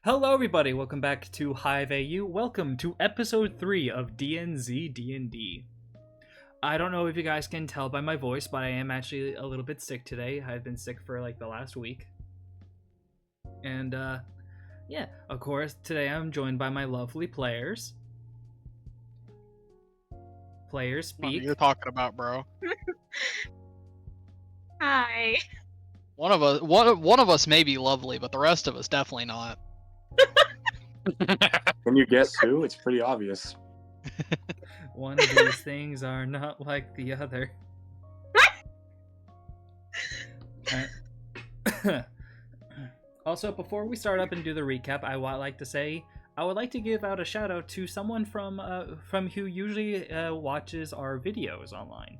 Hello, everybody. Welcome back to Hive AU. Welcome to episode 3 of Dnz Dnd. I don't know if you guys can tell by my voice, but I am actually a little bit sick today. I've been sick for like the last week. And, yeah, of course, today I'm joined by my lovely players. Players What speak. you're talking about, bro? Hi. One of us may be lovely, but the rest of us definitely not. Can you guess who? It's pretty obvious. One of these things are not like the other. Also, before we start up and do the recap, I would like to say I would like to give out a shout out to someone from who usually watches our videos online.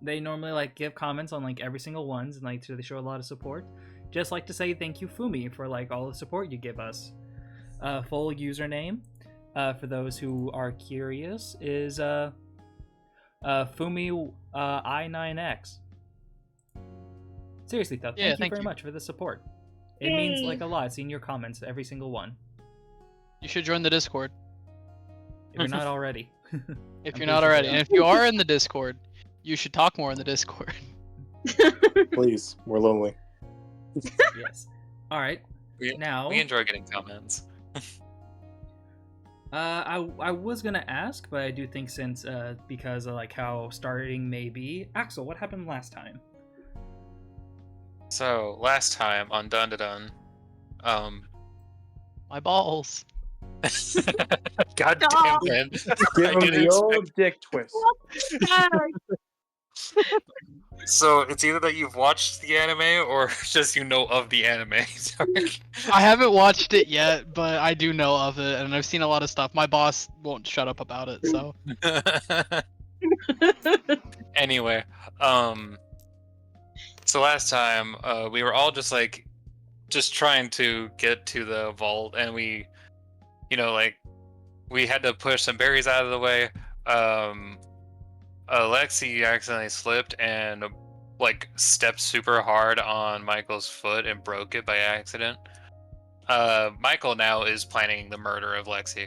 They normally give comments on every single ones and so they show a lot of support. Just like to say thank you, Fumi, for all the support you give us. Full username, for those who are curious, is Fumi I9X. Seriously though, thank you very much for the support. It means a lot seeing your comments, every single one. You should join the Discord. If you're not already. If you're not already. And if you are in the Discord, you should talk more in the Discord. Please, we're lonely. Yes. Alright. Now we enjoy getting comments. I was gonna ask, but I do think since because of how starting may be. Axel, what happened last time? So last time on Dnz Dnd, My balls. God Stop. damn it! Give I him didn't the old dick twist. So it's either that you've watched the anime or just you know of the anime. Sorry. I haven't watched it yet, but I do know of it, and I've seen a lot of stuff. My boss won't shut up about it, so. Anyway, so last time we were all just trying to get to the vault, and we had to push some berries out of the way. Alexi accidentally slipped and stepped super hard on Michael's foot and broke it by accident. Michael now is planning the murder of Lexi,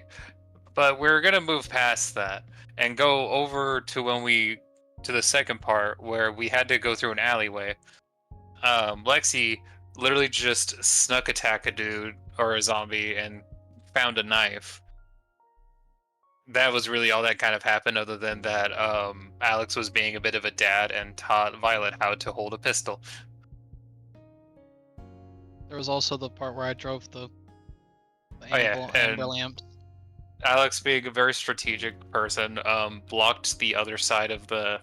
but we're gonna move past that and go over to the second part where we had to go through an alleyway. Lexi literally just snuck attack a dude or a zombie and found a knife. That was really all that kind of happened, other than that Alex was being a bit of a dad and taught Violet how to hold a pistol. There was also the part where I drove the and amber lamps. Alex, being a very strategic person, blocked the other side of the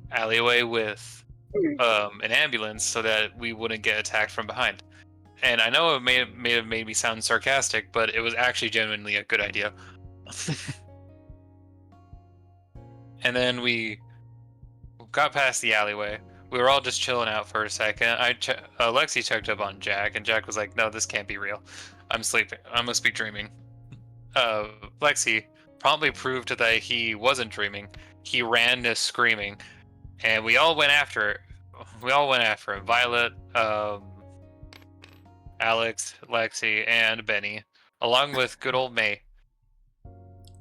alleyway with an ambulance so that we wouldn't get attacked from behind. And I know it may have made me sound sarcastic, but it was actually genuinely a good idea. And then we got past the alleyway. We were all just chilling out for a second. Lexi checked up on Jack, and Jack was like, "No, this can't be real. I'm sleeping. I must be dreaming." Lexi promptly proved that he wasn't dreaming. He ran screaming, and we all went after it. We all went after him. Violet, Alex, Lexi, and Benny, along with good old May.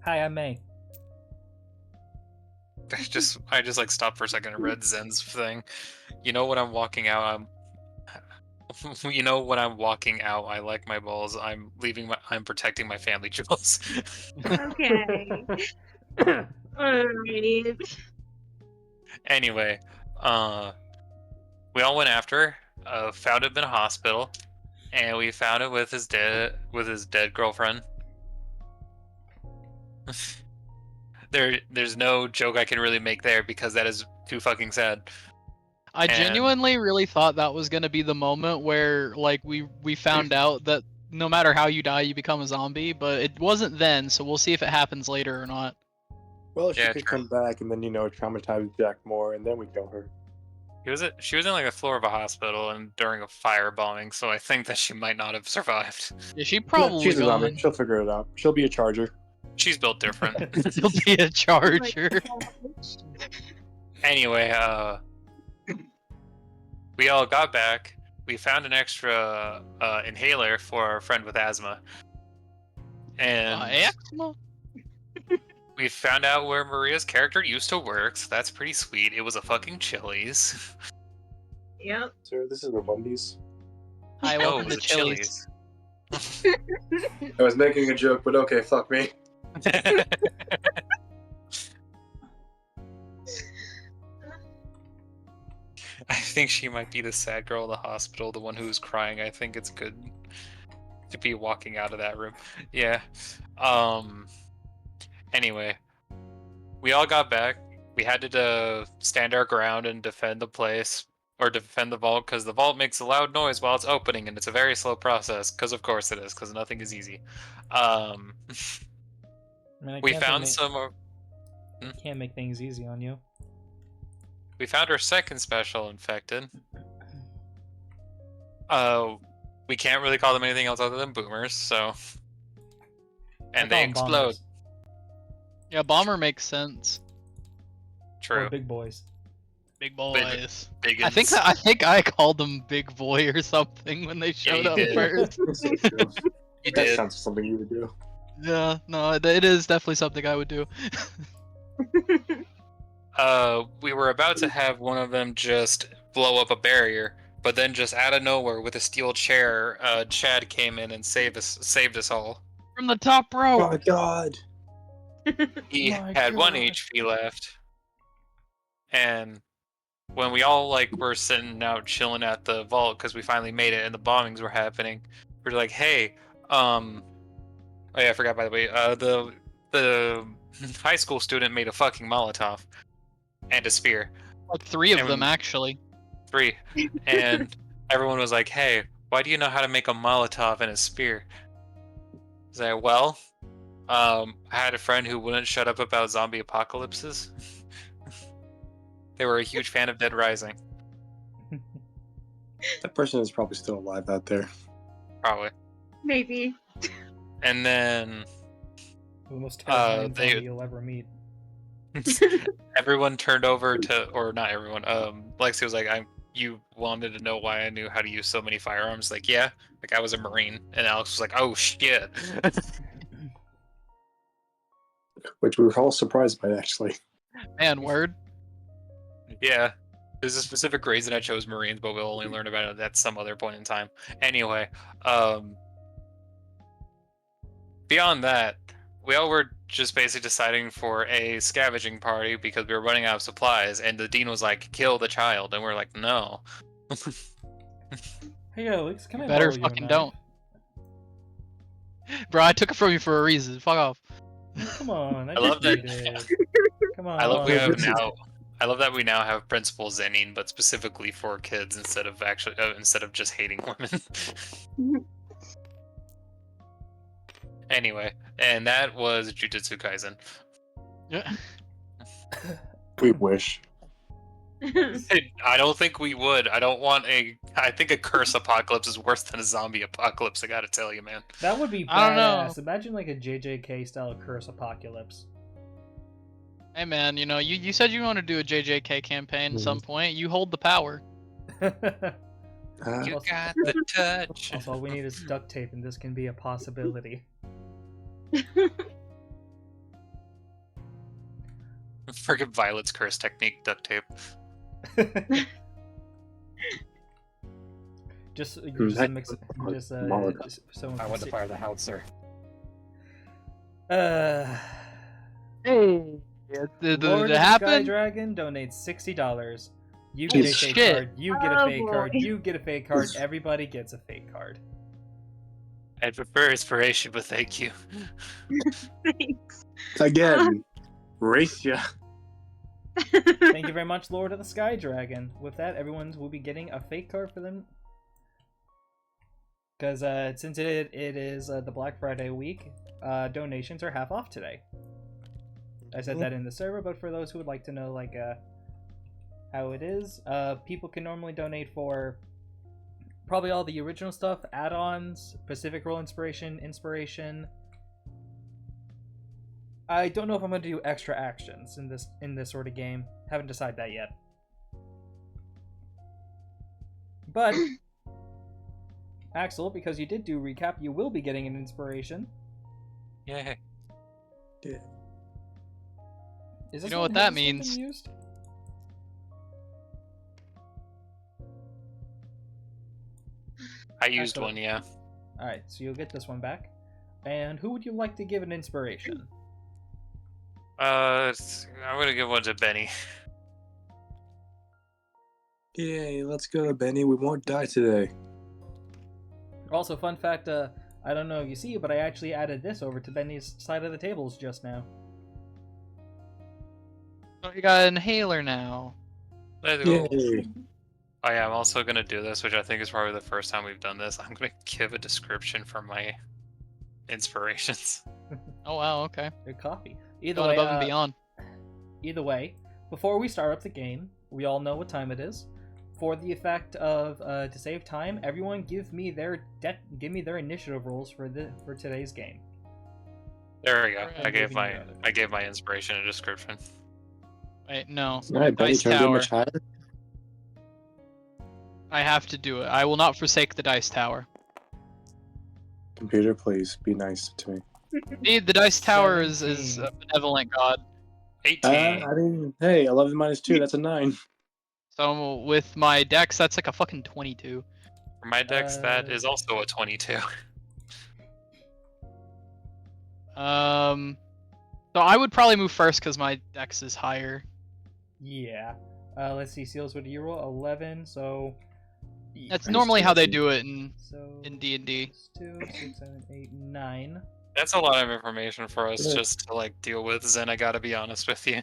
Hi, I'm May. I just stopped for a second and read Zen's thing. You know, when I'm walking out, I like my balls. I'm protecting my family jewels. Okay. Alright. Anyway, we all went after, found him in a hospital, and we found him with his dead girlfriend. There's no joke I can really make there because that is too fucking sad. I genuinely really thought that was gonna be the moment where we found out that no matter how you die, you become a zombie, but it wasn't then, so we'll see if it happens later or not. Well, she Yeah, could true. come back and then, traumatize Jack more, and then we kill her. She was in the floor of a hospital and during a fire bombing, so I think that she might not have survived. Yeah, she probably She's a zombie. gone. She'll figure it out. She'll be a charger. She's built different. She'll be a charger. Anyway, we all got back. we found an extra inhaler for our friend with asthma, and Eczema? we found out where Maria's character used to work. So that's pretty sweet. It was a fucking Chili's. Yep. Sir, this is a Wendy's. Hi, No, welcome it was to a Chili's. I was making a joke, but okay, fuck me. I think she might be the sad girl in the hospital, the one who's crying. I think it's good to be walking out of that room. Yeah. Anyway, we all got back. We had to stand our ground and defend the place, or defend the vault, because the vault makes a loud noise while it's opening, and it's a very slow process, because of course it is, because nothing is easy. I mean, I We can't found make- some... Can't make things easy on you. We found our second special infected. We can't really call them anything else other than boomers, so... I And call they 'em explode. bombers, Yeah, bomber makes sense. True. or big boys. Big boys. Big I think I called them Big Boy or something when they showed you up did. first. You That did. sounds like something you would do. Yeah, no, it is definitely something I would do. We were about to have one of them just blow up a barrier, but then just out of nowhere with a steel chair, Chad came in and saved us all. From the top Oh row. my god. He My had 1 God. HP left, and when we all were sitting out chilling at the vault because we finally made it and the bombings were happening, we're like, hey, oh yeah, I forgot by the way, the high school student made a fucking Molotov and a spear. Like 3 of them, And- actually. 3. And everyone was like, hey, why do you know how to make a Molotov and a spear? I was like, well, I had a friend who wouldn't shut up about zombie apocalypses. They were a huge fan of Dead Rising, That person is probably still alive out there. probably. Maybe. And then The most terrifying they- zombie you'll ever meet. everyone turned over to, or not everyone, Lexi was like, you wanted to know why I knew how to use so many firearms? Like, yeah, like I was a Marine. And Alex was like, oh shit. Which we were all surprised by, actually. Man, word. Yeah, there's a specific reason I chose Marines, but we'll only learn about it at some other point in time. Anyway, beyond that, we all were just basically deciding for a scavenging party because we were running out of supplies, and the dean was like, kill the child, and we're like, no. Hey Alex, can I Better borrow your fucking knife? don't. Bro, I took it from you for a reason. Fuck off. Come on, I love just that- needed. Come on. I love Oh, that we now have Principal Zenin, but specifically for kids instead of just hating women. Anyway, and that was Jujutsu Kaisen. Yeah. We wish. I don't think we would. I think a curse apocalypse is worse than a zombie apocalypse, I gotta tell you, man. That would be I don't know. badass. Imagine like a JJK style curse apocalypse. Hey man, you said you want to do a JJK campaign at some point. You hold the power. You Also- got the touch. Also, all we need is duct tape, and this can be a possibility. Friggin' Violet's curse technique, duct tape. Just Heck, a mix. Just Mullet. someone. I want to fire the howitzer. Hey. Did Lord it of the Sky happen? Dragon donates $60. You Holy get a fake shit. card. You get a Oh, fake card. boy. You get a fake card. Everybody gets a fake card. I'd prefer inspiration, but thank you. Thanks. Again, Racia. Thank you very much, Lord of the Sky Dragon. With that, everyone will be getting a fake card for them. Because since it is the Black Friday week, donations are half off today. I said that in the server, but for those who would like to know how it is, people can normally donate for probably all the original stuff, add-ons, Pacific Roll Inspiration. I don't know if I'm going to do extra actions in this sort of game. Haven't decided that yet. But Axel, because you did do recap, you will be getting an inspiration. Yay. Yeah. Is You this know one what that been means. used? I used Axel. one, yeah. Alright, so you'll get this one back. And who would you like to give an inspiration? I'm gonna give one to Benny. Yay, let's go, Benny. We won't die today. Also, fun fact, I don't know if you see, but I actually added this over to Benny's side of the tables just now. Oh, you got an inhaler now. Let's go. Yay. Oh yeah, I'm also gonna do this, which I think is probably the first time we've done this. I'm gonna give a description for my inspirations. Oh wow, okay. Good coffee. Either Going way, above and beyond. Either way, before we start up the game, we all know what time it is. For the effect of to save time, everyone give me their initiative rolls for today's game. There we go. Alright, I gave my inspiration a description. Wait, no. All right, Benny, Dice can we do tower. much higher? I have to do it. I will not forsake the dice tower. Computer, please be nice to me. The dice tower is a 17. benevolent god. 18. I didn't. Hey, 11 minus 2, that's a 9. So with my dex, that's like a fucking 22. For my dex, that is also a 22. So I would probably move first because my dex is higher. Yeah. Let's see, Seals, what do you roll? 11, so... That's normally how they do it in So... D&D. 2, 6, 7, 8, 9. That's a lot of information for us Yeah. just to like deal with, Zen. I gotta be honest with you.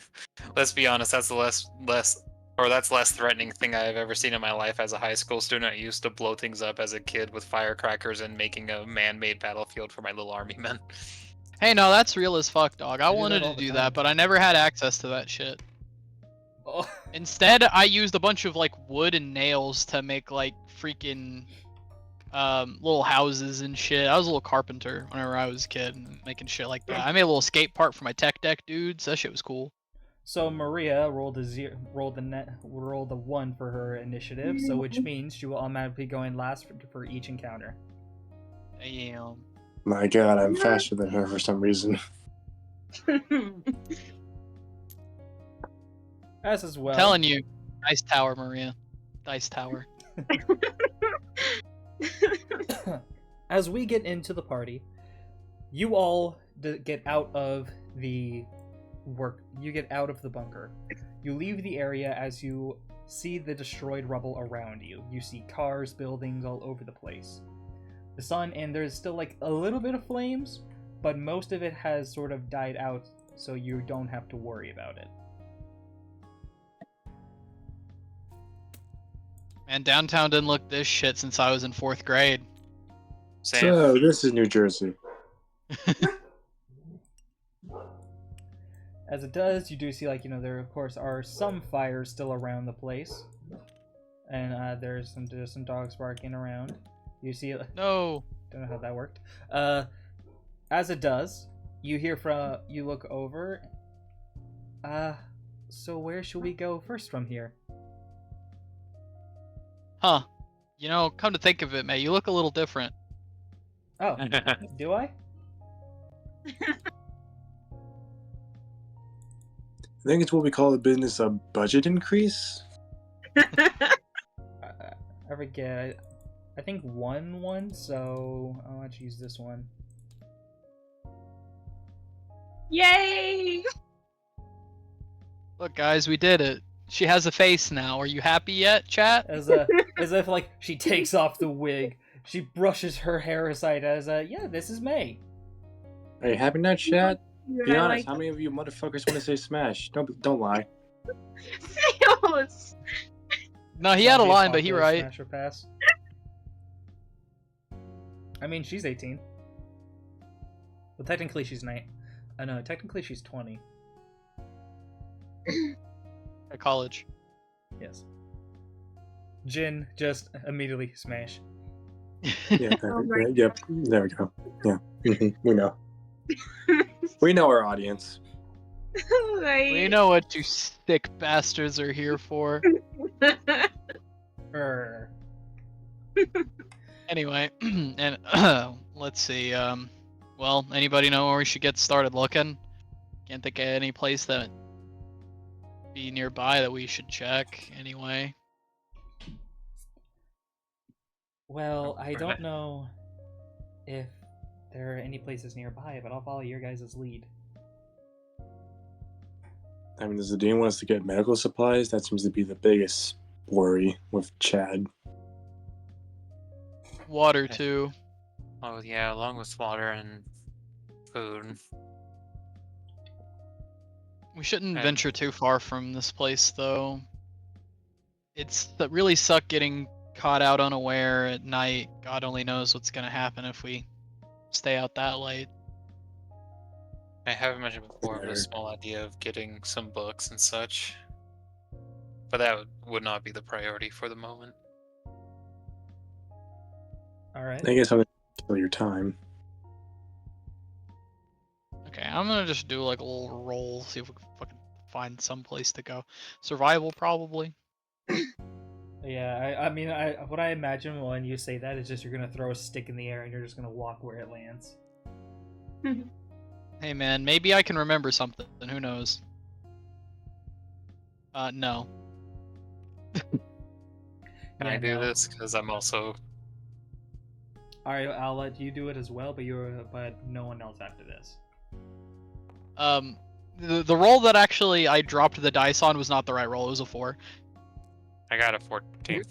Let's be honest, that's the less threatening thing I've ever seen in my life as a high school student. I used to blow things up as a kid with firecrackers and making a man-made battlefield for my little army men. Hey, no, that's real as fuck, dog. I I do wanted that all to the do time. that, but I never had access to that shit. Oh. Instead, I used a bunch of like wood and nails to make like freaking little houses and shit. I was a little carpenter whenever I was a kid, and making shit like that. I made a little skate park for my tech deck dudes. That shit was cool. So Maria rolled a 1 for her initiative, so which means she will automatically go in last for each encounter. Damn. My god, I'm faster than her for some reason. As well. Telling you, dice tower, Maria. Dice tower. As we get into the party, you all get out of the You get out of the bunker. You leave the area as you see the destroyed rubble around you. You see cars, buildings all over the place. The sun, and there's still like a little bit of flames, but most of it has sort of died out, so you don't have to worry about it. Man, downtown didn't look this shit since I was in 4th grade. Same. So, this is New Jersey. As it does, you do see, like, there of course are some fires still around the place, and there's some dogs barking around. You see, No. don't know how that worked. As it does, you look over. So where should we go first from here? Huh. You know, come to think of it, May, you look a little different. Oh, do I? I think it's what we call the business a budget increase. I forget. I think one, so I'll let you use this one. Yay! Look, guys, we did it. She has a face now. Are you happy yet, chat? As if like she takes off the wig, she brushes her hair aside. Yeah, this is May. Are you happy now, chat? Be I honest, like how many of you motherfuckers want to say smash? Don't lie. sales. No, he had a Zombie line, but he apocalypse right. smash or pass. I mean, she's 18. Well, technically she's 9. No, technically she's 20. At college. Yes. Jin just immediately smash. Yeah, Oh my yep. There we go. Yeah, we know. We know our audience. We know what you sick bastards are here for. Anyway, and let's see. Well, anybody know where we should get started looking? Can't think of any place that be nearby that we should check. Anyway. Well, I don't know if there are any places nearby, but I'll follow your guys' lead. I mean, does the dean want us to get medical supplies? That seems to be the biggest worry with Chad. Water too. Oh yeah, along with water and food. We shouldn't And- venture too far from this place, though. It's that really suck getting caught out unaware at night. God only knows what's gonna happen if we stay out that late. I haven't mentioned before, but a Fair. small idea of getting some books and such. But that would not be the priority for the moment. Alright. I guess I'm gonna kill your time. Okay, I'm gonna just do like a little roll, see if we can fucking find some place to go. Survival, probably. Yeah, I mean, what I imagine when you say that is just you're gonna throw a stick in the air and you're just gonna walk where it lands. Hey man, maybe I can remember something. Who knows? No. Can I Yeah, do no. this? Because I'm also... Alright, I'll let you do it as well, but no one else after this. The roll that actually I dropped the dice on was not the right roll. It was a 4. I got a 14.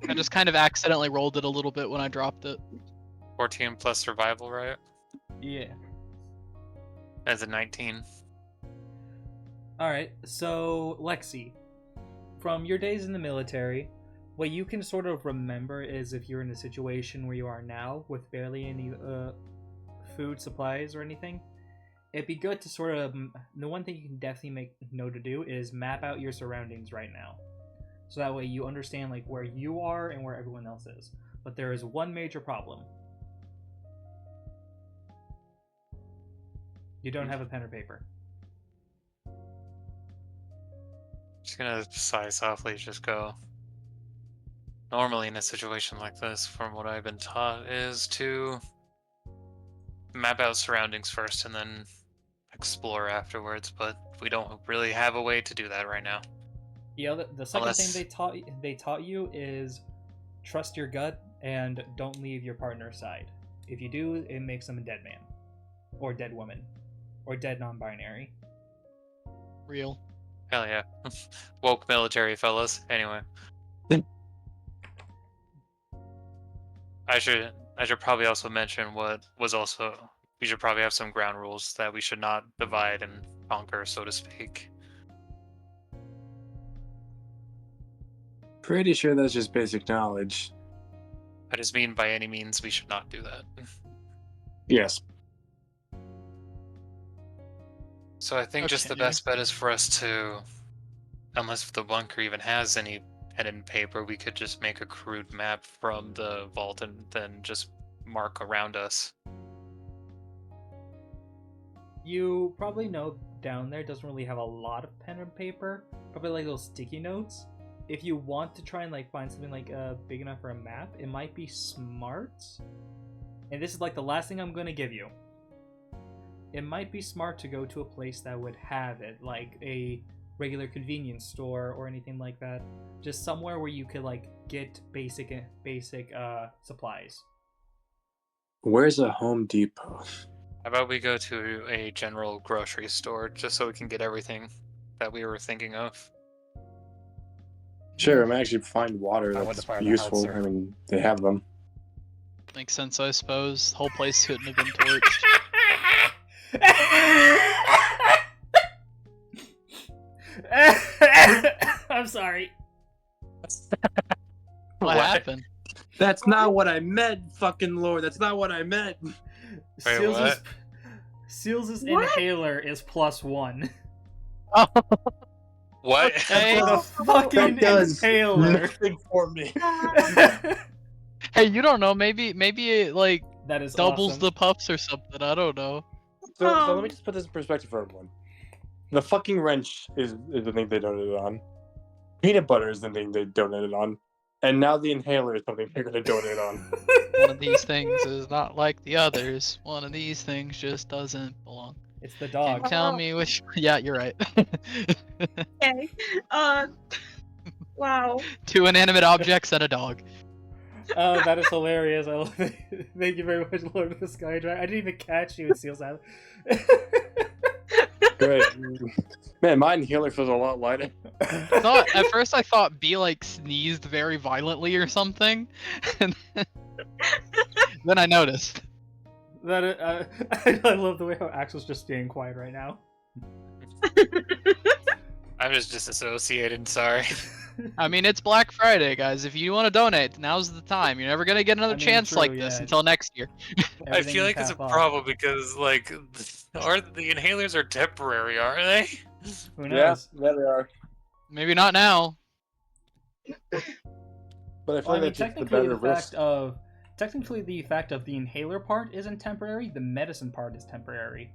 I just kind of accidentally rolled it a little bit when I dropped it. 14 plus survival, right? Yeah. As a 19. Alright, so Lexi, from your days in the military, what you can sort of remember is if you're in a situation where you are now with barely any food supplies or anything, it'd be good to sort of, the one thing you can definitely make note to do is map out your surroundings right now. So that way you understand like where you are and where everyone else is. But there is one major problem. You don't have a pen or paper. Just gonna sigh softly, just go. Normally in a situation like this, from what I've been taught, is to map out surroundings first and then explore afterwards, but we don't really have a way to do that right now. Yeah, the second Unless- thing they taught you is trust your gut and don't leave your partner's side. If you do, it makes them a dead man, or dead woman, or dead non-binary. Real. Hell yeah. Woke military fellas. Anyway. I should probably also mention what was also, we should probably have some ground rules that we should not divide and conquer, so to speak. Pretty sure that's just basic knowledge. I just mean by any means we should not do that. Yes. So I think just the Okay. best bet is for us to, unless the bunker even has any pen and paper, we could just make a crude map from the vault and then just mark around us. You probably know down there doesn't really have a lot of pen and paper, probably like those sticky notes. If you want to try and like find something like big enough for a map, it might be smart. And this is like the last thing I'm gonna give you. It might be smart to go to a place that would have it, like a regular convenience store or anything like that. Just somewhere where you could like get basic supplies. Where's a Home Depot? How about we go to a general grocery store just so we can get everything that we were thinking of? Sure, I'm actually find water I went that's to fire the useful. house, sir. I mean, they have them. Makes sense, I suppose. The whole place couldn't have been torched. I'm sorry. What happened? That's not what I meant, fucking lord. That's not what I meant. Wait, what? Seals' What? inhaler is +1. What? Hey. For the fucking That does inhaler. nothing for me. Hey, you don't know. Maybe it like That is doubles awesome. the puffs or something. I don't know. So let me just put this in perspective for everyone. The fucking wrench is the thing they donated on. Peanut butter is the thing they donated on. And now the inhaler is something they're gonna donate on. One of these things is not like the others. One of these things just doesn't belong. It's the Can't dog. tell me which. Yeah, you're right. Okay. Wow. Two inanimate objects and a dog. Oh, that is hilarious. I love it. Thank you very much, Lord of the Sky Dragon. I didn't even catch you, Seals out. Great. Man, my inhaler feels a lot lighter. At first I thought B like sneezed very violently or something, and then I noticed. That I love the way how Axel's just staying quiet right now. I'm just disassociated. Sorry. I mean, it's Black Friday, guys. If you want to donate, now's the time. You're never gonna get another I mean, chance true, like this yeah. until next year. I Everything feel is like it's a half off. problem because like, the inhalers are temporary, aren't they? Who Yeah, knows? yeah, they are. Maybe not now. But I feel Well, I like mean, that's just the technically, better risk. technically, the fact of the inhaler part isn't temporary. The medicine part is temporary.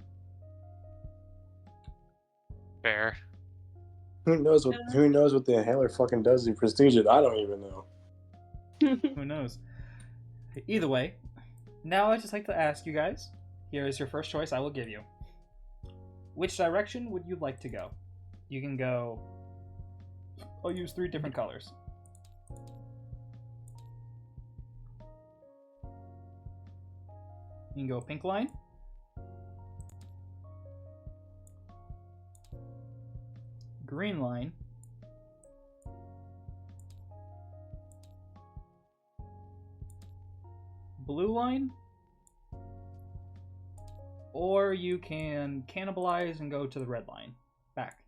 Fair. Who knows what the inhaler fucking does to prestige it? I don't even know. Who knows? Either way, now I'd just like to ask you guys. Here is your first choice. I will give you. Which direction would you like to go? You can go. I'll use 3 different colors. You can go pink line, green line, blue line, or you can cannibalize and go to the red line. Back.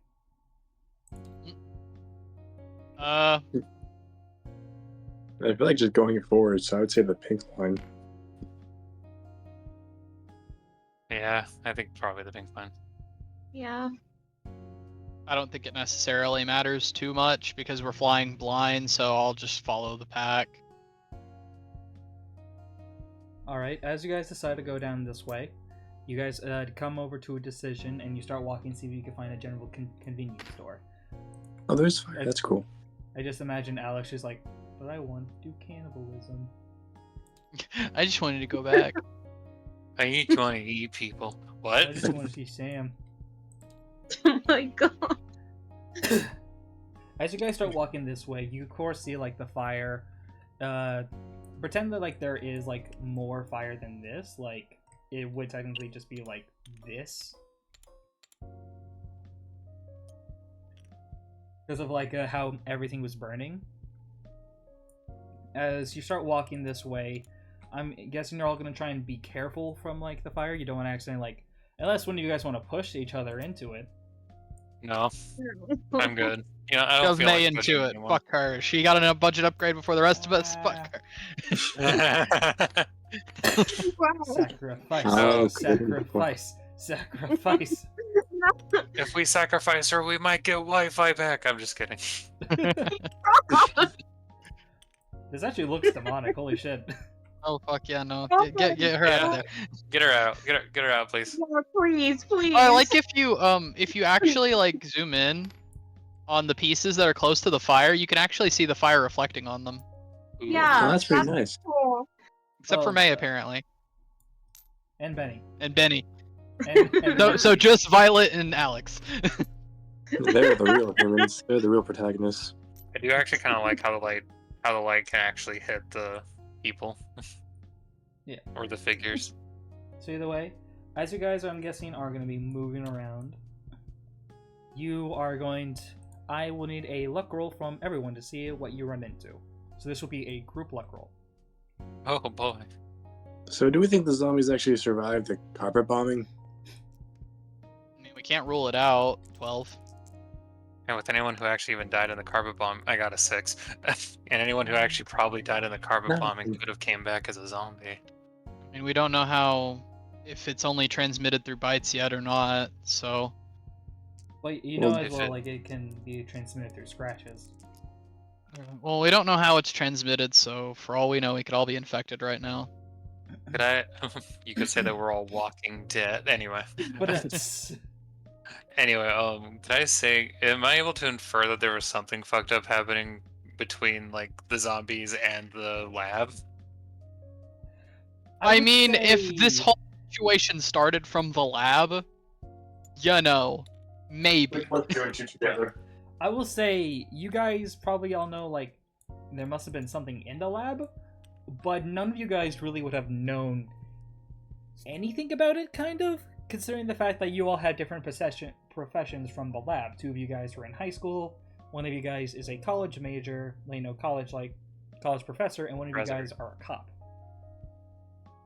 I feel like just going forward, so I would say the pink line. Yeah, I think probably the pink line. Yeah. I don't think it necessarily matters too much because we're flying blind, so I'll just follow the pack. Alright, as you guys decide to go down this way, you guys come over to a decision and you start walking, see if you can find a general convenience store. Oh, there's fire. That's cool. I just imagine Alex is like, but I want to do cannibalism. I just wanted to go back. I just want to eat people. What? I just want to see Sam. Oh my god. As you guys start walking this way, you of course see like the fire. Pretend that like there is like more fire than this. Like it would technically just be like this. Because of like how everything was burning. As you start walking this way, I'm guessing you're all gonna try and be careful from like the fire. You don't want to accidentally like, unless one of you guys want to push each other into it. No, I'm good. You know, I don't Goes feel May like pushing into it. anyone. Fuck her. She got a budget upgrade before the rest of us. Fuck her. Wow. Sacrifice, Oh, sacrifice, sacrifice. If we sacrifice her, we might get Wi-Fi back. I'm just kidding. This actually looks demonic. Holy shit. Oh fuck yeah, no. Get her out of there. Get her out. Get her out, please. No, please, please. I like if you actually like zoom in on the pieces that are close to the fire, you can actually see the fire reflecting on them. Ooh. Yeah. Oh, that's pretty nice. Cool. Except for Oh, May apparently. And Benny. And Benny. And So just Violet and Alex. They're the real humans. They're the real protagonists. I do actually kind of like how the light can actually hit the people. Yeah. Or the figures. So either way, as you guys, I'm guessing, are going to be moving around, you are going to... I will need a luck roll from everyone to see what you run into. So this will be a group luck roll. Oh boy. So, do we think the zombies actually survived the carpet bombing? I mean, we can't rule it out. 12. And with anyone who actually even died in the carpet bomb, I got a 6. And anyone who actually probably died in the carpet bombing could have came back as a zombie. I mean, we don't know if it's only transmitted through bites yet or not, so... Well, you know Well, as if well, it- like, it can be transmitted through scratches. Well, we don't know how it's transmitted, so for all we know, we could all be infected right now. Could I? You could say that we're all walking dead. Anyway. But it's... Anyway, could I say, am I able to infer that there was something fucked up happening between like the zombies and the lab? I would mean, if this say- whole situation started from the lab, you know, maybe. Put two and two together. I will say, you guys probably all know, like, there must have been something in the lab, but none of you guys really would have known anything about it, kind of, considering the fact that you all had different professions from the lab. Two of you guys were in high school, one of you guys is a college major, college professor, and one of you guys are a cop.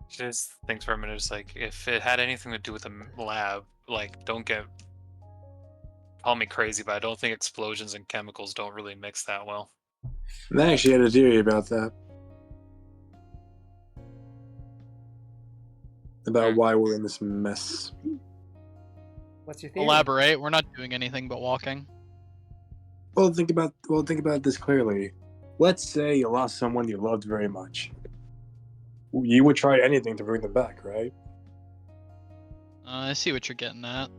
Just think for a minute, it's like, if it had anything to do with the lab, like, call me crazy, but I don't think explosions and chemicals don't really mix that well. I actually had a theory about that. About why we're in this mess. What's your theory? Elaborate. We're not doing anything but walking. Well, think about this clearly. Let's say you lost someone you loved very much. You would try anything to bring them back, right? I see what you're getting at.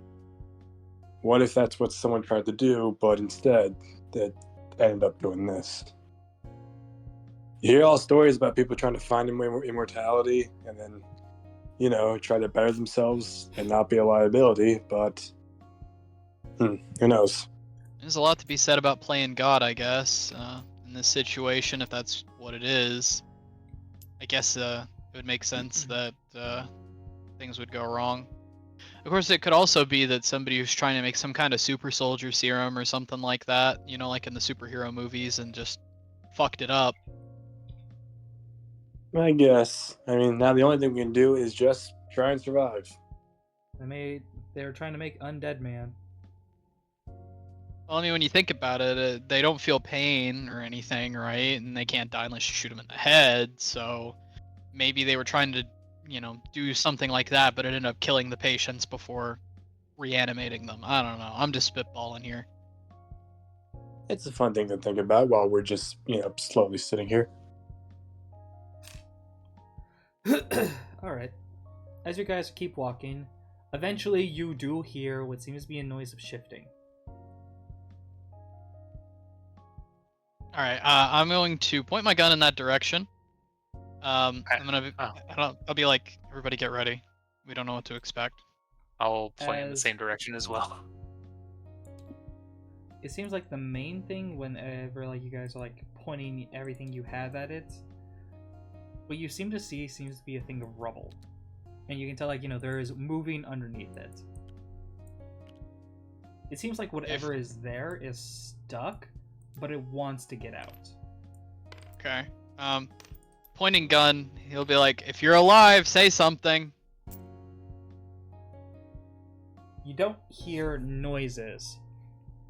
What if that's what someone tried to do, but instead that ended up doing this? You hear all stories about people trying to find immortality and then, try to better themselves and not be a liability, but who knows? There's a lot to be said about playing God, I guess. In this situation, if that's what it is, I guess it would make sense that things would go wrong. Of course, it could also be that somebody who's trying to make some kind of super soldier serum or something like that, like in the superhero movies, and just fucked it up. I guess. I mean, now the only thing we can do is just try and survive. They were trying to make Undead Man. Well, I mean, when you think about it, they don't feel pain or anything, right? And they can't die unless you shoot them in the head, so maybe they were trying to, do something like that, but it ended up killing the patients before reanimating them. I don't know. I'm just spitballing here. It's a fun thing to think about while we're just, slowly sitting here. Alright. As you guys keep walking, eventually you do hear what seems to be a noise of shifting. Alright, I'm going to point my gun in that direction. I'll be like, everybody get ready. We don't know what to expect. I'll point in the same direction as well. It seems like the main thing whenever you guys are pointing everything you have at it, what you seem to see seems to be a thing of rubble. And you can tell there is moving underneath it. It seems like whatever is there is stuck, but it wants to get out. Okay. Pointing gun, he'll be like, if you're alive, say something. You don't hear noises.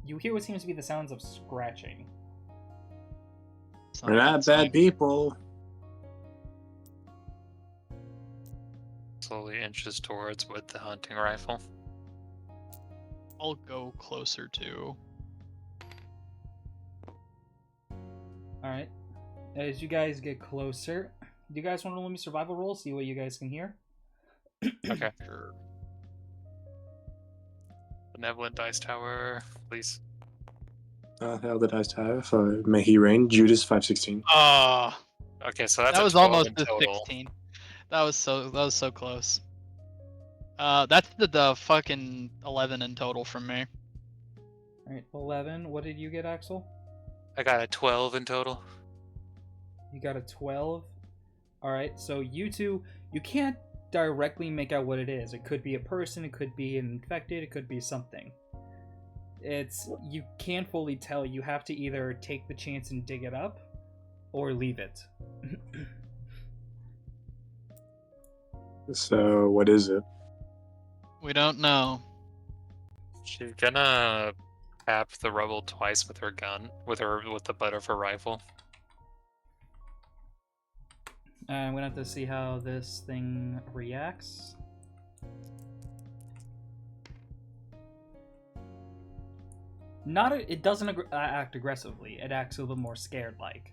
You hear what seems to be the sounds of scratching. We're not bad people. Slowly inches towards with the hunting rifle. I'll go closer too. Alright. As you guys get closer, do you guys want to let me survival roll, see what you guys can hear? Okay. Sure. Benevolent Dice Tower, please. Hell the dice tower for May He Reign, Judas 516. Okay, so that's that a was 12 almost in a total. 16. That was so close. That's the fucking 11 in total from me. Alright, 11. What did you get, Axel? I got a 12 in total. You got a 12. Alright, so you two, you can't directly make out what it is. It could be a person, it could be an infected, it could be something. You can't fully tell. You have to either take the chance and dig it up, or leave it. So, what is it? We don't know. She's gonna tap the rubble twice with her gun, with the butt of her rifle. I'm gonna have to see how this thing reacts. It doesn't act aggressively. It acts a little more scared-like.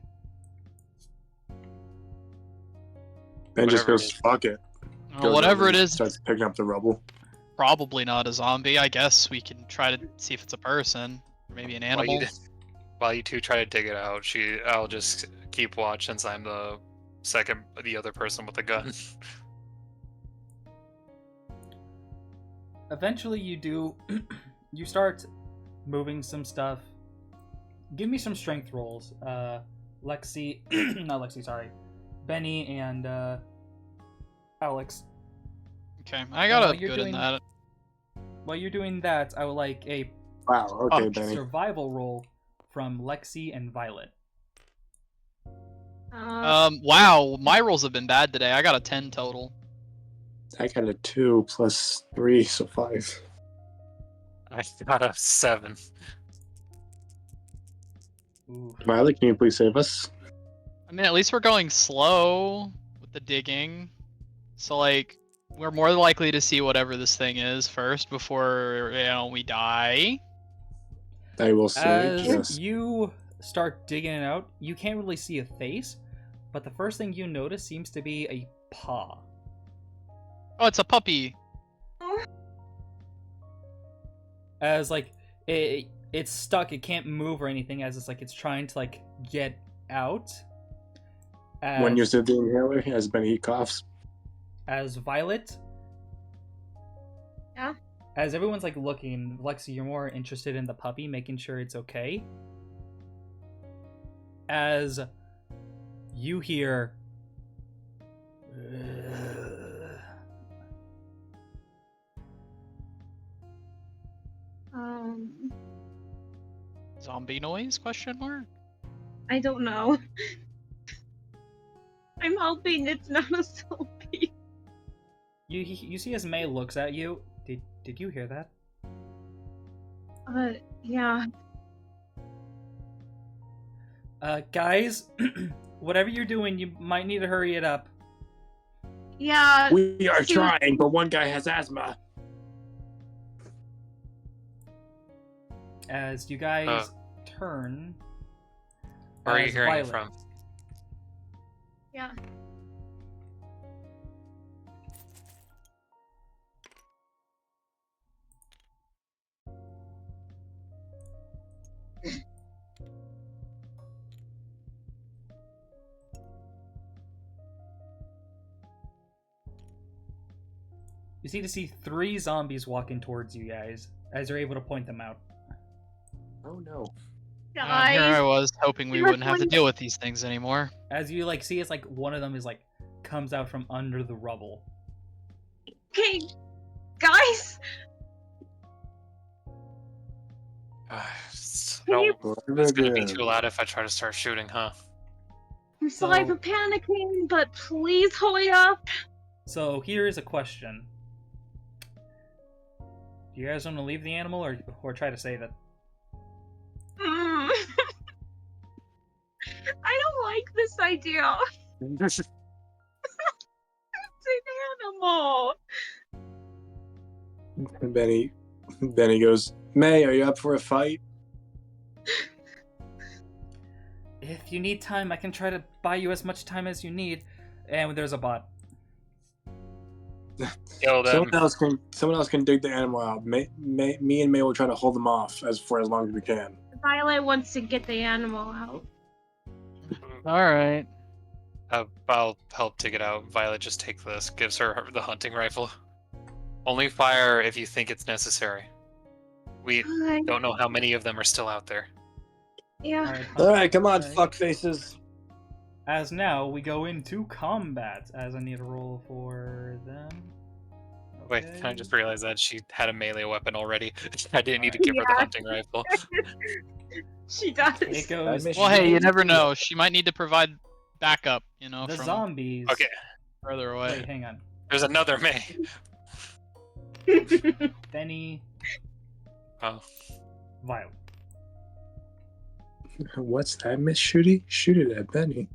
Ben just Whatever goes, it is. fuck it. Whatever over it and is, starts picking up the rubble. probably not a zombie. I guess we can try to see if it's a person, or maybe an animal. While you two try to dig it out, I'll just keep watch since I'm the other person with the gun. Eventually you do you start moving some stuff. Give me some strength rolls. Lexi not Lexi, sorry. Benny and Alex. Okay, I got a you're good doing- in that. While you're doing that, I would like a Wow. Okay, Oh, Benny. survival roll from Lexi and Violet. Wow, my rolls have been bad today. I got a 10 total. I got a 2 plus 3, so 5. I got a 7. Ooh. Violet, can you please save us? I mean, at least we're going slow with the digging. So, like, we're more likely to see whatever this thing is first before, we die. I will say, As yes. you start digging it out, you can't really see a face, but the first thing you notice seems to be a paw. Oh, it's a puppy. As like it's stuck, it can't move or anything. As it's like it's trying to like get out. When you said the inhaler, as Benny coughs. As Violet. Yeah? As everyone's like looking, Lexi, you're more interested in the puppy, making sure it's okay. As you hear Zombie noise? Question mark. I don't know. I'm hoping it's not a zombie. you see as May looks at you. Did you hear that? Yeah. Guys, whatever you're doing, you might need to hurry it up. Yeah. We are trying, but one guy has asthma. As you guys turn. Where are you as hearing it Violet. from? Yeah. You seem to see 3 zombies walking towards you guys, as you're able to point them out. Oh no. Here Guys. I was hoping we You're wouldn't have to going- deal with these things anymore. As you like see, it's like one of them is like comes out from under the rubble. Okay. Guys. Can you- It's gonna be too loud if I try to start shooting, huh? I'm sorry for panicking, but please hurry up. So here is a question: do you guys want to leave the animal, or try to save it? Mm. I don't like this idea. It's an animal. Benny goes, May, are you up for a fight? If you need time, I can try to buy you as much time as you need. And there's a bot. Kill them. Someone else can dig the animal out. Me and May will try to hold them off for as long as we can. Violet wants to get the animal out. Alright. I'll help dig it out. Violet, just take this. Gives her the hunting rifle. Only fire if you think it's necessary. We Alright. don't know how many of them are still out there. Yeah. Alright, come on, Alright. fuck faces. As now we go into combat. As I need a roll for them. Wait, Okay. I just realized that she had a melee weapon already. I didn't need to give her the Yeah. hunting rifle. She does. It goes. miss Well, hey, you never know. She might need to provide backup, The from zombies. Okay, further away. Wait, hang on. there's another May. Benny, Oh, Violet. What's that, Miss Shooty? Shoot it at Benny.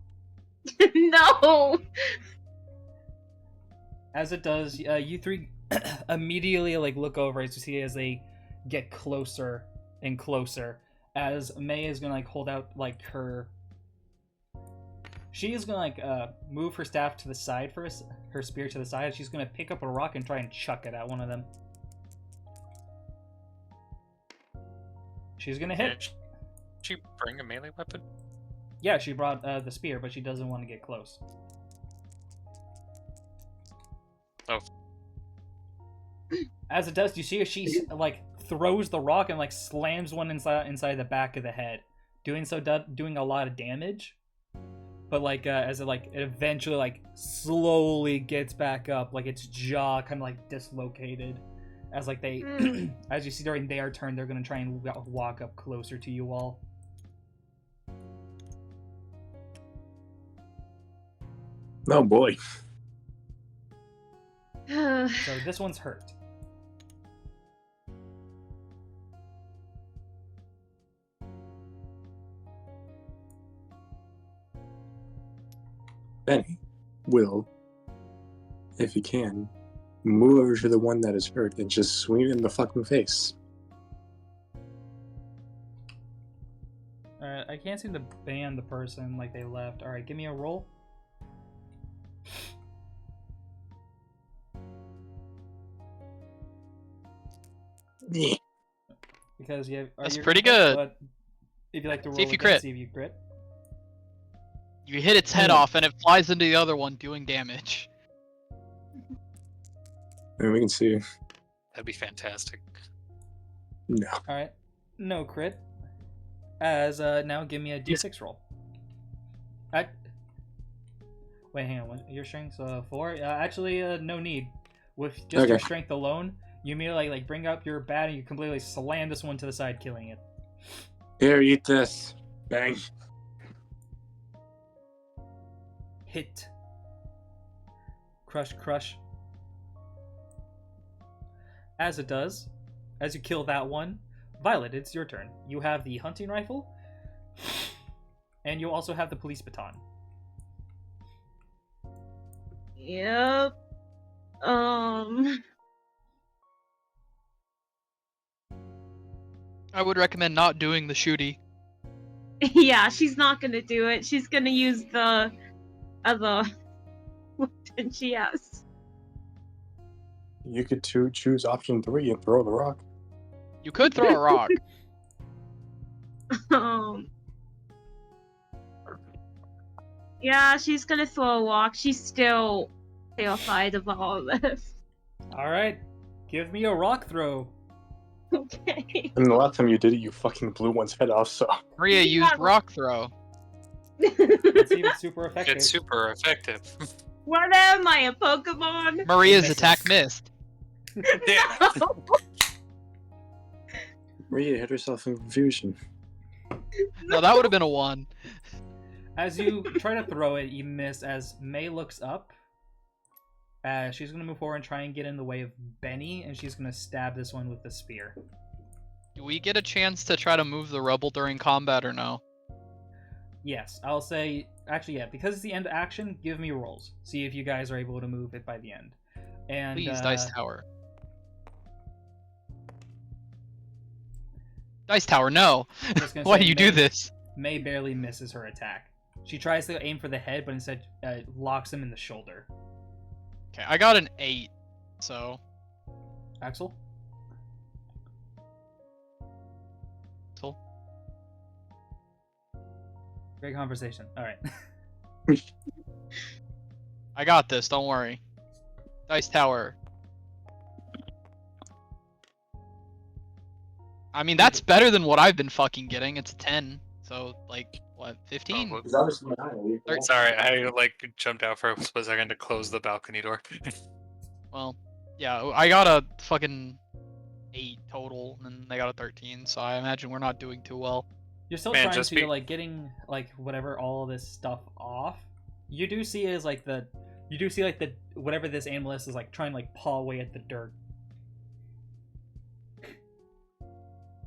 No. As it does, you 3 immediately like look over as you see as they get closer and closer. As May is gonna like hold out like her. She is gonna like move her staff to the side first, her spear to the side. She's gonna pick up a rock and try and chuck it at one of them. She's gonna hit. She bring a melee weapon? Yeah, she brought the spear, but she doesn't want to get close. Oh. As it does, you see she like throws the rock and like slams one inside the back of the head, doing a lot of damage. But like as it like it eventually like slowly gets back up, like its jaw kind of like dislocated. As like they, as you see during their turn, they're gonna try and walk up closer to you all. Oh boy. So this one's hurt. Benny will, if he can, move over to the one that is hurt and just swing it in the fucking face. Alright, I can't seem to ban the person like they left. Alright, give me a roll. Yeah. Because you have, That's you're pretty gonna crit, good. But if you like to roll See if you again, crit. see if you crit. You hit its head off and it flies into the other one, doing damage. And we can see. That'd be fantastic. No. Alright, no crit. As now give me a d6 roll. Wait, hang on. Your strength's 4. Actually, no need. With just your Okay. strength alone, you immediately like bring up your bat and you completely slam this one to the side, killing it. Here, eat this. Bang. Hit. Crush, crush. As it does, as you kill that one, Violet, it's your turn. You have the hunting rifle, and you also have the police baton. Yep. I would recommend not doing the shooty. Yeah, she's not gonna do it. She's gonna use the other weapon she has. You could choose option 3 and throw the rock. You could throw a rock. Yeah, she's gonna throw a walk. She's still terrified of all of this. Alright, give me a rock throw. Okay. And the last time you did it, you fucking blew one's head off, so. Maria used rock throw. Let's see if it's super effective. It's super effective. What am I, a Pokemon? Maria's Misses. attack missed. Yeah. Maria hit herself in confusion. No, that would have been a 1. As you try to throw it, you miss as May looks up. She's going to move forward and try and get in the way of Benny, and she's going to stab this one with the spear. Do we get a chance to try to move the rubble during combat or no? Yes, I'll say... Actually, yeah, because it's the end action, give me rolls. See if you guys are able to move it by the end. And Please, Dice Tower. Dice Tower, no! I was gonna Why say do you do May- this? May barely misses her attack. She tries to aim for the head, but instead locks him in the shoulder. Okay, I got an 8, so... Axel? Axel? Great conversation. Alright. I got this, don't worry. Dice Tower. I mean, that's better than what I've been fucking getting. It's a 10. So, like, what, 15? Oh, Is that what you mean? Sorry, I like jumped out for a split second to close the balcony door. Well, yeah, I got a fucking 8 total, and they got a 13, so I imagine we're not doing too well. You're still Man, trying just to, be- like, getting, like, whatever, all this stuff off. You do see is, like, the... You do see, like, the... Whatever this animal is like, trying to, like, paw away at the dirt.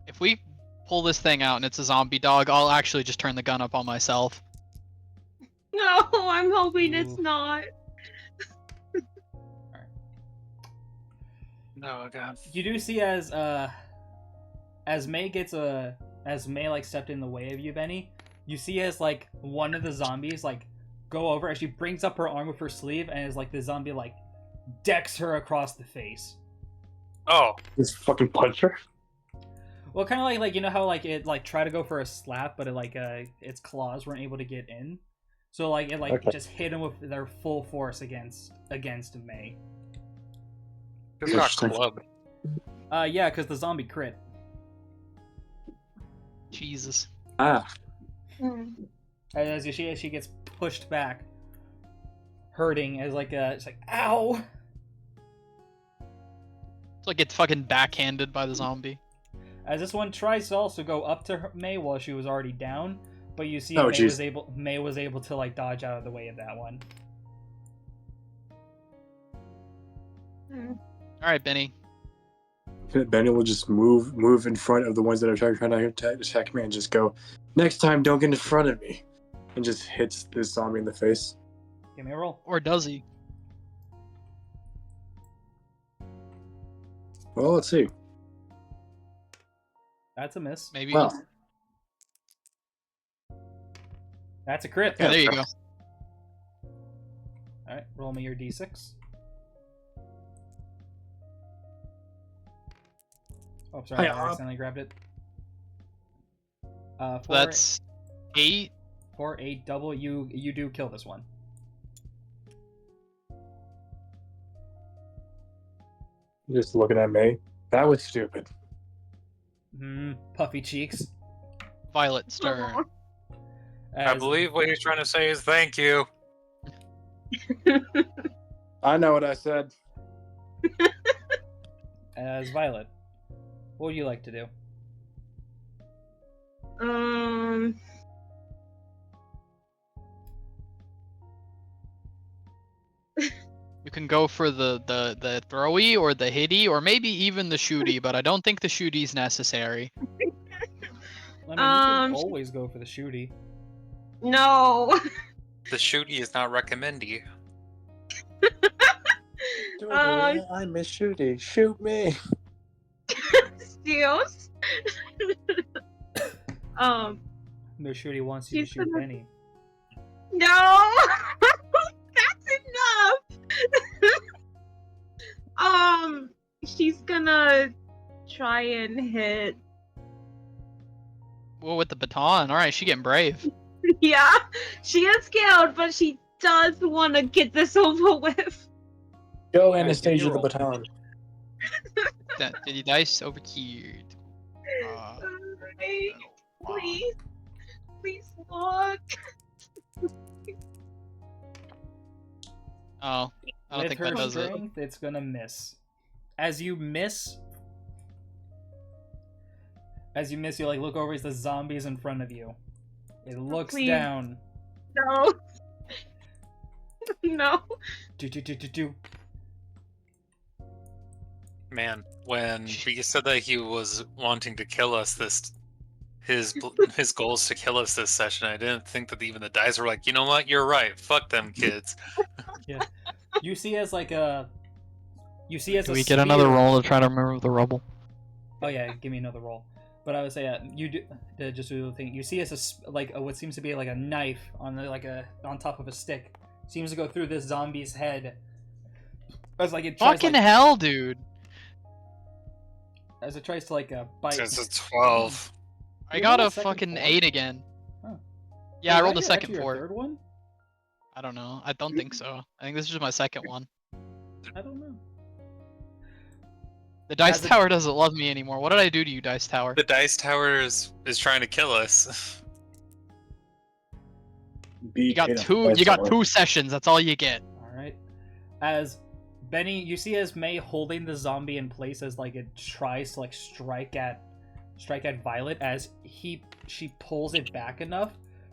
If we pull this thing out and it's a zombie dog, I'll actually just turn the gun up on myself. No, I'm hoping it's Ooh. not. No, God. You do see as May gets as May like stepped in the way of you, Benny, you see as like one of the zombies like go over as she brings up her arm with her sleeve and as like the zombie like decks her across the face. Oh, Just fucking punch her. Well, kind of like you know how like it like tried to go for a slap, but it like its claws weren't able to get in, so like it like Okay. just hit him with their full force against May. It's not Interesting. club. Yeah, because the zombie crit. Jesus. Ah, As she gets pushed back, hurting as like it's like ow. It's like it's fucking backhanded by the zombie. As this one tries to also go up to May while she was already down, but you see Oh, May was able to like dodge out of the way of that one. All right, Benny. Benny will just move in front of the ones that are trying to attack me and just go, next time, don't get in front of me. And just hits this zombie in the face. Give me a roll. Or does he? Well, let's see. That's a miss. Maybe. Well, That's a crit. Yeah, there you go. Alright, roll me your d6. Oh, sorry, I accidentally grabbed it. So that's 8. 4, 8, double. You do kill this one. just looking at me. That was stupid. Puffy cheeks. Violet Stern. I believe what he's trying to say is thank you. I know what I said. As Violet, what would you like to do? You can go for the throwy or the hitty or maybe even the shooty, but I don't think the shooty's necessary. I mean, you can always go for the shooty. No. The shooty is not recommended. I miss shooty. Shoot me. Steals. No shooty wants you to She's shoot gonna- Benny. No. That's enough. She's gonna try and hit. Well, with the baton. All right, she getting brave. Yeah, she is scared, but she does want to get this over with. Go, Guys, Anastasia give me the a baton. That the dice over here. Alright, please look. Oh, I don't With think her that does it. strength, it's gonna miss. As you miss, you like look over as the zombies in front of you. It looks Please. down. No. No. Do. Man, when he said that he was wanting to kill us his goals to kill us this session, I didn't think that even the dice were like, you know what, you're right, fuck them kids. You see as like a. You see as Can a we get another sphere- roll to try to remember the rubble? Oh yeah, give me another roll. But I would say you do just do the thing. You see as what seems to be like a knife on on top of a stick seems to go through this zombie's head. As like it tries Fucking hell, dude! as it tries to bite. Since it's 12. I You got rolled a a second fucking four? 8 again. Huh. Yeah, Is I that rolled a your- second actually your 4. third one? I don't know. I don't think so. I think this is just my second one. I don't know. The dice As a- tower doesn't love me anymore. What did I do to you, dice tower? The dice tower is trying to kill us. You got two sessions. That's all you get. All right. As Benny, you see as May holding the zombie in place as it tries to strike at Violet as she pulls it back enough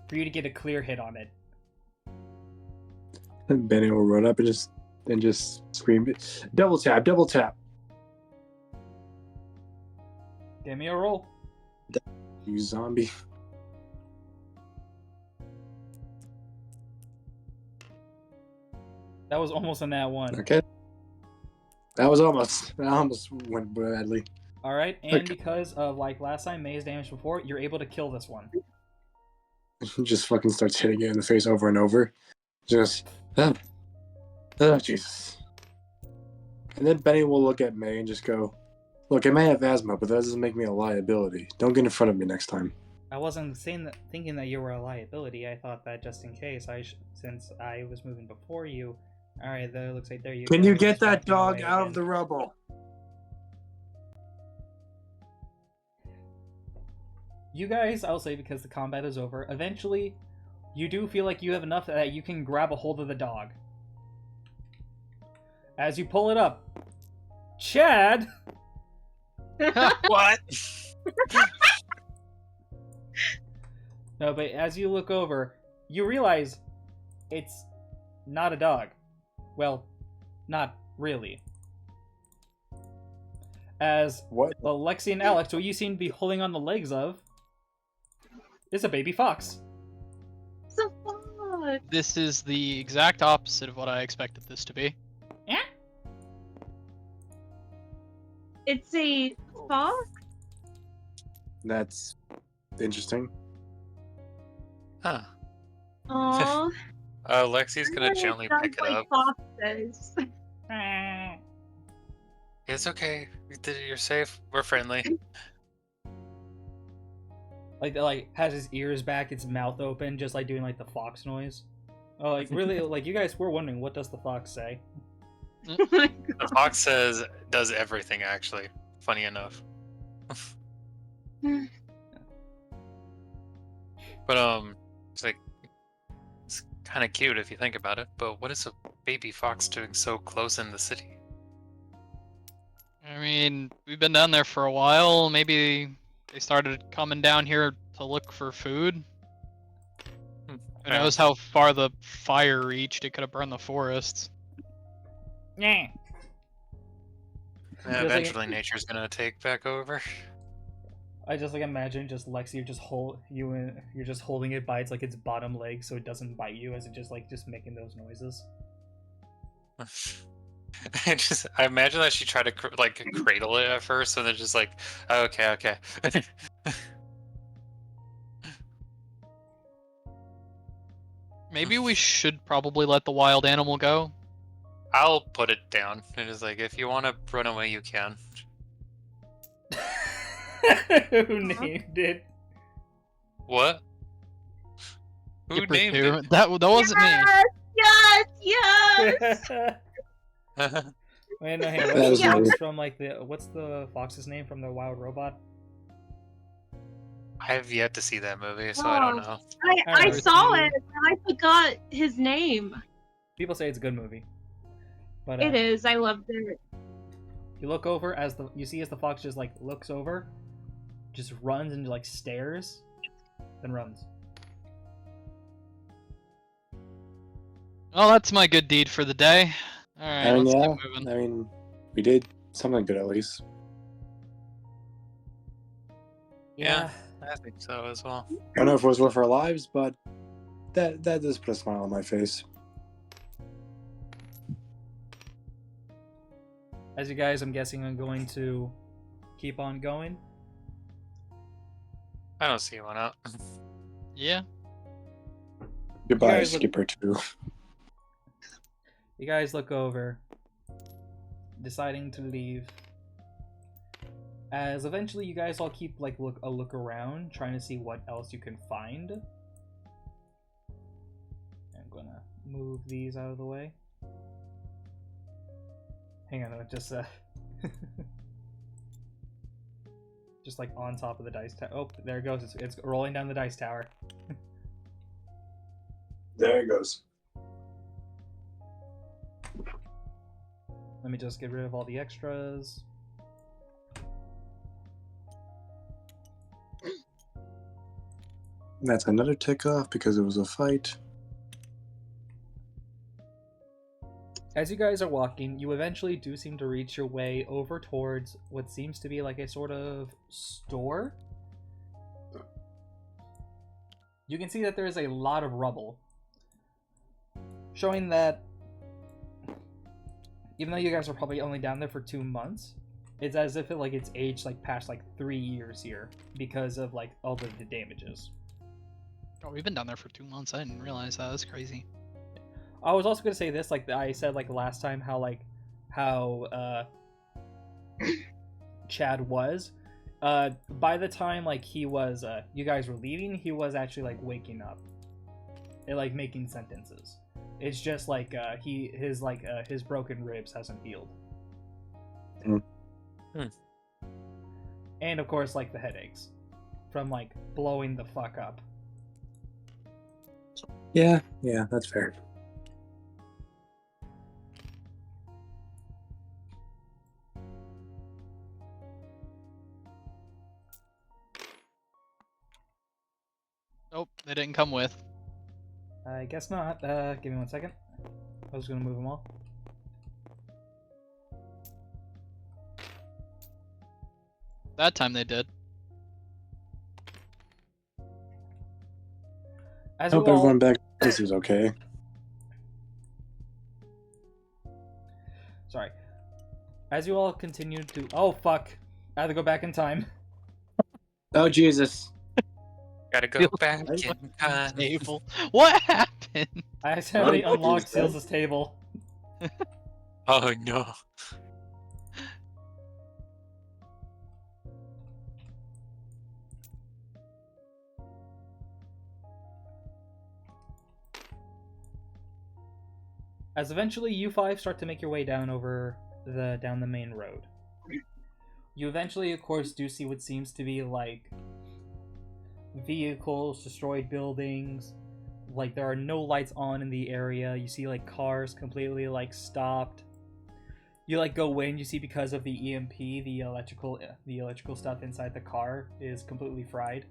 for you to get a clear hit on it. And Benny will run up and just scream, double tap. Give me a roll. You zombie. That was almost a nat one. Okay. That almost went badly. All right, and Okay. because of last time May's damage before, you're able to kill this one. Just fucking starts hitting it in the face over and over. Just, oh Jesus. And then Benny will look at May and just go, Look, I may have asthma, but that doesn't make me a liability. Don't get in front of me next time. I wasn't thinking that you were a liability. I thought that just in case, since I was moving before you. All right, there looks like there you go. Can you He's get that walking dog away out again. of the rubble? You guys, I'll say because the combat is over, eventually, you do feel like you have enough that you can grab a hold of the dog. As you pull it up, Chad! What? No, but as you look over, you realize it's not a dog. Well, not really. As What? well, Lexi and Alex, who you seem to be holding on the legs of, is a baby fox. So fun. This is the exact opposite of what I expected this to be. Yeah. It's a fox. That's interesting. Huh. Aww. Lexi's gonna gently pick it up. Foxes. It's okay. You're safe. We're friendly. Like has his ears back, its mouth open, just like doing like the fox noise. Oh, like really? Like you guys were wondering, what does the fox say? Oh my The fox does everything actually. Funny enough. But it's kind of cute if you think about it. But what is a baby fox doing so close in the city? I mean, we've been down there for a while. Maybe they started coming down here to look for food. Who knows how far the fire reached? It could have burned the forests. Yeah. Yeah, eventually, nature's gonna take back over. I just like imagine just Lexi, you're just holding it by its bottom leg so it doesn't bite you, as it just making those noises. I imagine that she tried to cradle it at first, and then just like, oh, okay. Maybe we should probably let the wild animal go. I'll put it down. It is like, if you want to run away, you can. Who named it? What? Who Keeper named two. it? That wasn't me. Yes. Wait, no, hang on. That What's was the fox weird. from what's the fox's name from the Wild Robot? I have yet to see that movie, so I don't know. I Alright, saw Steve. it, and I forgot his name. People say it's a good movie, but It is. I loved it. you look over as the fox just looks over, just runs and stares, then runs. Well, that's my good deed for the day. Alright, I mean, let's yeah. keep moving. I mean, we did something good at least. Yeah. I think so as well. I don't know if it was worth our lives, but that does put a smile on my face. As you guys, I'm guessing, I'm going to keep on going. I don't see why not. Yeah. Goodbye, guys look- Skipper 2. You guys look over, deciding to leave. As eventually you guys all keep a look around, trying to see what else you can find. I'm gonna move these out of the way. Hang on, just just on top of the dice tower. Oh, there it goes. It's rolling down the dice tower. There it goes. Let me just get rid of all the extras. That's another tick off because it was a fight. As you guys are walking, you eventually do seem to reach your way over towards what seems to be a sort of store. You can see that there is a lot of rubble, showing that even though you guys are probably only down there for 2 months, it's as if it's aged past 3 years here because of all the damages. Oh, we've been down there for 2 months. I didn't realize that. That's crazy. I was also gonna say this, I said last time, how Chad was, by the time like he was you guys were leaving, he was actually like waking up and like making sentences. It's just like his broken ribs hasn't healed. And of course like the headaches from like blowing the fuck up. Yeah, that's fair. Nope, they didn't come with. I guess not. Give me 1 second. I was gonna move them all. That time they did. As Hope you all, everyone back this is okay. sorry. As you all continue to, oh fuck, I had to go back in time. Oh Jesus! Gotta go back in time. Table. What happened? I accidentally Oh, unlocked Jesus. Seals' table. Oh no. As eventually you five start to make your way down down the main road. You eventually, of course, do see what seems to be like vehicles, destroyed buildings. Like there are no lights on in the area. You see like cars completely like stopped. You like go in. You see because of the EMP, the electrical stuff inside the car is completely fried.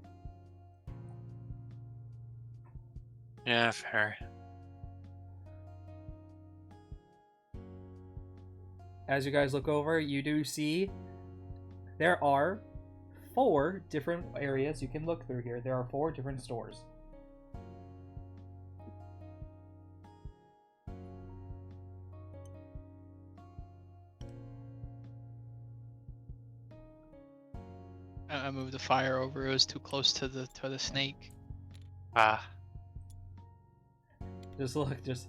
Yeah, fair. As you guys look over, you do see there are 4 different areas you can look through here. There are 4 different stores. I moved the fire over. It was too close to the snake. Ah, Just look, just.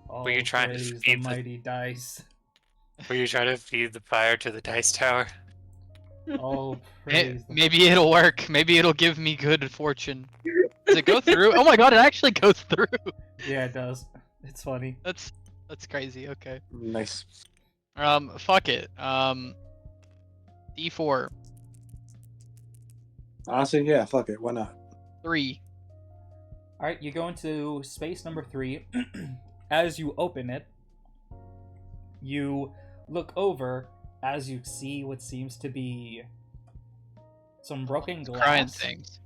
Were you trying to praise the feed the- mighty dice? were you trying to feed the fire to the dice tower? Oh, praise the... Maybe it'll work. Maybe it'll give me good fortune. Does it go through? Oh my god, it actually goes through. Yeah, it does. It's funny. That's crazy. Okay. Nice. Fuck it. D4. Honestly, yeah, fuck it. Why not? 3. Alright, you go into space number 3. As you open it, you look over as you see what seems to be some broken glass. Crying things.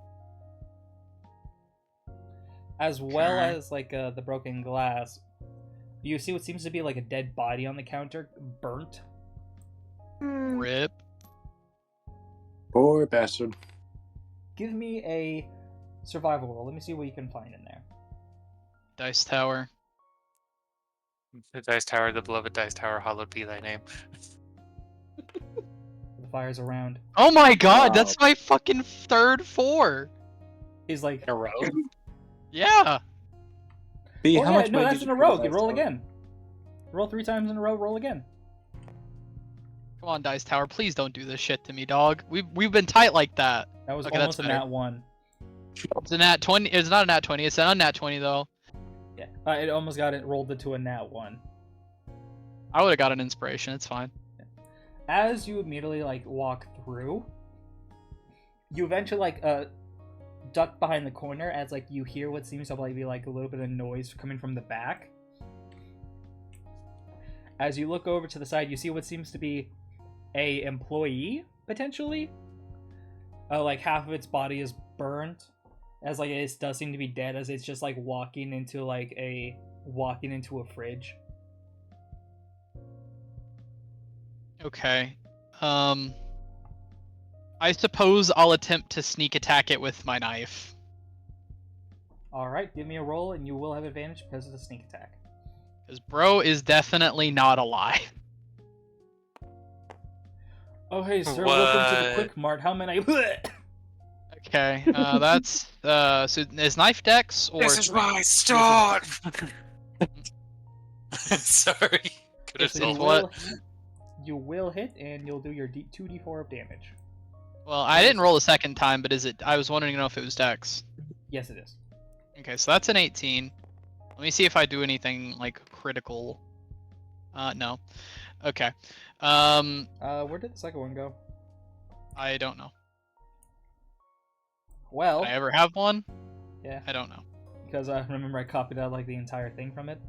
As well Okay. as like the broken glass, you see what seems to be like a dead body on the counter, burnt. Rip. Poor bastard. Give me a survival roll. Let me see what you can find in there. Dice tower. The dice tower, the beloved dice tower, hallowed be thy name. The fire's around. Oh my god, Wow. that's my fucking third 4. He's like, In a row? Yeah. B, oh how yeah, much no, money that's did in a you put row. in You that roll tower? again. Roll 3 times in a row. Roll again. Come on, dice tower. Please don't do this shit to me, dog. We've been tight like that. That was Okay, almost that's a better. nat 1. It's a nat 20. It's not a nat 20. It's an unnat 20 though. Yeah, it almost got it rolled into a nat 1. I would have got an inspiration. It's fine. As you immediately like walk through, you eventually like duck behind the corner as like you hear what seems to like be like a little bit of noise coming from the back. As you look over to the side, you see what seems to be a employee potentially. Like half of its body is burnt, as like it does seem to be dead, as it's just like walking into a fridge. Okay. I suppose I'll attempt to sneak attack it with my knife. All right, give me a roll, and you will have advantage because of the sneak attack. Because bro is definitely not alive. Oh hey sir, welcome to the What? Quick Mart. How many? Okay, that's so is knife dex or This is my start! Sorry. Could have Yes, you It's told what? will- You will hit, and you'll do your 2d4 of damage. Well, I didn't roll the second time, but is it? I was wondering if it was Dex. Yes, it is. Okay, so that's an 18. Let me see if I do anything like critical. No. Okay. Where did the second one go? I don't know. Well, Did I ever have one? yeah, I don't know. because I remember I copied out like the entire thing from it.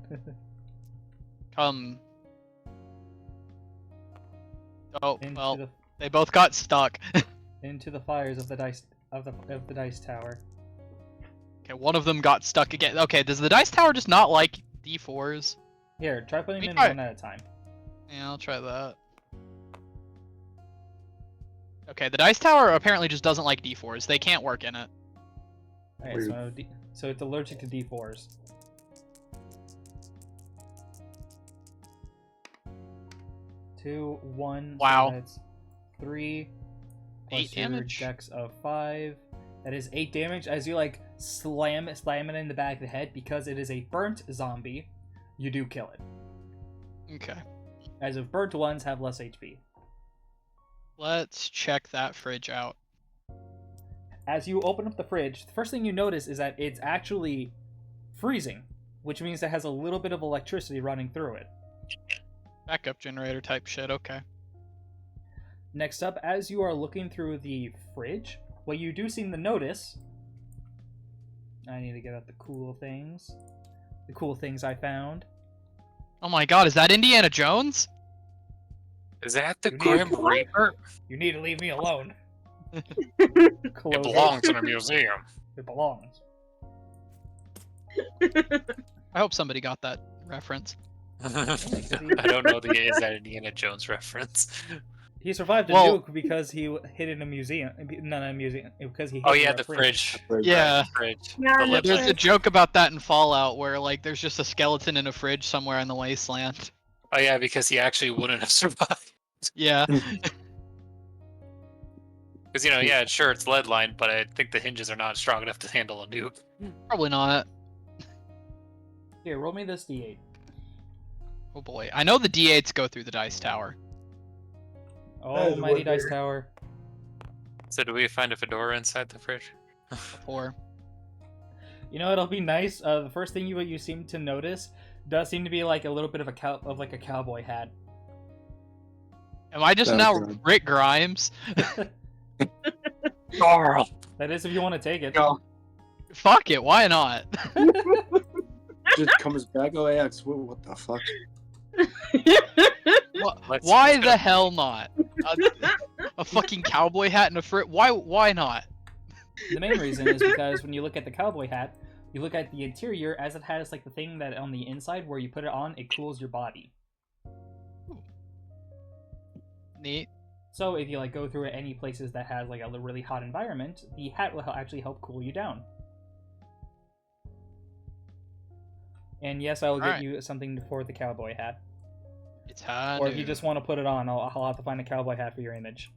Oh, into well, the they both got stuck. into the fires of the dice of the dice tower. Okay, one of them got stuck again. Okay, does the dice tower just not like D4s? Here, try putting Let me them try in one at a time. Yeah, I'll try that. Okay, the dice tower apparently just doesn't like D4s. They can't work in it. Alright, so it's allergic to D4s. Two, one. Wow. So that's 3 plus 8 your damage. dex of 5. That is 8 damage as you like slam it in the back of the head. Because it is a burnt zombie, you do kill it. Okay. As if burnt ones have less HP. Let's check that fridge out. As you open up the fridge, the first thing you notice is that it's actually freezing, which means it has a little bit of electricity running through it. Backup generator type shit, okay. Next up, as you are looking through the fridge, what you do seem to notice... I need to get out the cool things. The cool things I found. Oh my god, is that Indiana Jones? Is that the You need- Grim What? Reaper? You need to leave me alone. It Close belongs in a museum. It belongs. I hope somebody got that reference. I don't know is that Indiana Jones reference. He survived a Well- nuke because he hid in a museum. No, not a museum. Because he hid Oh in yeah, a the fridge. Yeah. Fridge. Yeah, The the lip There's light. a joke about that in Fallout where like there's just a skeleton in a fridge somewhere in the wasteland. Oh yeah, because he actually wouldn't have survived. Yeah. Because yeah, sure it's lead lined, but I think the hinges are not strong enough to handle a nuke. Probably not. Here, roll me this d8. Oh boy. I know the D8s go through the dice tower. Oh, mighty dice tower. So do we find a fedora inside the fridge? Or You know, it'll be nice. The first thing you seem to notice does seem to be like a little bit of a cowboy hat. am I just That's now good. Rick Grimes? Carl! That is if you want to take it. No. Fuck it, why not? Just comes back. Oh, Axe. What the fuck? Let's Why just the go. hell not? A fucking cowboy hat and a frit? Why not? The main reason is because when you look at the cowboy hat, you look at the interior as it has like the thing that on the inside where you put it on, it cools your body. Neat. So if you like go through any places that has like a really hot environment, the hat will actually help cool you down. And yes, I will get Alright. you something for the cowboy hat. It's hot. Or if you just want to put it on, I'll have to find a cowboy hat for your image.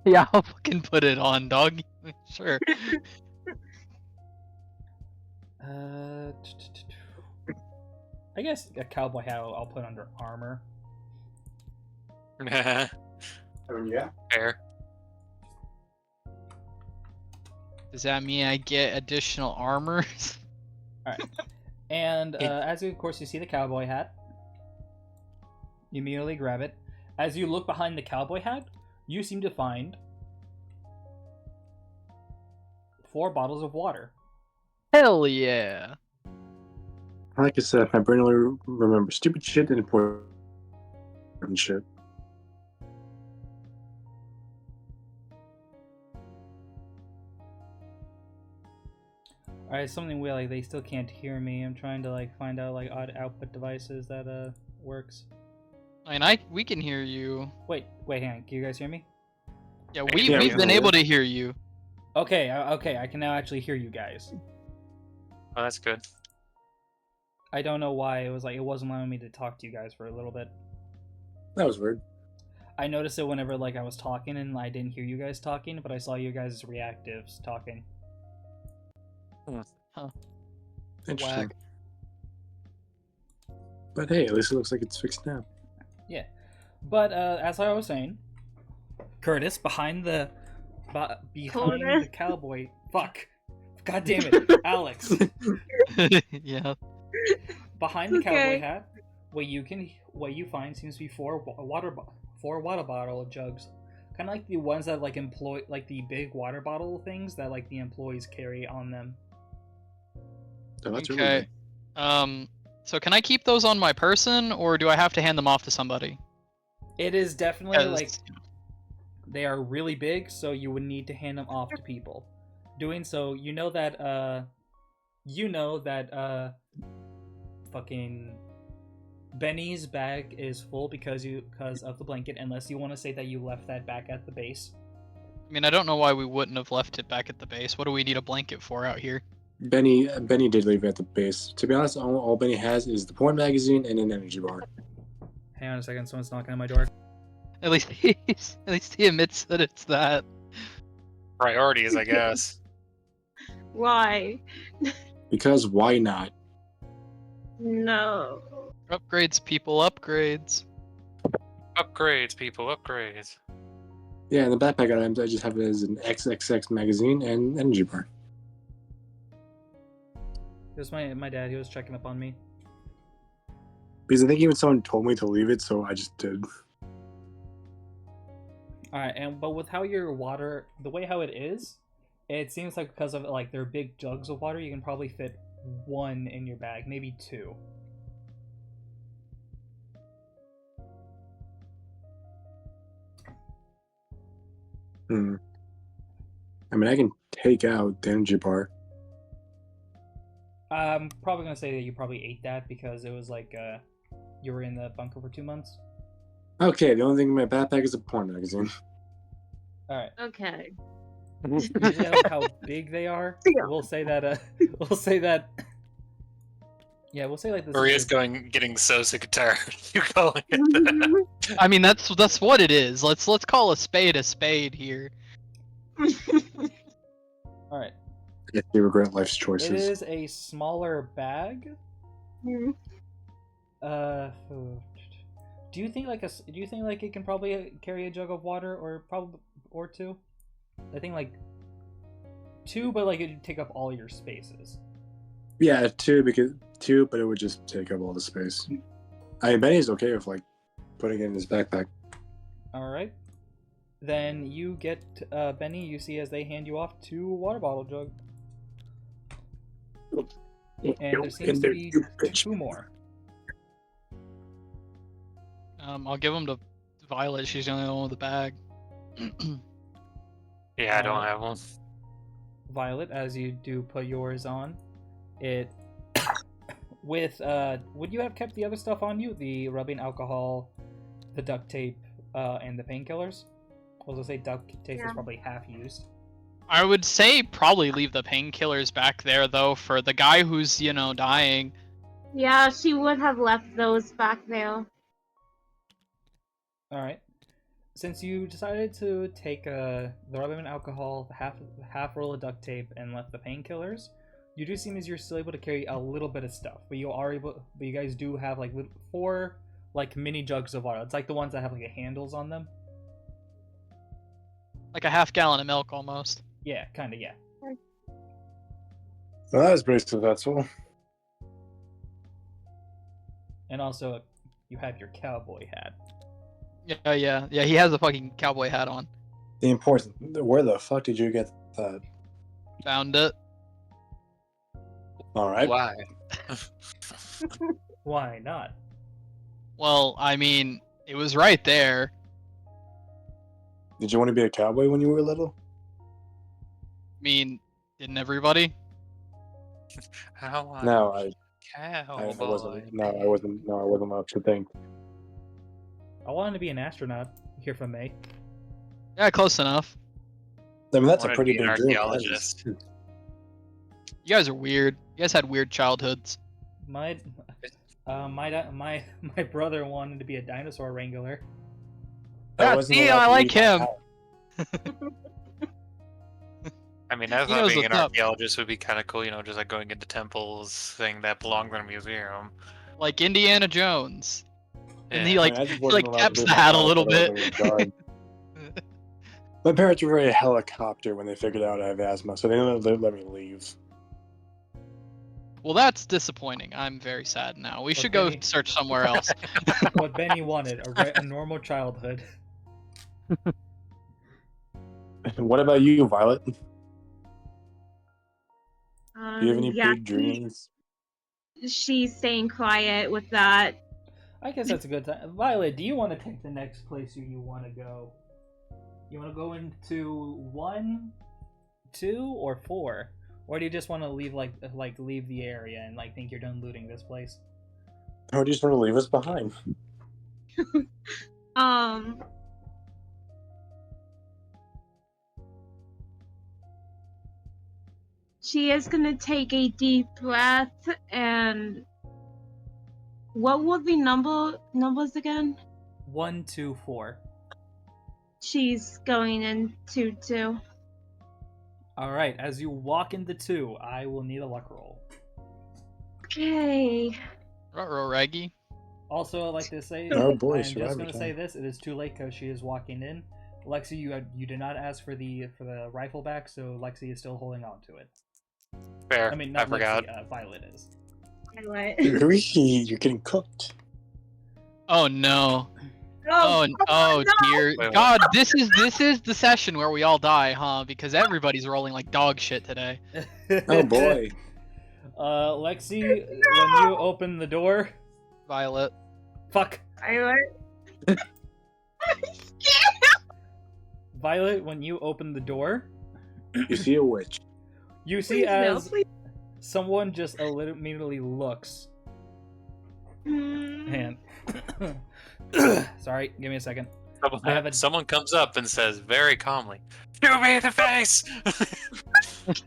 Yeah, I'll fucking put it on, dog. Sure. I guess a cowboy hat I'll put under armor. Oh, yeah. Fair. Does that mean I get additional armor? And as of course you see the cowboy hat, you immediately grab it. As you look behind the cowboy hat, you seem to find 4 bottles of water. Hell yeah. Like I said, my brain only remembers stupid shit and important shit. Alright, something weird, like they still can't hear me. I'm trying to like find out like odd output devices that works. I mean, we can hear you. Wait, hang on. Can you guys hear me? Yeah, Yeah, we've we been can. able to hear you. Okay, okay, I can now actually hear you guys. Oh, that's good. I don't know why it wasn't allowing me to talk to you guys for a little bit. That was weird. I noticed it whenever like I was talking and I didn't hear you guys talking, but I saw you guys' reactives talking. Interesting. Whack. But hey, at least it looks like it's fixed now. But as I was saying, Curtis, behind the cowboy. Fuck. God damn it, Alex. Yeah. Behind the cowboy Okay. hat, what you find seems to be four water bottle jugs, kind of like the ones that like employ like the big water bottle things that like the employees carry on them. Oh, that's really Okay. good. So can I keep those on my person, or do I have to hand them off to somebody? It is definitely 'Cause, like they are really big, so you would need to hand them off to people. Doing so, you know that fucking Benny's bag is full because of the blanket, unless you want to say that you left that back at the base. I mean, I don't know why we wouldn't have left it back at the base. What do we need a blanket for out here? Benny did leave it at the base. To be honest, all Benny has is the porn magazine and an energy bar. Hang on a second, someone's knocking on my door. At least he admits that it's that. Priorities, I guess. Why? Because why not? No. Upgrades, people, upgrades. Upgrades, people, upgrades. Yeah, in the backpack items, I just have it as an XXX magazine and energy bar. It was my dad. He was checking up on me. Because I think even someone told me to leave it, so I just did. All right, but with how your water, the way how it is, it seems like because of like their big jugs of water, you can probably fit one in your bag, maybe two. I mean, I can take out the energy bar. I'm probably gonna say that you probably ate that because it was like you were in the bunker for 2 months. Okay, the only thing in my backpack is a porn magazine. All right. Okay. Usually how big they are. Yeah. We'll say that. We'll say that. Yeah, we'll say like this. Maria's getting so sick and tired. You calling it that? I mean, that's what it is. Let's call a spade here. All right. If you regret life's It choices. is a smaller bag. Do you think like it can probably carry a jug of water or two? I think like two, but like it'd take up all your spaces. Yeah, two, but it would just take up all the space. I mean, Benny's okay with like putting it in his backpack. All right. Then you get Benny. You see as they hand you off two water bottle jug, and there seems to be two more. I'll give them to Violet. She's the only one with the bag. Yeah, I don't have one. Violet, as you do put yours on, it with would you have kept the other stuff on you? The rubbing alcohol, the duct tape, and the painkillers? I was gonna say duct tape is probably half used. I would say probably leave the painkillers back there though for the guy who's dying. Yeah, she would have left those back there. All right. Since you decided to take the rubbing alcohol, half roll of duct tape, and left the painkillers, you do seem as you're still able to carry a little bit of stuff. But you guys do have like 4 like mini jugs of water. It's like the ones that have like the handles on them. Like a half gallon of milk almost. Yeah, kind of, yeah. Well, that was pretty successful. And also, you have your cowboy hat. Yeah. He has a fucking cowboy hat on. The important. Where the fuck did you get that? Found it. All right. Why? Why not? Well, I mean, it was right there. Did you want to be a cowboy when you were little? I mean, didn't everybody? How No, I cowboy. wasn't. No, I wasn't. No, I wasn't allowed to think. I wanted to be an astronaut. Here from May. Yeah, close enough. I mean, that's a Wanted to pretty be an big dream. archaeologist. You guys are weird. You guys had weird childhoods. My brother wanted to be a dinosaur wrangler. Yeah, see, I like him. I mean, I He thought knows being an what's up. archaeologist would be kind of cool, just like going into temples, thing that belongs in a museum. Like Indiana Jones. And Yeah. he like I just he wasn't like allowed to taps leave the my hat a house little without bit. leaving a guard. My parents were very helicopter when they figured out I have asthma, so they didn't let me leave. Well, that's disappointing. I'm very sad now. We should go Benny- search somewhere else. What Benny wanted, a normal childhood. What about you, Violet? Do you have any Yeah, big dreams? she's staying quiet with that. I guess that's a good time. Violet, do you want to take the next place you want to go? You want to go into 1, 2, or 4? Or do you just want to leave leave the area and like think you're done looting this place? Or do you just want to leave us behind? She is gonna take a deep breath and what were the numbers again? 1, 2, 4. She's going into 2. All right. As you walk into 2, I will need a luck roll. Okay. Ruh-roh, Raggy. Also, I'd like to say, Oh boy, I'm just survivor going to say time. this: it is too late because she is walking in. Lexi, you did not ask for the rifle back, so Lexi is still holding on to it. Fair. I mean, I not forgot. Lexi, Violet is. What? You're getting cooked. Oh no. Oh no. dear Wait, what? God, this is the session where we all die, huh? Because everybody's rolling like dog shit today. Oh boy. Lexi, when you open the door, Violet. fuck. Violet. Violet, when you open the door, You see a witch. you see Please, no, as please. someone just immediately looks. Mm. And sorry, give me a second. Someone, I have a- someone comes up and says very calmly, "Shoot me in the face!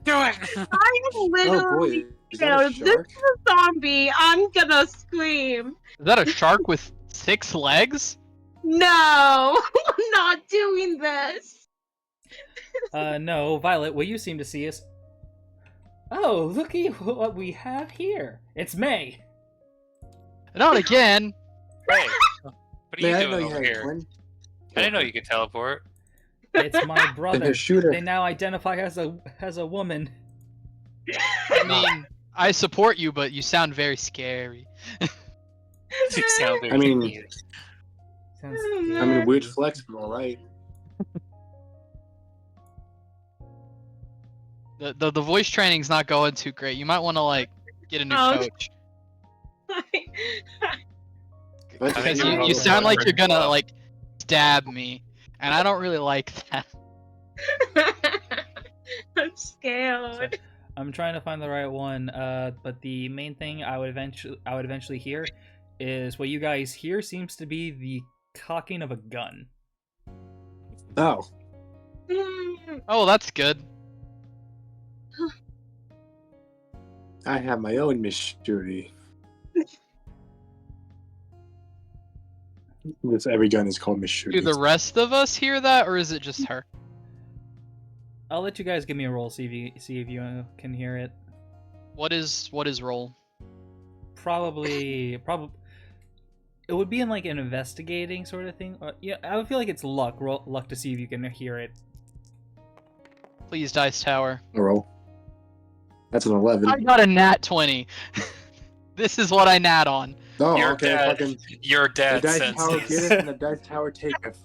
Do it!" I am literally Is that a this is shark? a zombie. I'm gonna scream. Is that a shark with 6 legs? No, I'm not doing this. No, Violet, what you seem to see is. Oh, looky what we have here. It's May. Not again. Hey, what are Man, I you didn't know doing you over had a here? twin. I didn't know you could teleport. It's my Then brother. just shoot her. They now identify as a woman. I mean, I support you, but you sound very scary. You sound very I mean- confused. Sounds I I mean, weird flex, but alright. The voice training's not going too great. You might want to like get a new Oh. coach. But I think Because you're you probably sound like right. you're gonna like stab me, and I don't really like that. I'm scared. I'm trying to find the right one, but the main thing I would eventually hear is what you guys hear seems to be the cocking of a gun. Oh, Oh, that's good. I have my own mystery. This every gun is called mystery. Do the rest of us hear that, or is it just her? I'll let you guys give me a roll, see if you can hear it. What is roll? Probably. It would be in like an investigating sort of thing. Yeah, I would feel like it's luck. Luck to see if you can hear it. Please, Dice Tower. Roll. That's an 11. I got a nat 20. This is what I nat on. Oh, You're okay. dead. Fucking Your the dad dice senses. tower giveth and the dice tower taketh.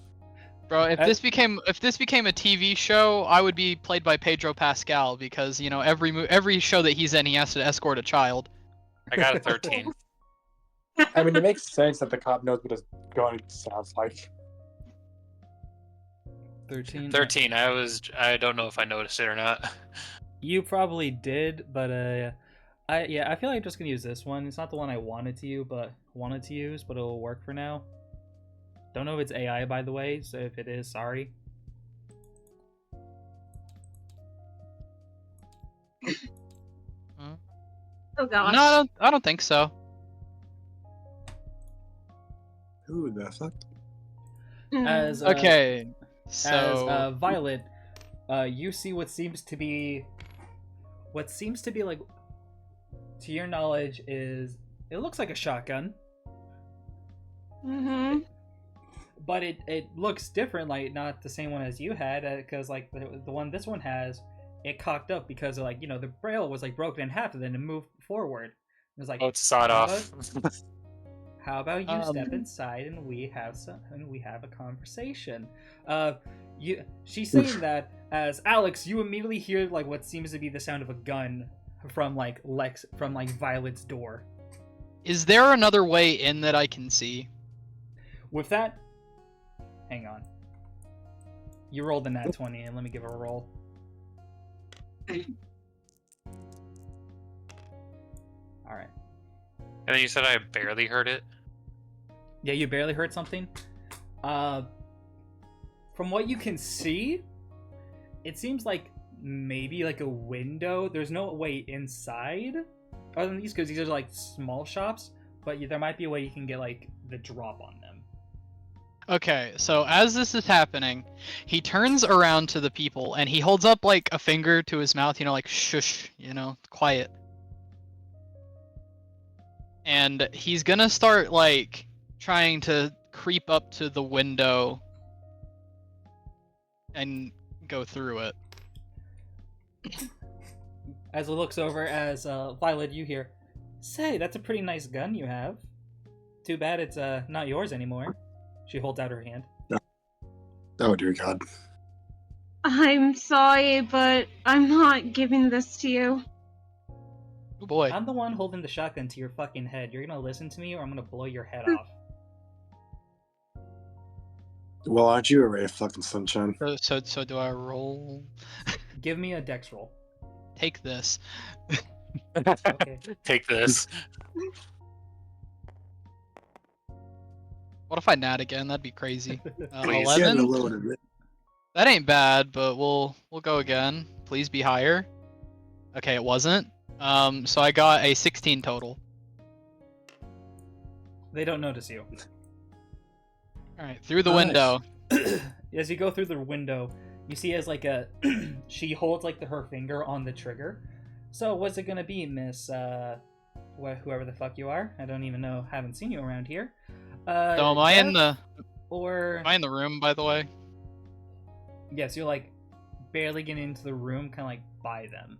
Bro, if I- this became a TV show, I would be played by Pedro Pascal because you know every show that he's in, he has to escort a child. I got a 13. I mean, it makes sense that the cop knows what his gun sounds like. 13. 13. I don't know if I noticed it or not. You probably did, but I feel like I'm just gonna use this one. It's not the one I wanted to use, but it'll work for now. Don't know if it's AI, by the way, so if it is, sorry. Oh gosh. No, I don't think so. Who the fuck? As Okay, as so Violet, you see what seems to be like, to your knowledge, is it looks like a shotgun. Mm-hmm. But it looks different, like not the same one as you had, because like the one this one has, it cocked up because like the braille was like broken in half and then it moved forward. It was like, Oh, it's sawed how off. how about you step inside and we have a conversation? She's saying that as Alex, you immediately hear like what seems to be the sound of a gun from like Violet's door. Is there another way in that I can see? With that, hang on. You rolled a nat 20, and let me give her a roll. Alright. And then you said I barely heard it. Yeah, you barely heard something. From what you can see, it seems like maybe like a window. There's no way inside other than these, because these are like small shops, but there might be a way you can get like the drop on them. Okay, so as this is happening, he turns around to the people and he holds up like a finger to his mouth, like shush, quiet. And he's gonna start like trying to creep up to the window and go through it. As it looks over, as Violet, you hear, "Say, that's a pretty nice gun you have. Too bad it's not yours anymore." She holds out her hand. Oh dear God. I'm sorry, but I'm not giving this to you. Oh boy. I'm the one holding the shotgun to your fucking head. You're gonna listen to me or I'm gonna blow your head off. Well, aren't you a ray of fucking sunshine? So do I roll? Give me a dex roll. Take this. Okay. Take this. What if I nat again? That'd be crazy. Please. Yeah, 11? the load of it. That ain't bad, but we'll go again. Please be higher. Okay, it wasn't. So I got a 16 total. They don't notice you. Alright, through the Nice. window. As you go through the window, you see as like a she holds like her finger on the trigger. So what's it gonna be, Miss whoever the fuck you are? I don't even know. Haven't seen you around here. So am I in death am I in the room, by the way? Yes, you're like barely getting into the room, kind of like by them.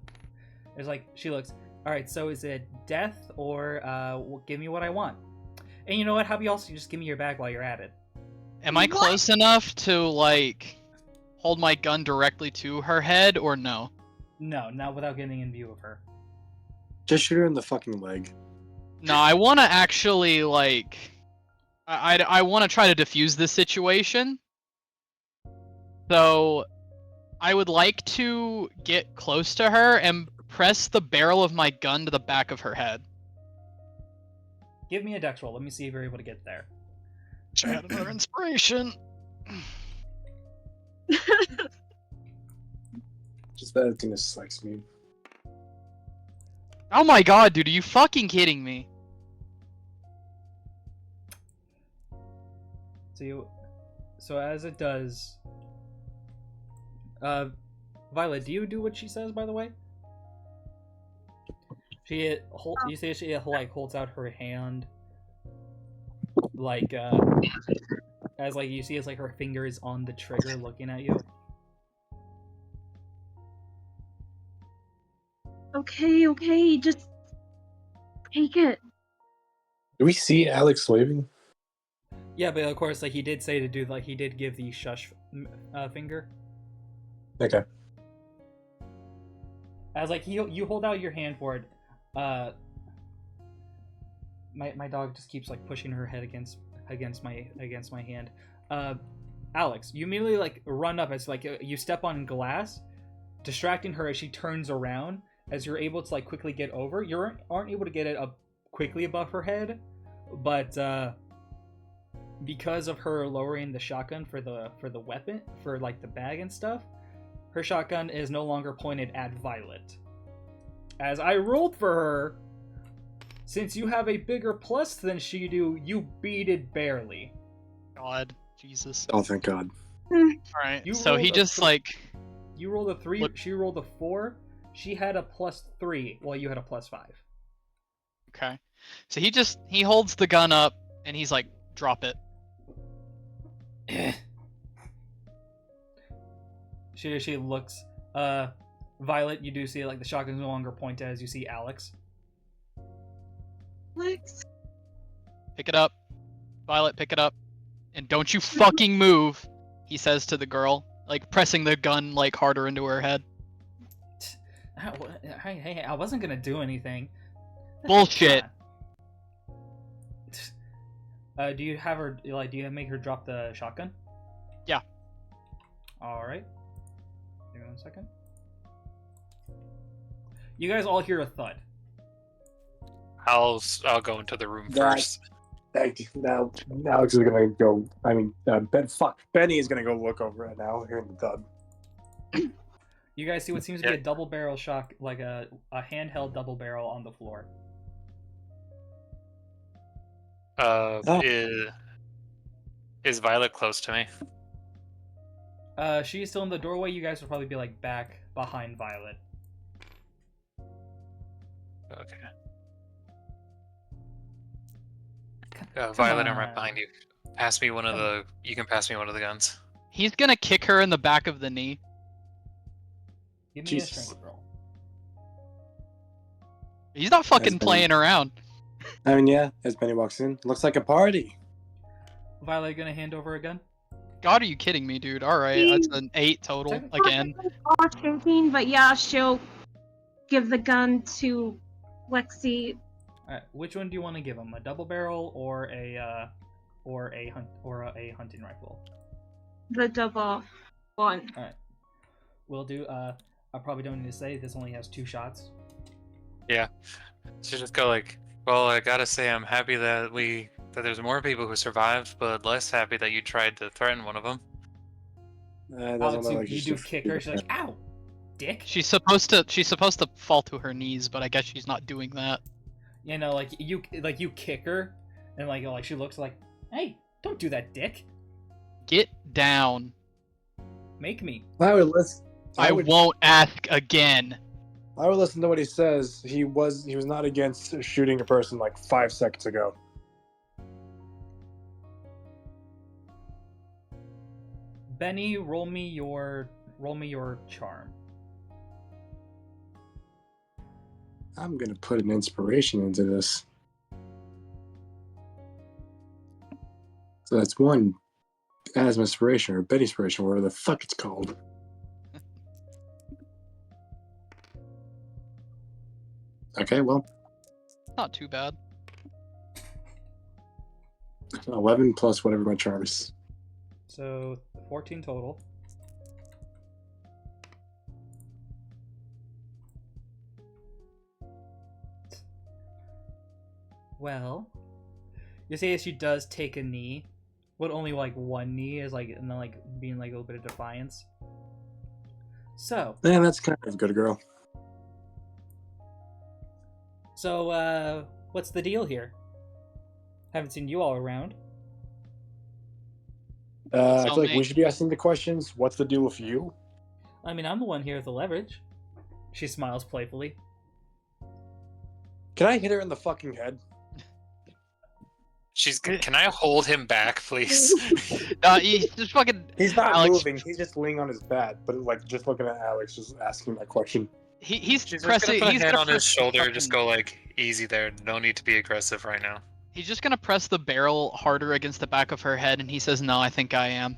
There's like she looks. All right, so is it death or give me what I want? And you know what? How about you also just give me your bag while you're at it? Am I What? close enough to like hold my gun directly to her head or no? No, not without getting in view of her. Just shoot her in the fucking leg. No, I want to actually like I want to try to defuse this situation. So I would like to get close to her and press the barrel of my gun to the back of her head. Give me a dex roll. Let me see if you're able to get there. I had another inspiration. Just that thing just likes me. Oh my god, dude, are you fucking kidding me? So as it does, Violet, do you do what she says? By the way, you say she like holds out her hand, like as like you see as like her finger is on the trigger, looking at you. Okay, just take it. Do we see Alex waving? Yeah, but of course, like he did say to do, like he did give the shush finger. Okay. As like you hold out your hand for it. My dog just keeps like pushing her head against my hand. Alex, you immediately like run up as like you step on glass, distracting her as she turns around. As you're able to like quickly get over, you aren't able to get it up quickly above her head, but because of her lowering the shotgun for the weapon for like the bag and stuff, her shotgun is no longer pointed at Violet. As I rolled for her, since you have a bigger plus than she do, you beat it barely. God, Jesus. Oh, thank God. Alright, You so he rolled a just like... You rolled a 3, Look. she rolled a 4, she had a +3, while you had a +5. Okay. So he holds the gun up, and he's like, drop it. She looks. Violet, you do see like the shotgun's no longer pointed as you see Alex. Alex? Pick it up. Violet, pick it up. And don't you fucking move, he says to the girl, like pressing the gun like harder into her head. Hey, I wasn't gonna do anything. Bullshit. Do you have her, like, do you make her drop the shotgun? Yeah. Alright. Give me 1 second. You guys all hear a thud. I'll go into the room first. Now Alex is gonna go. I mean, Benny is gonna go look over it now, hearing the thud. You guys see what seems to be a double barrel shot, like a handheld double barrel on the floor. Is Violet close to me? She's still in the doorway. You guys will probably be like back behind Violet. Okay. Violet, I'm right behind you. Pass me one of the. You can pass me one of the guns. He's gonna kick her in the back of the knee. Give me Jesus. a strength roll. He's not fucking Benny. playing around. I mean, yeah. As Benny walks in, looks like a party. Violet, gonna hand over a gun? God, are you kidding me, dude? All right, that's an 8 total again. All shaking, but yeah, she'll give the gun to Lexi. Alright, which one do you want to give him? A double barrel or a hunting rifle? The double one. Alright. We'll do I probably don't need to say this only has 2 shots. Yeah. So just go like, well, I gotta say I'm happy that there's more people who survived, but less happy that you tried to threaten one of them. Alex, you do kick her, she's like, ow! Dick! She's supposed to fall to her knees, but I guess she's not doing that. You know, like you kick her, and like she looks like, hey, don't do that, dick. Get down. Make me. I would listen. I won't ask again. I would listen to what he says. He was not against shooting a person like 5 seconds ago. Benny, roll me your charm. I'm gonna put an inspiration into this. So that's one asthma inspiration or bed inspiration, whatever the fuck it's called. Okay, well, Not too bad. 11 plus whatever my charm is. So 14 total. Well, you say she does take a knee, but only like one knee is like, and then like being like a little bit of defiance. So, Man, that's kind of good, girl. so what's the deal here? Haven't seen you all around. I feel like we should be asking the questions. What's the deal with you? I mean, I'm the one here with the leverage. She smiles playfully. Can I hit her in the fucking head? Can I hold him back, please? He's just fucking. He's not Alex, moving. He's just laying on his bed, but like just looking at Alex, just asking that question. He's She's pressing. just gonna put He's a hand gonna on his press shoulder. fucking- Just go like easy there. No need to be aggressive right now. He's just gonna press the barrel harder against the back of her head, and he says, "No, I think I am."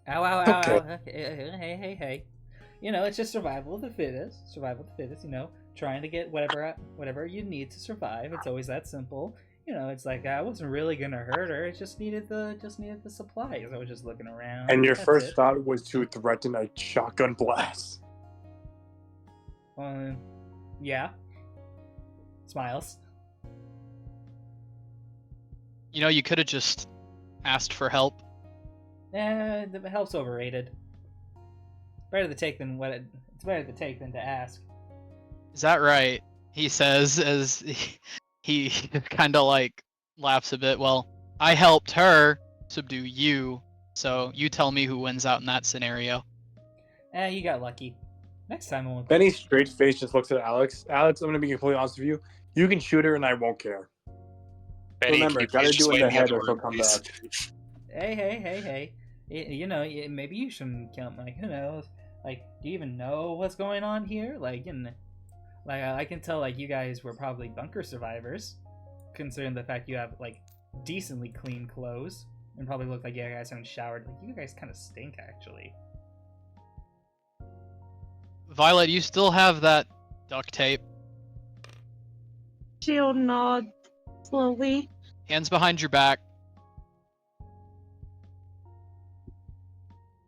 Ow, ow, ow, Okay. ow. Hey. You know, it's just survival of the fittest. Survival of the fittest, you know. Trying to get whatever you need to survive. It's always that simple. You know, it's like I wasn't really gonna hurt her. It just needed the supplies. I was just looking around. And your That's first it. thought was to threaten a shotgun blast. Yeah. Smiles. You know, you could have just asked for help. The help's overrated. Better to take than it's better to take than to ask. Is that right? He says as he kind of like laughs a bit. Well, I helped her subdue you, so you tell me who wins out in that scenario. You got lucky. Next time I won't. Benny's straight face just looks at Alex. Alex, I'm gonna be completely honest with you. You can shoot her and I won't care. Benny, Remember, can you gotta please just do in wait the in the head other or he'll room, come please? back. Hey. You know, maybe you shouldn't count. Like, who knows? Like, do you even know what's going on here? Like, you know, like I can tell, like, you guys were probably bunker survivors, considering the fact you have like decently clean clothes and probably look like you guys haven't showered. Like, you guys kind of stink, actually. Violet, you still have that duct tape. She'll nod slowly. Hands behind your back.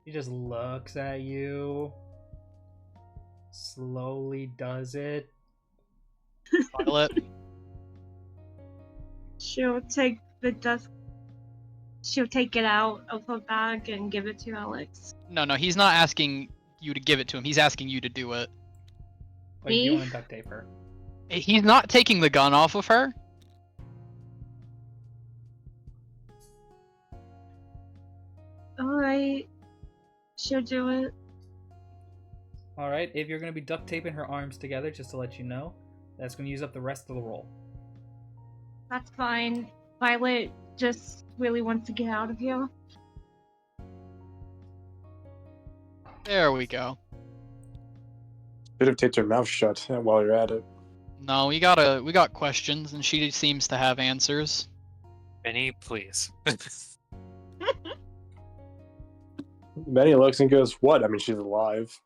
He just looks at you, slowly does it. Violet, She'll take the dust. She'll take it out of her bag and give it to Alex. no, he's not asking you to give it to him. He's asking you to do it. Like, you Me? want to duct tape her. He's not taking the gun off of her. Alright. She'll do it. Alright, if you're going to be duct taping her arms together, just to let you know, that's going to use up the rest of the roll. That's fine. Violet just really wants to get out of here. There we go. Should have taped her mouth shut while you're at it. No, we got questions, and she seems to have answers. Benny, please. Benny looks and goes, "What? I mean, she's alive."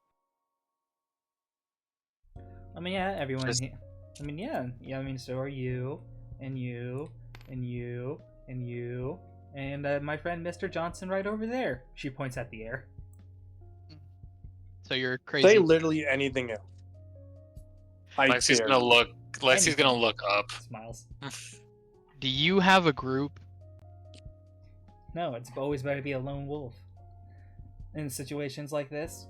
I mean, yeah, everyone Just- here. I mean, yeah, I mean, so are you, and you, and you, and you, and my friend Mr. Johnson right over there. She points at the air. So you're crazy. Say literally anything else. I Lexi's dare gonna you. look. Lexi's Anything. gonna look up. Smiles. Do you have a group? No, it's always better to be a lone wolf in situations like this.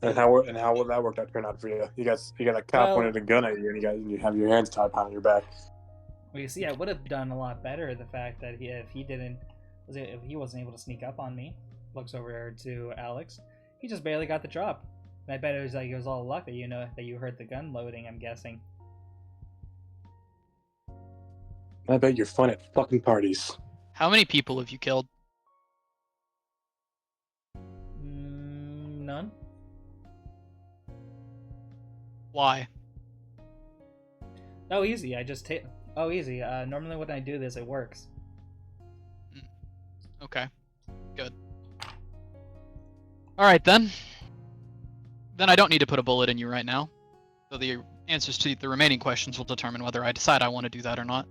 And how will that work out turn out for you? You got a cop Well- pointed a gun at you, and you have your hands tied behind your back. Well, you see, I would have done a lot better the fact that if he wasn't able to sneak up on me. Looks over to Alex. He just barely got the job. And I bet it was all luck that you heard the gun loading. I'm guessing. I bet you're fun at fucking parties. How many people have you killed? None. Why? Oh, easy. I just take. Oh, easy. Normally when I do this, it works. Okay. Good. Alright then. Then I don't need to put a bullet in you right now. So the answers to the remaining questions will determine whether I decide I want to do that or not.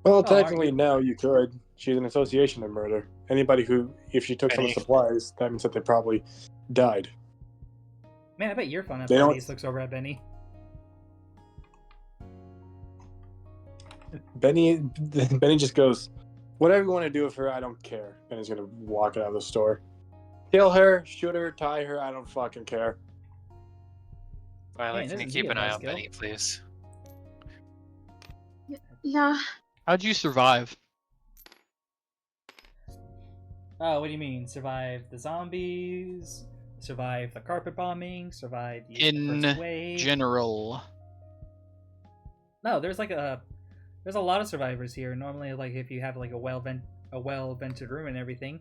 Well, Oh, technically, aren't now you could. She's an association of murder. Anybody who, if she took some of the Benny. supplies, that means that they probably died. Man, I bet you're fun at They don't- parties. Looks over at Benny. Benny just goes, "Whatever you want to do with her, I don't care." Benny's gonna walk out of the store. Kill her, shoot her, tie her. I don't fucking care. Violet, Man, can you isn't keep he a an eye nice on girl? Benny, please? Yeah. How'd you survive? Oh, what do you mean? Survive the zombies? Survive the carpet bombing? Survive the In first wave? General. No, there's a lot of survivors here. Normally, like if you have like a well vented room and everything,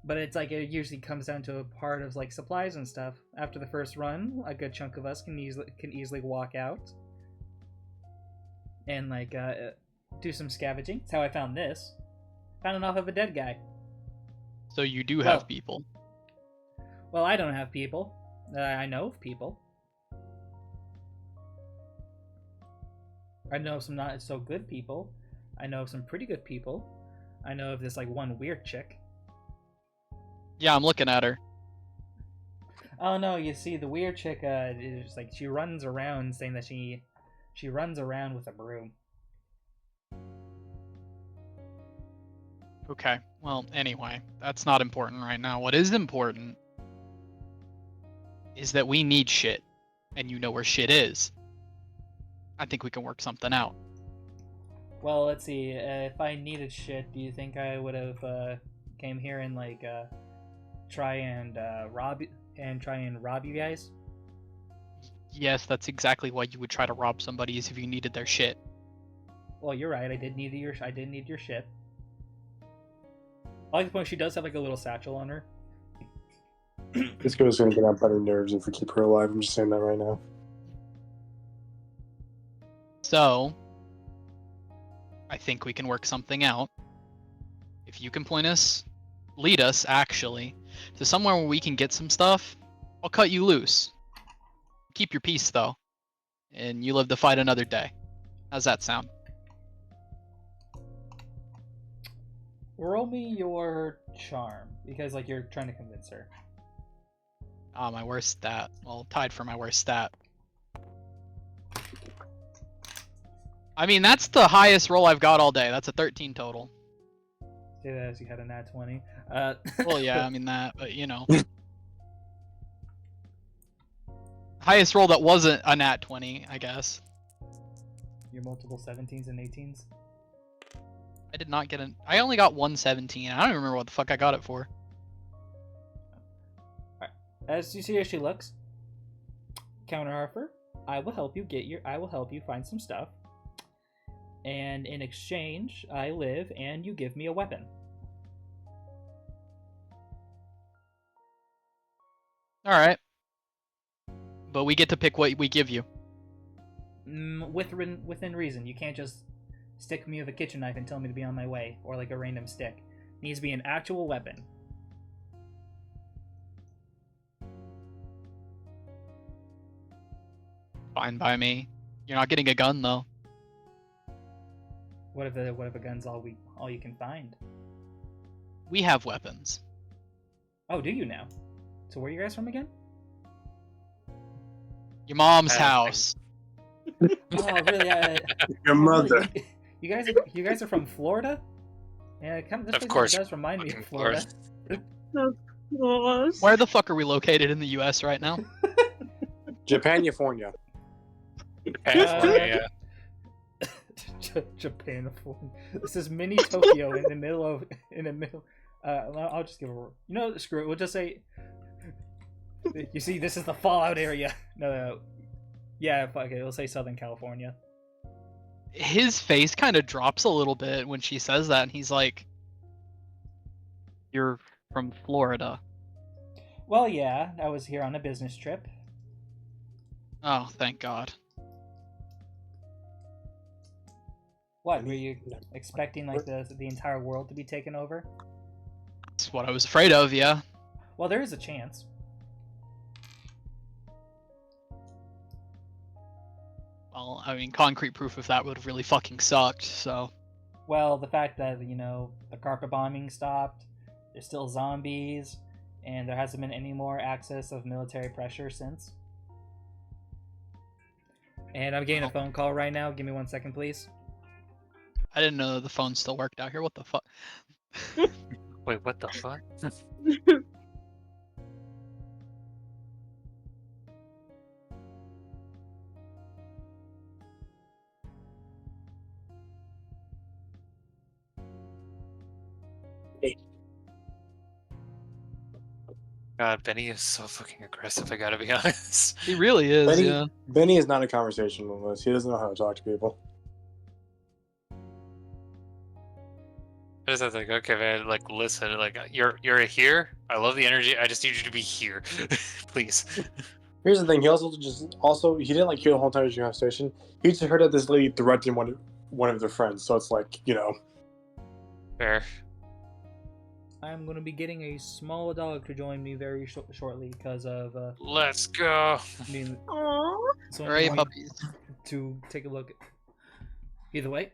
but it's like it usually comes down to a part of like supplies and stuff. After the first run, a good chunk of us can easily walk out and like do some scavenging. That's how I found this. Found it off of a dead guy. So you do have Well- people. Well, I don't have people. I know of people. I know of some not so good people. I know of some pretty good people. I know of this like one weird chick. Yeah, I'm looking at her. Oh no, you see the weird chick is like she runs around saying that she runs around with a broom. Okay, well, anyway, that's not important right now. What is important is that we need shit, and you know where shit is. I think we can work something out. Well, let's see. If I needed shit, do you think I would have came here and like try and rob you guys? Yes, that's exactly why you would try to rob somebody, is if you needed their shit. Well, you're right. I did need your ship. I like the point she does have like a little satchel on her. This girl's gonna get on better nerves if we keep her alive. I'm just saying that right now. So, I think we can work something out. If you can lead us actually, to somewhere where we can get some stuff, I'll cut you loose. Keep your peace though, and you live to fight another day. How's that sound? Roll me your charm, because like you're trying to convince her. Ah, my worst stat. Well, tied for my worst stat. I mean, that's the highest roll I've got all day. That's a 13 total. Say that as you had a nat 20. Well, yeah, I mean that, but you know. Highest roll that wasn't a nat 20, I guess. Your multiple 17s and 18s. I did not get I only got 117. I don't even remember what the fuck I got it for. As you see as she looks, counteroffer, I will help you find some stuff. And in exchange, I live and you give me a weapon. Alright. But we get to pick what we give you. Within reason. You can't just stick me with a kitchen knife and tell me to be on my way, or like a random stick. It needs to be an actual weapon. Fine by me. You're not getting a gun though. What if a gun's all you can find? We have weapons. Oh, do you now? So where are you guys from again? Your mom's house. Oh, really? Your mother. Really? You guys are from Florida? Yeah, this Of course. does remind me of Florida. Of course. Where the fuck are we located in the US right now? Japan, California. California. Japan. This is mini Tokyo in the middle. I'll just give a. Screw it. We'll just say. You see, this is the Fallout area. No. Yeah, fuck it. We'll say Southern California. His face kind of drops a little bit when she says that, and he's like, "You're from Florida." Well, yeah, I was here on a business trip. Oh, thank God. What, were you expecting like the entire world to be taken over? That's what I was afraid of, yeah. Well, there is a chance. Well, I mean, concrete proof of that would have really fucking sucked, so. Well, the fact that, the carpet bombing stopped, there's still zombies, and there hasn't been any more access of military pressure since. And I'm getting a phone call right now. Give me 1 second, please. I didn't know the phone still worked out here. What the fuck? Wait, what the fuck? God, Benny is so fucking aggressive, I gotta be honest. He really is, Benny, yeah. Benny is not a conversationalist. He doesn't know how to talk to people. I just have to okay, man, like, listen, like, you're here? I love the energy, I just need you to be here. Please. Here's the thing. He he didn't like hear the whole entire conversation. He just heard that this lady threatened one of their friends. So it's like, Fair. I'm going to be getting a small dog to join me very shortly because of... Let's go. Aww. So Alright, I'm going puppies. to take a look. Either way.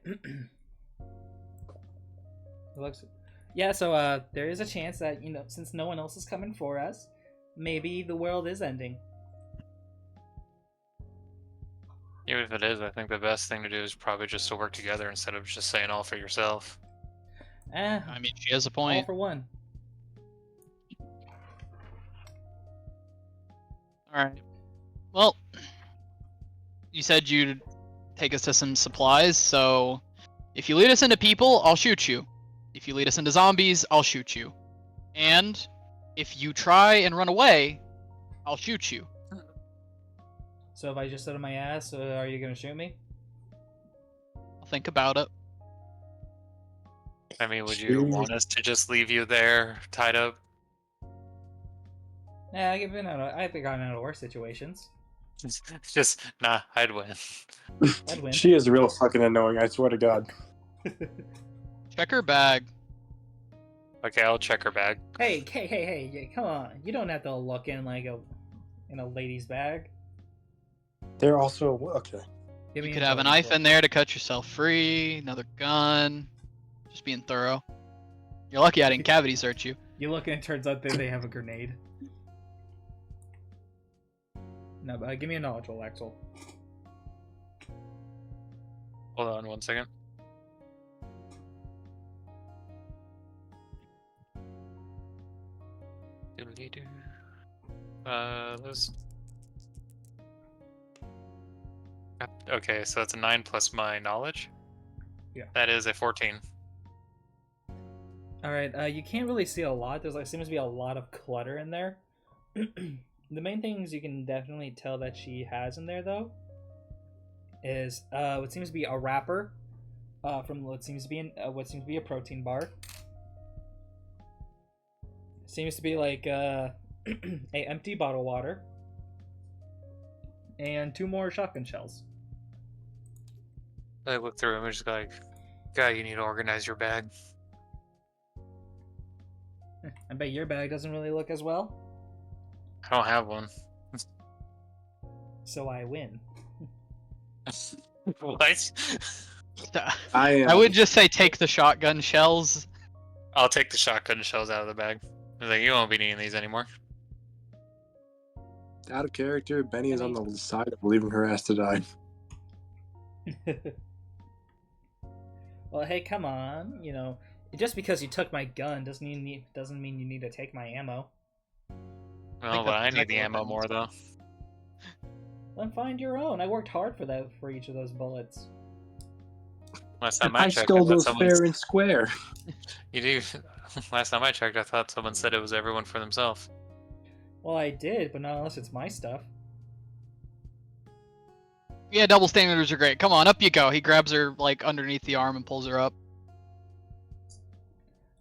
Yeah, so there is a chance that, since no one else is coming for us, maybe the world is ending. Even if it is, I think the best thing to do is probably just to work together instead of just saying all for yourself. I mean, she has a All point. for one. Alright. Well, you said you'd take us to some supplies, so if you lead us into people, I'll shoot you. If you lead us into zombies, I'll shoot you. And if you try and run away, I'll shoot you. So if I just sit on my ass, are you going to shoot me? I'll think about it. I mean, would you want us to just leave you there, tied up? Yeah, I've gotten out of worse situations. Just, nah, I'd win. I'd win. She is real fucking annoying, I swear to God. Check her bag. Okay, I'll check her bag. Hey, come on. You don't have to look in a lady's bag. They're also okay. Give me You could have a knife in there to cut yourself free, another gun. Just being thorough. You're lucky I didn't cavity search you. You look and it turns out they have a grenade. No, but give me a knowledge roll, Axel. Hold on 1 second. Let's... Okay, so that's a 9 plus my knowledge. Yeah. That is a 14. Alright, you can't really see a lot. There's seems to be a lot of clutter in there. The main things you can definitely tell that she has in there, though, is what seems to be a wrapper from what seems to be a protein bar. Seems to be like a empty bottle of water and 2 more shotgun shells. I look through them and just like, guy, you need to organize your bag. I bet your bag doesn't really look as well. I don't have one. So I win. What? I would just say take the shotgun shells. I'll take the shotgun shells out of the bag. I was like, you won't be needing these anymore. Out of character, Benny is on the side of leaving her ass to die. Well, hey, come on. You know, just because you took my gun doesn't mean you need to take my ammo. Well, but I need the ammo more though. Then find your own. I worked hard for each of those bullets. Last time I checked, stole I thought those fair and square. You do. Last time I checked, I thought someone said it was everyone for themselves. Well, I did, but not unless it's my stuff. Yeah, double standards are great. Come on, up you go. He grabs her like underneath the arm and pulls her up.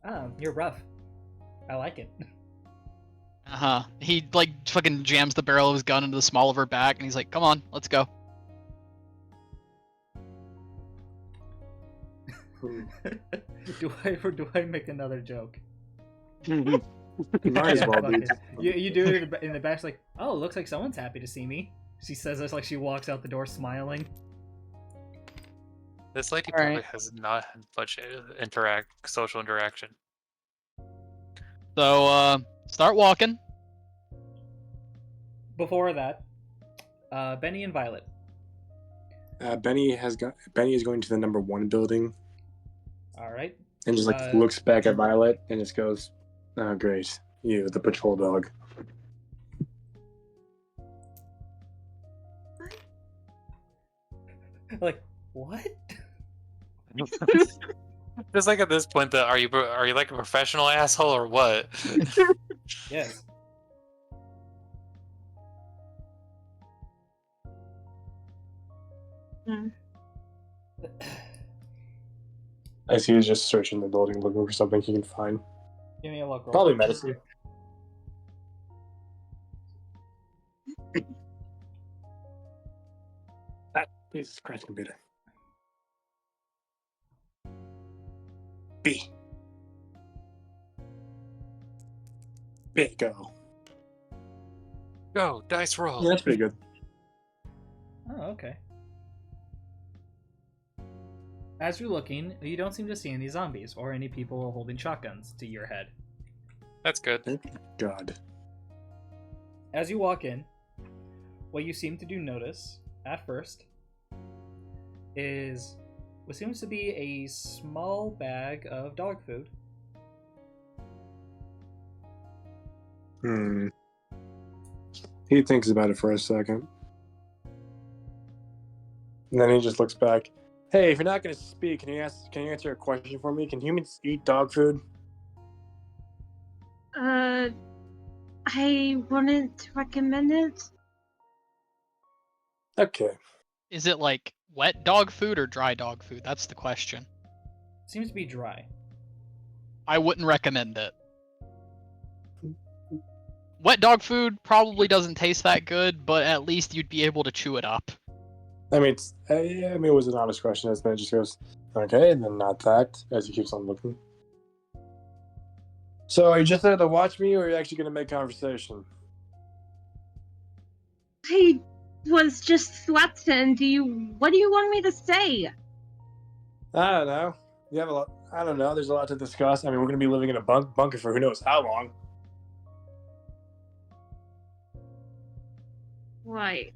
Oh, you're rough. I like it. Uh-huh. He like fucking jams the barrel of his gun into the small of her back and he's like, come on, let's go. do I make another joke? You might as well be. You do it in the back, like, oh, looks like someone's happy to see me. She says this like she walks out the door smiling. This lady All probably right. has not had much social interaction. So, start walking. Before that, Benny and Violet. Benny is going to the number 1 building All right. and just like looks back at Violet and just goes, "Oh, great, you, the patrol dog." Like, what? Just like at this point, are you like a professional asshole or what? Yes. I see he's just searching the building looking for something he can find. Give me a look roll. Probably medicine. Jesus Christ, computer. B. Go. Go, dice roll. Yeah, that's pretty good. Oh, okay. As you're looking, you don't seem to see any zombies or any people holding shotguns to your head. That's good. Thank God. As you walk in, what you seem to notice at first is what seems to be a small bag of dog food. He thinks about it for a second. And then he just looks back. Hey, if you're not going to speak, can you answer a question for me? Can humans eat dog food? I wouldn't recommend it. Okay. Is it like wet dog food or dry dog food? That's the question. Seems to be dry. I wouldn't recommend it. Wet dog food probably doesn't taste that good, but at least you'd be able to chew it up. I mean, it was an honest question. As Ben just goes, okay, and then not that, as he keeps on looking. So, are you just there to watch me, or are you actually going to make conversation? I was just threatened. What do you want me to say? I don't know. You have a lot. I don't know. There's a lot to discuss. I mean, we're going to be living in a bunker for who knows how long. Right.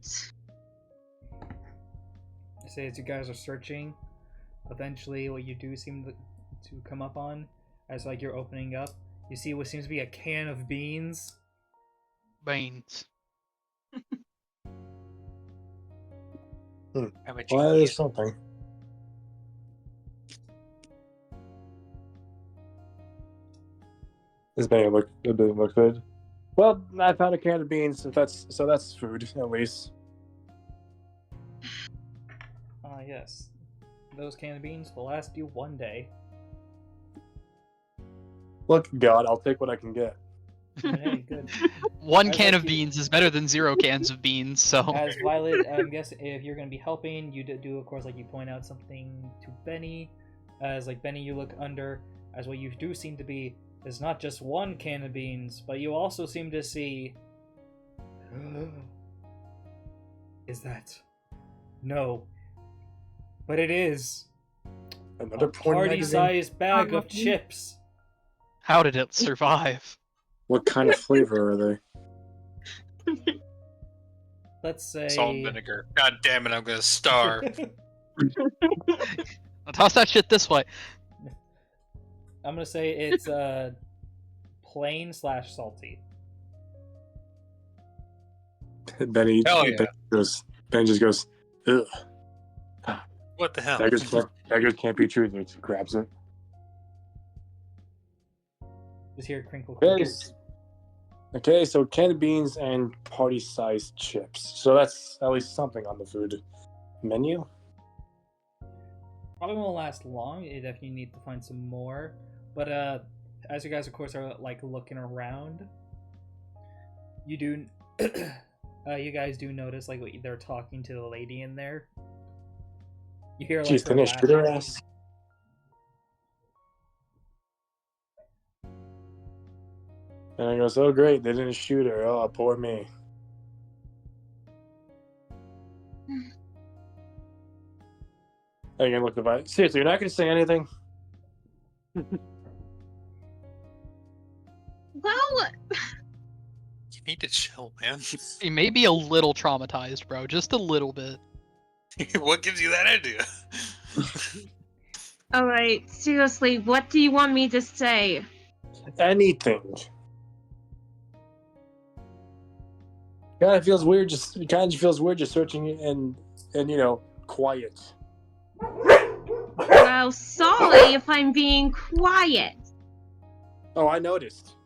I say as you guys are searching, eventually what you do seem to come up on, as like you're opening up, you see what seems to be a can of beans. Beans. How much you Well, eat? there's something. This may look good. Well, I found a can of beans. So that's food at least. Ah, yes. Those can of beans will last you one day. Look, God, I'll take what I can get. But hey, good. One I'd can like of you- beans is better than 0 cans of beans, so... As Violet, I'm guessing if you're going to be helping, you do, of course, like you point out something to Benny. As like Benny, you look under, as what you do seem to be is not just one can of beans, but you also seem to see. Is that? No. But it is. Another A porn magazine? party-sized bag of Mhm. chips. How did it survive? What kind of flavor are they? Let's say. Salt and vinegar. God damn it, I'm gonna starve. Now toss that shit this way. I'm gonna say it's plain / salty. Benny, Hell yeah. Ben just goes, ugh. What the hell? Beggars can't be choosers. Grabs it. Just hear crinkle Okay, crinkle. okay, so canned beans and party-sized chips. So that's at least something on the food menu. Probably won't last long. You definitely need to find some more. But as you guys, of course, are like looking around, you do, you guys do notice like they're talking to the lady in there. You hear like Jeez, her can they shoot her laughing. ass? And I goes, oh great, they didn't shoot her. Oh, poor me. Are you gonna look the vibe? Seriously, you're not gonna say anything? Well, You need to chill, man. He may be a little traumatized, bro. Just a little bit. What gives you that idea? alright, seriously, what do you want me to say? Anything. Kind of feels weird. Just searching and you know, quiet. Well, sorry if I'm being quiet. Oh, I noticed.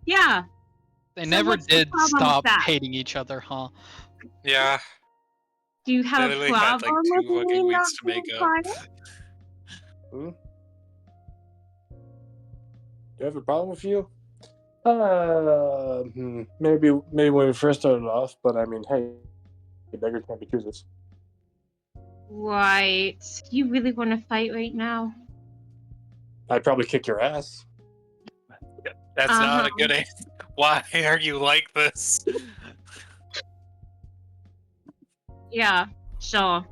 Yeah, They So never what's the did problem with stop that? hating each other, huh? Yeah, do you they have a literally had problem like 2 with me fucking not weeks to make being up. quiet? Hmm? Do I have a problem with you? Maybe when we first started off, but I mean, hey, beggars can't be choosers. Right. You really want to fight right now? I'd probably kick your ass. That's not a good answer. Why are you like this? Yeah, sure.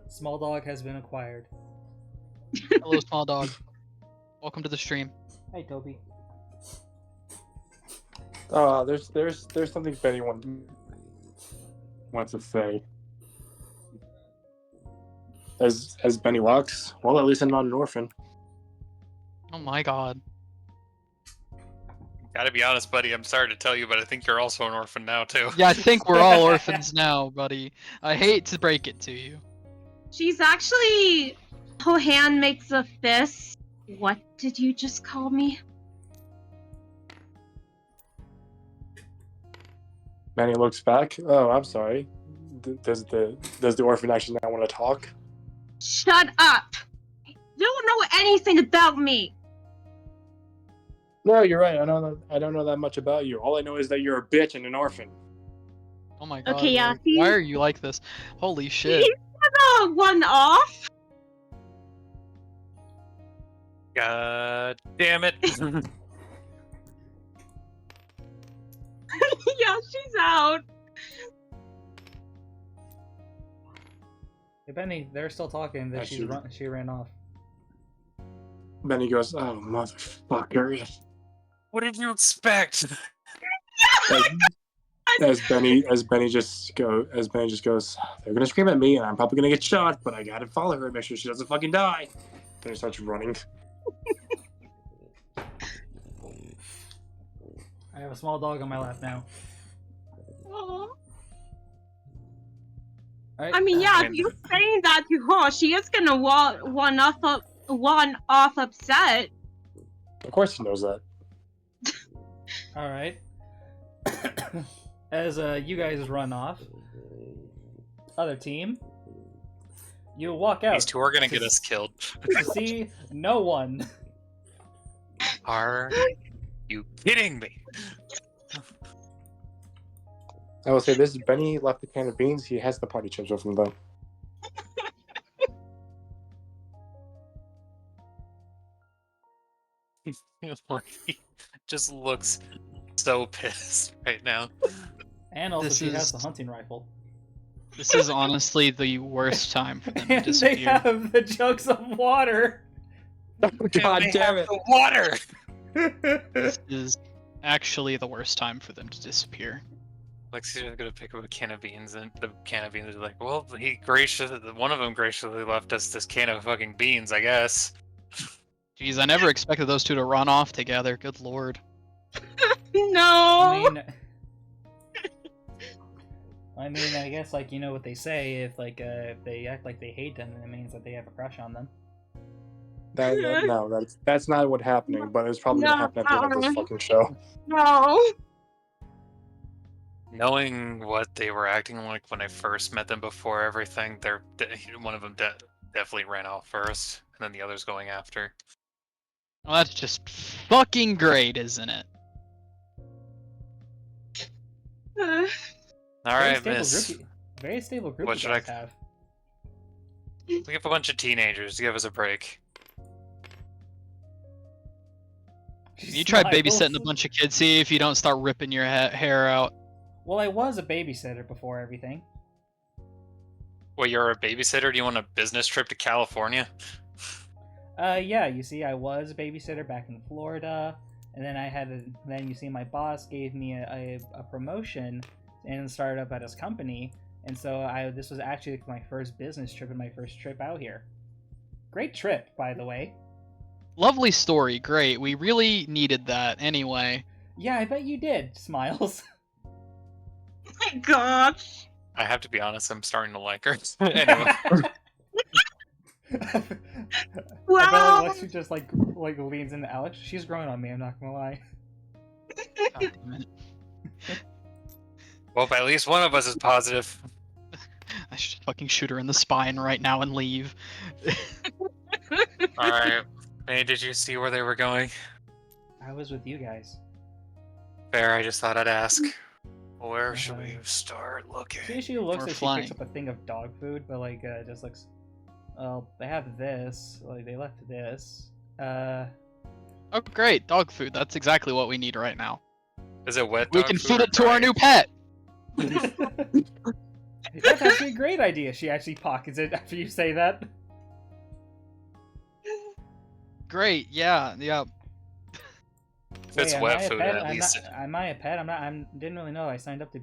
Small dog has been acquired. Hello, small dog. Welcome to the stream. Hey, Toby. There's something Benny wants to say. As Benny walks, well, at least I'm not an orphan. Oh my god. Gotta be honest, buddy. I'm sorry to tell you, but I think you're also an orphan now too. Yeah, I think we're all orphans now, buddy. I hate to break it to you. She's actually. Her hand makes a fist. What did you just call me? Benny looks back. Oh, I'm sorry. does the orphan actually not want to talk? Shut up! You don't know anything about me! No, you're right. I don't know that much about you. All I know is that you're a bitch and an orphan. Oh my god. Okay, yeah, Lord. Why are you like this? Holy shit. He's gonna one off! God damn it. Yeah, she's out. Hey, Benny, they're still talking. That she ran off. Benny goes, "Oh motherfucker!" What did you expect? As Benny just goes, "They're gonna scream at me, and I'm probably gonna get shot, but I gotta follow her and make sure she doesn't fucking die." Then he starts running. I have a small dog on my lap now. Aw. Alright. I mean, yeah, if you're saying that to her, she is gonna one off upset. Of course he knows that. Alright. As you guys run off, other team, you walk out. These two are gonna get us killed. To see no one. Are you kidding me? I will say this: Benny left the can of beans. He has the party chips with him though. He just looks so pissed right now. And also This she has is- the hunting rifle. This is honestly the worst time for them to And they disappear. have the jugs of water. God They damn have it! the water. This is actually the worst time for them to disappear. Lexi's just gonna pick up a can of beans, and the can of beans is like, well, one of them graciously left us this can of fucking beans, I guess. Jeez, I never expected those two to run off together. Good lord. No. I mean, I guess, like, you know what they say, if, like, if they act like they hate them, then it means that they have a crush on them. That's not what's happening, but it's probably gonna happen at the end of this fucking show. No. Knowing what they were acting like when I first met them before everything, one of them definitely ran off first, and then the other's going after. Well, that's just fucking great, isn't it? All right, miss. Very stable group What you should guys I- have. We have a bunch of teenagers. Give us a break. You try Smiles. babysitting a bunch of kids, see if you don't start ripping your hair out. Well, I was a babysitter before everything. Well, you're a babysitter? Do you want a business trip to California? Yeah, you see, I was a babysitter back in Florida, and then then you see my boss gave me a promotion and started up at his company, and so this was actually my first business trip and my first trip out here. Great trip, by the way. Lovely story, great. We really needed that anyway. Yeah, I bet you did, Smiles. My gosh. I have to be honest, I'm starting to like her. Anyway. I Well, bet Lexi just like leans into Alex. She's growing on me, I'm not gonna lie. God damn it. Well, at least one of us is positive. I should fucking shoot her in the spine right now and leave. Alright. Hey, did you see where they were going? I was with you guys. Fair, I just thought I'd ask. Where should we start See, looking? she looks We're like flying. she picks up a thing of dog food, but like just looks. Oh, they have this. Like they left this. Oh great, dog food. That's exactly what we need right now. Is it wet We dog can food feed or it to our dry? new pet! That's actually a great idea. She actually pockets it after you say that. Great, yeah. If it's Wait, wet am I a food, pet? at least. Am I a pet? I'm not. I didn't really know. I signed up for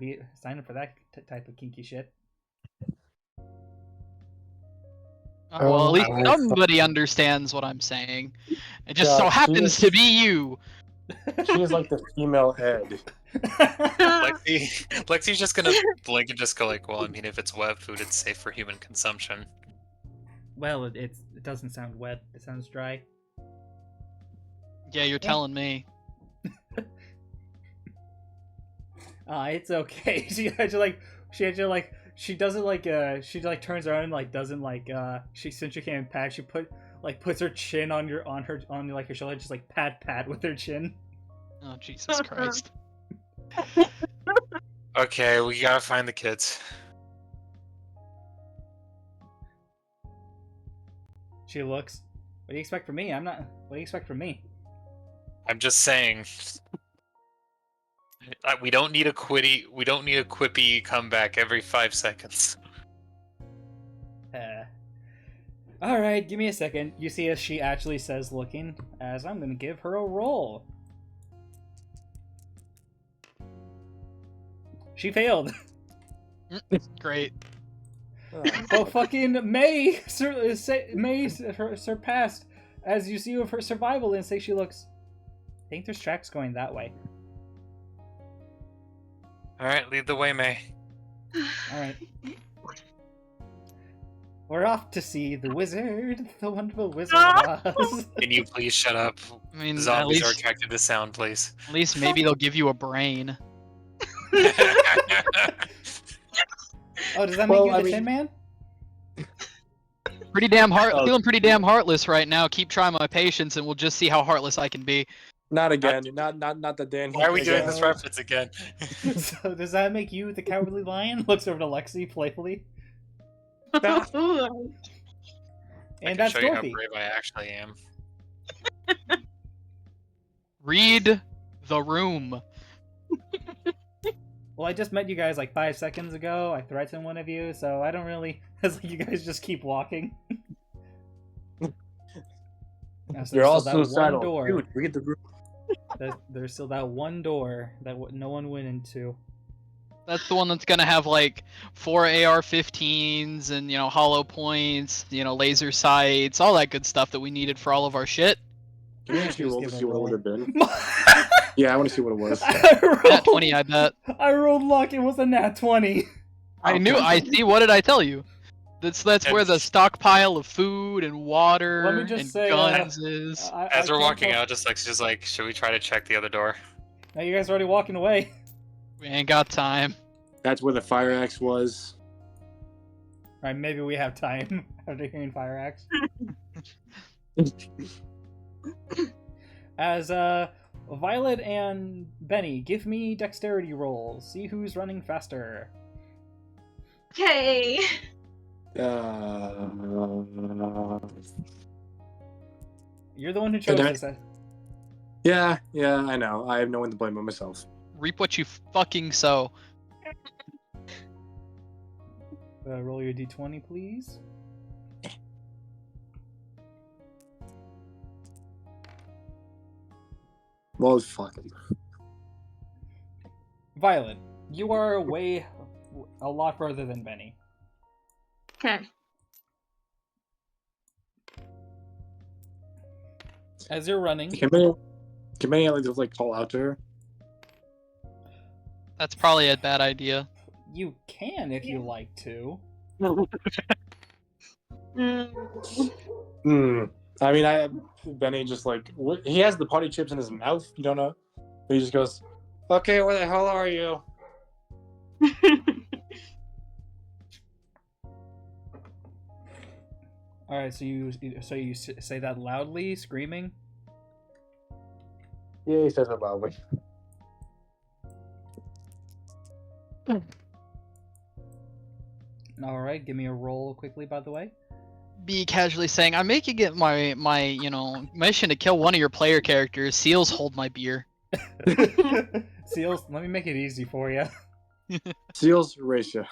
that type of kinky shit. Well, at least I- somebody understands what I'm saying. It just Yeah, so she happens is- to be you. She is like the female Ed. Lexi's just gonna blink and just go like, well, I mean, if it's wet food, it's safe for human consumption. Well, it doesn't sound wet. It sounds dry. Yeah, you're telling me. It's okay. She had to she doesn't like she like turns around and like doesn't like since she can't pat, she puts her chin on your shoulder, just like pat with her chin. Oh Jesus Christ. Okay, we gotta find the kids. She looks. What do you expect from me? I'm not. What do you expect from me? I'm just saying. We don't need a quitty. We don't need a quippy comeback every 5 seconds. All right, give me a second. You see, as she actually says, looking, as I'm gonna give her a roll. She failed. Great. But fucking May surpassed. As you see with her survival and say she looks. I think there's tracks going that way. All right, lead the way, May. All right. We're off to see the wizard, the wonderful Wizard of Oz. Can you please shut up? I mean, Zombies at are least, attracted to sound, please. at least maybe they'll give you a brain. Oh, does that make you the Tin Man? Pretty damn feeling pretty damn heartless right now. Keep trying my patience, and we'll just see how heartless I can be. Not again. Not the Dan. Why are we doing again. this reference again? So does that make you the Cowardly Lion? Looks over to Lexi playfully. I And can that's show you how Dorothy. brave I actually am. Read the room. Well, I just met you guys like 5 seconds ago. I threatened one of you, so I don't really. It's like you guys just keep walking. So You're there's still also that one subtle. door. Dude, read the room. There's still that one door that no one went into. That's the one that's gonna have like 4 AR-15s and hollow points, laser sights, all that good stuff that we needed for all of our shit. Can you actually roll to Just see give a what it would have roll. been? Yeah, I want to see what it was. Nat 20, I bet. I rolled luck. It was a nat 20. I knew. I see. What did I tell you? That's where the stockpile of food and water Let me just and say, guns is. As we're can't walking tell- out, just Lexi's like, should we try to check the other door? Now you guys are already walking away. We ain't got time. That's where the fire axe was. Alright, maybe we have time after hearing Fire Axe. As Violet and Benny, give me dexterity rolls. See who's running faster. Okay. You're the one who chose Okay. this. Yeah, I know. I have no one to blame but myself. Reap what you fucking sow. Roll your d20, please. Well, fucking. Violet, you are a lot further than Benny. Okay. As you're running, Can Benny like call out to her? That's probably a bad idea. you can if you like to. Mm. I mean, Benny just like he has the party chips in his mouth. You don't know. But he just goes, "Okay, where the hell are you?" All right, so you say that loudly, screaming. Yeah, he says it loudly. All right, give me a roll quickly. By the way, Be casually saying, I'm making it my mission to kill one of your player characters. Seals hold my beer. Seals, let me make it easy for you. Seals ratio.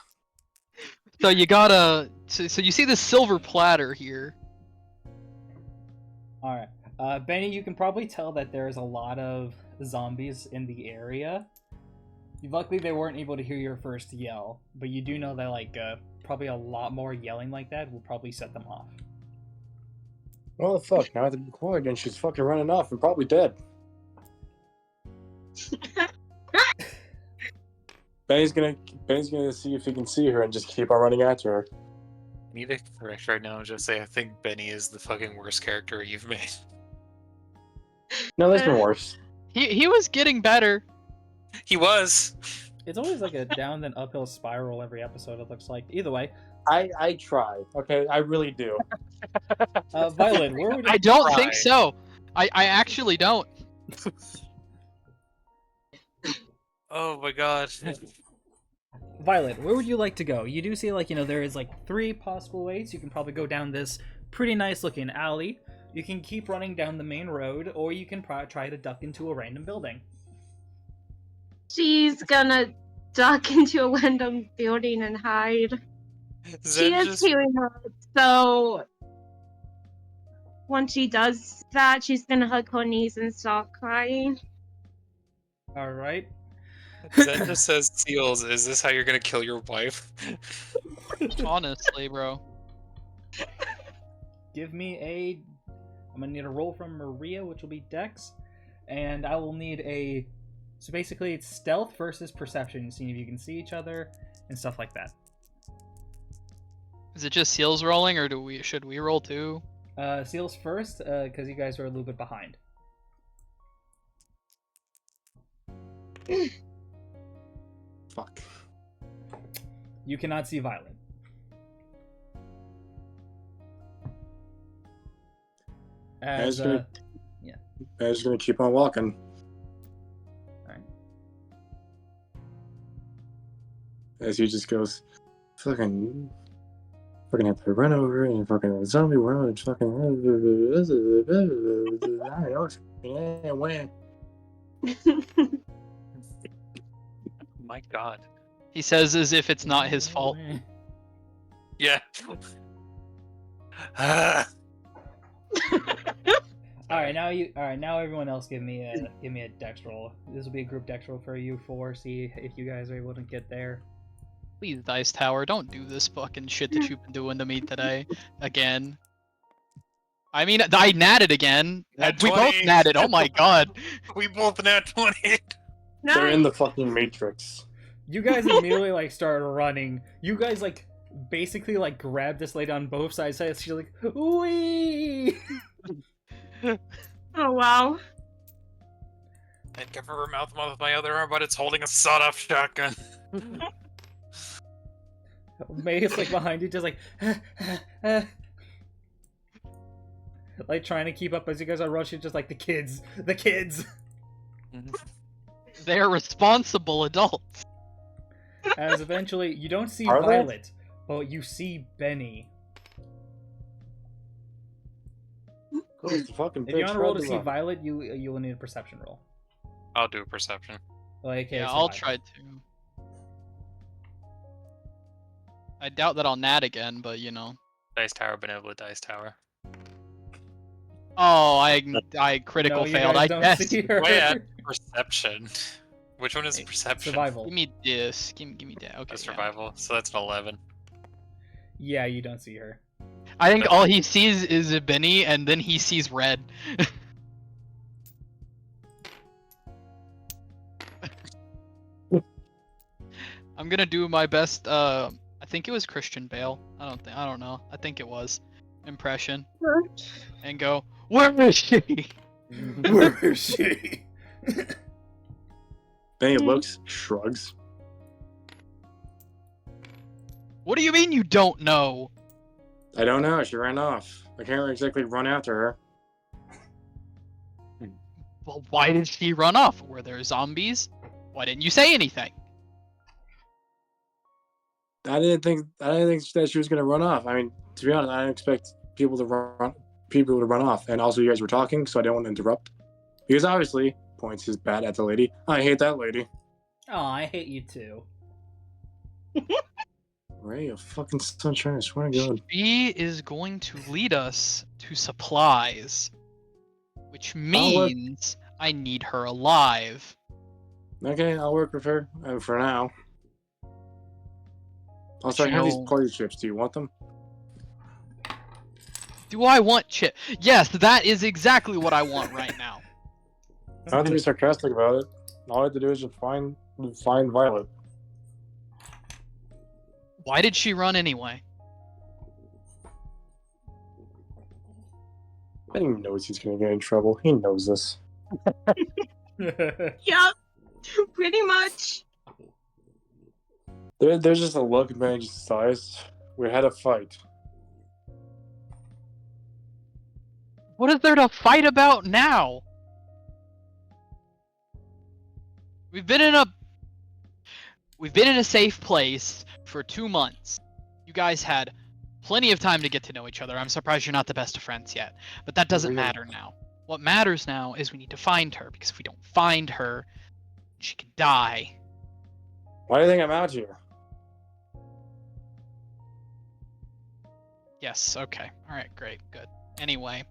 So you gotta. So you see this silver platter here. All right, Benny, you can probably tell that there's a lot of zombies in the area. Luckily, they weren't able to hear your first yell, but you do know that like probably a lot more yelling like that will probably set them off. Well, fuck. Now I have to be quiet, and she's fucking running off and probably dead. Benny's gonna see if he can see her and just keep on running after her. I need to correct right now and just say I think Benny is the fucking worst character you've made. No, that's been worse. He was getting better. He was. It's always like a down then uphill spiral every episode, it looks like. Either way, I try. Okay, I really do. Violet, where would I don't think Right. so. I actually don't. Oh my god. Violet, where would you like to go? You do see, like, there is like 3 possible ways. You can probably go down this pretty nice looking alley. You can keep running down the main road, or you can try to duck into a random building. She's gonna duck into a random building and hide. She Zen is just healing her, so once she does that, she's gonna hug her knees and start crying. All right. Zen just says, Seals, is this how you're gonna kill your wife? Honestly, bro. Give me a. I'm gonna need a roll from Maria, which will be Dex, and I will need a. So basically, it's stealth versus perception, seeing if you can see each other and stuff like that. Is it just Seals rolling, or should we roll too? Seals first, because you guys are a little bit behind. Fuck. You cannot see Violet. As gonna- yeah. I'm just gonna keep on walking. Alright. As he just goes, fucking have to run over and fucking zombie world and fucking I don't know. Yeah, when. My god. He says as if it's not his fault. Yeah. Ah. Alright, now everyone else give me a dex roll. This will be a group dex roll for you 4, see if you guys are able to get there. Please, Dice Tower, don't do this fucking shit that you've been doing to me today. Again. I mean, I natted again. Nat We both 20. natted, oh my god. We both nat 20. They're in the Nice. fucking Matrix. You guys immediately like started running. You guys like basically like grabbed this lady on both sides. So she's like, wee. Oh wow. I'd cover her mouth with my other arm, but it's holding a sawed-off shotgun. May's like behind you, just like, like trying to keep up as you guys are rushing, just like the kids. They are responsible adults. As eventually, you don't see Are they? Violet, but you see Benny. Close the fucking If you bitch, want to roll to run see the- Violet, you will need a perception roll. I'll do a perception. Like, Yeah, I'll try to. I doubt that I'll nat again, but you know. Dice Tower, Benevolent Dice Tower. Oh, I critical No, you failed. guys I don't guess. see her. Wait, at perception. Which one is Hey, perception? Survival. Give me this. Give me that. Okay. That's yeah. survival. So that's an 11. Yeah, you don't see her. I think all he sees is a Benny, and then he sees red. I'm gonna do my best. I think it was Christian Bale. I don't know. I think it was impression, and go. Where is she? Where is she? Benny looks, shrugs. What do you mean you don't know? I don't know. She ran off. I can't exactly run after her. Well, why did she run off? Were there zombies? Why didn't you say anything? I didn't think that she was gonna run off. I mean, to be honest, I didn't expect people to run off. And also, you guys were talking, so I didn't want to interrupt. Because obviously, points his bat at the lady. I hate that lady. Oh, I hate you too. Ray of fucking sunshine, I swear to God. She is going to lead us to supplies, which means I need her alive. Okay, I'll work with her for now. Also, I have these She'll- party chips. Do you want them? Do I want chip? Yes, that is exactly what I want right now. I don't have to be sarcastic about it. All I have to do is just find Violet. Why did she run anyway? Benny knows he's gonna get in trouble. He knows this. Yep. Pretty much. There's just a look, and Benny just sighs. We had a fight. What is there to fight about now? We've been in a safe place for 2 months. You guys had plenty of time to get to know each other. I'm surprised you're not the best of friends yet. But that doesn't matter now. What matters now is we need to find her, because if we don't find her, she could die. Why do you think I'm out here? Yes, okay. Alright, great, good. Anyway.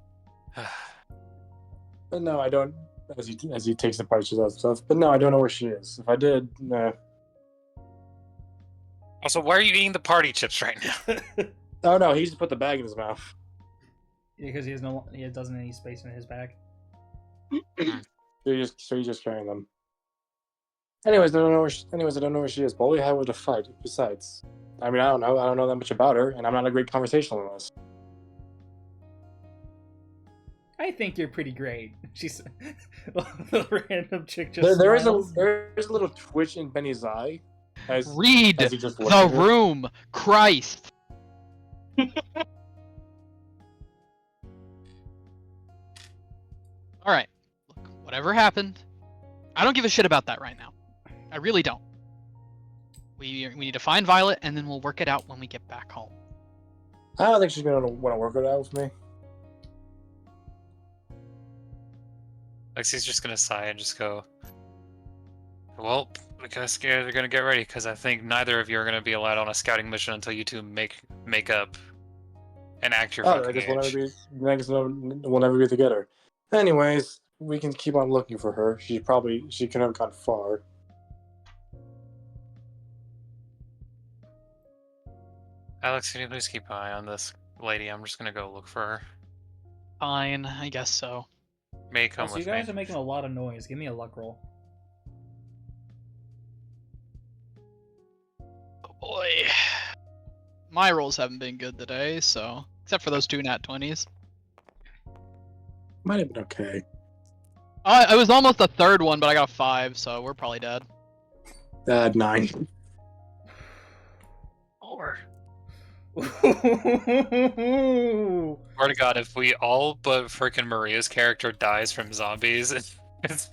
But no, I don't. As he takes the pictures out and stuff. But no, I don't know where she is. If I did, nah. Also, why are you eating the party chips right now? Oh no, he just put the bag in his mouth. Because he doesn't have any space in his bag. So he's just carrying them. Anyways, I don't know where she is. But all we had was a fight. Besides, I mean, I don't know that much about her, and I'm not a great conversationalist. I think you're pretty great. She's the random chick just There is smiles. a little twitch in Benny's eye. Read as he just looked the at her. room! Christ! Alright. Look, whatever happened, I don't give a shit about that right now. I really don't. We need to find Violet, and then we'll work it out when we get back home. I don't think she's gonna want to work it out with me. Lexi's just gonna sigh and just go, well, we're gonna get ready, because I think neither of you are gonna be allowed on a scouting mission until you two make up and act your I fucking guess age. we'll never be together. Anyways, we can keep on looking for her. She could have gone far. Alex, can you please keep an eye on this lady? I'm just gonna go look for her. Fine, I guess so. May come Also, with you guys me. are making a lot of noise. Give me a luck roll. Oh boy. My rolls haven't been good today, so... Except for those 2 nat 20s. Might have been okay. I was almost the 3rd one, but I got a 5, so we're probably dead. 9. Or... Swear to God, if we all but frickin' Maria's character dies from zombies, it's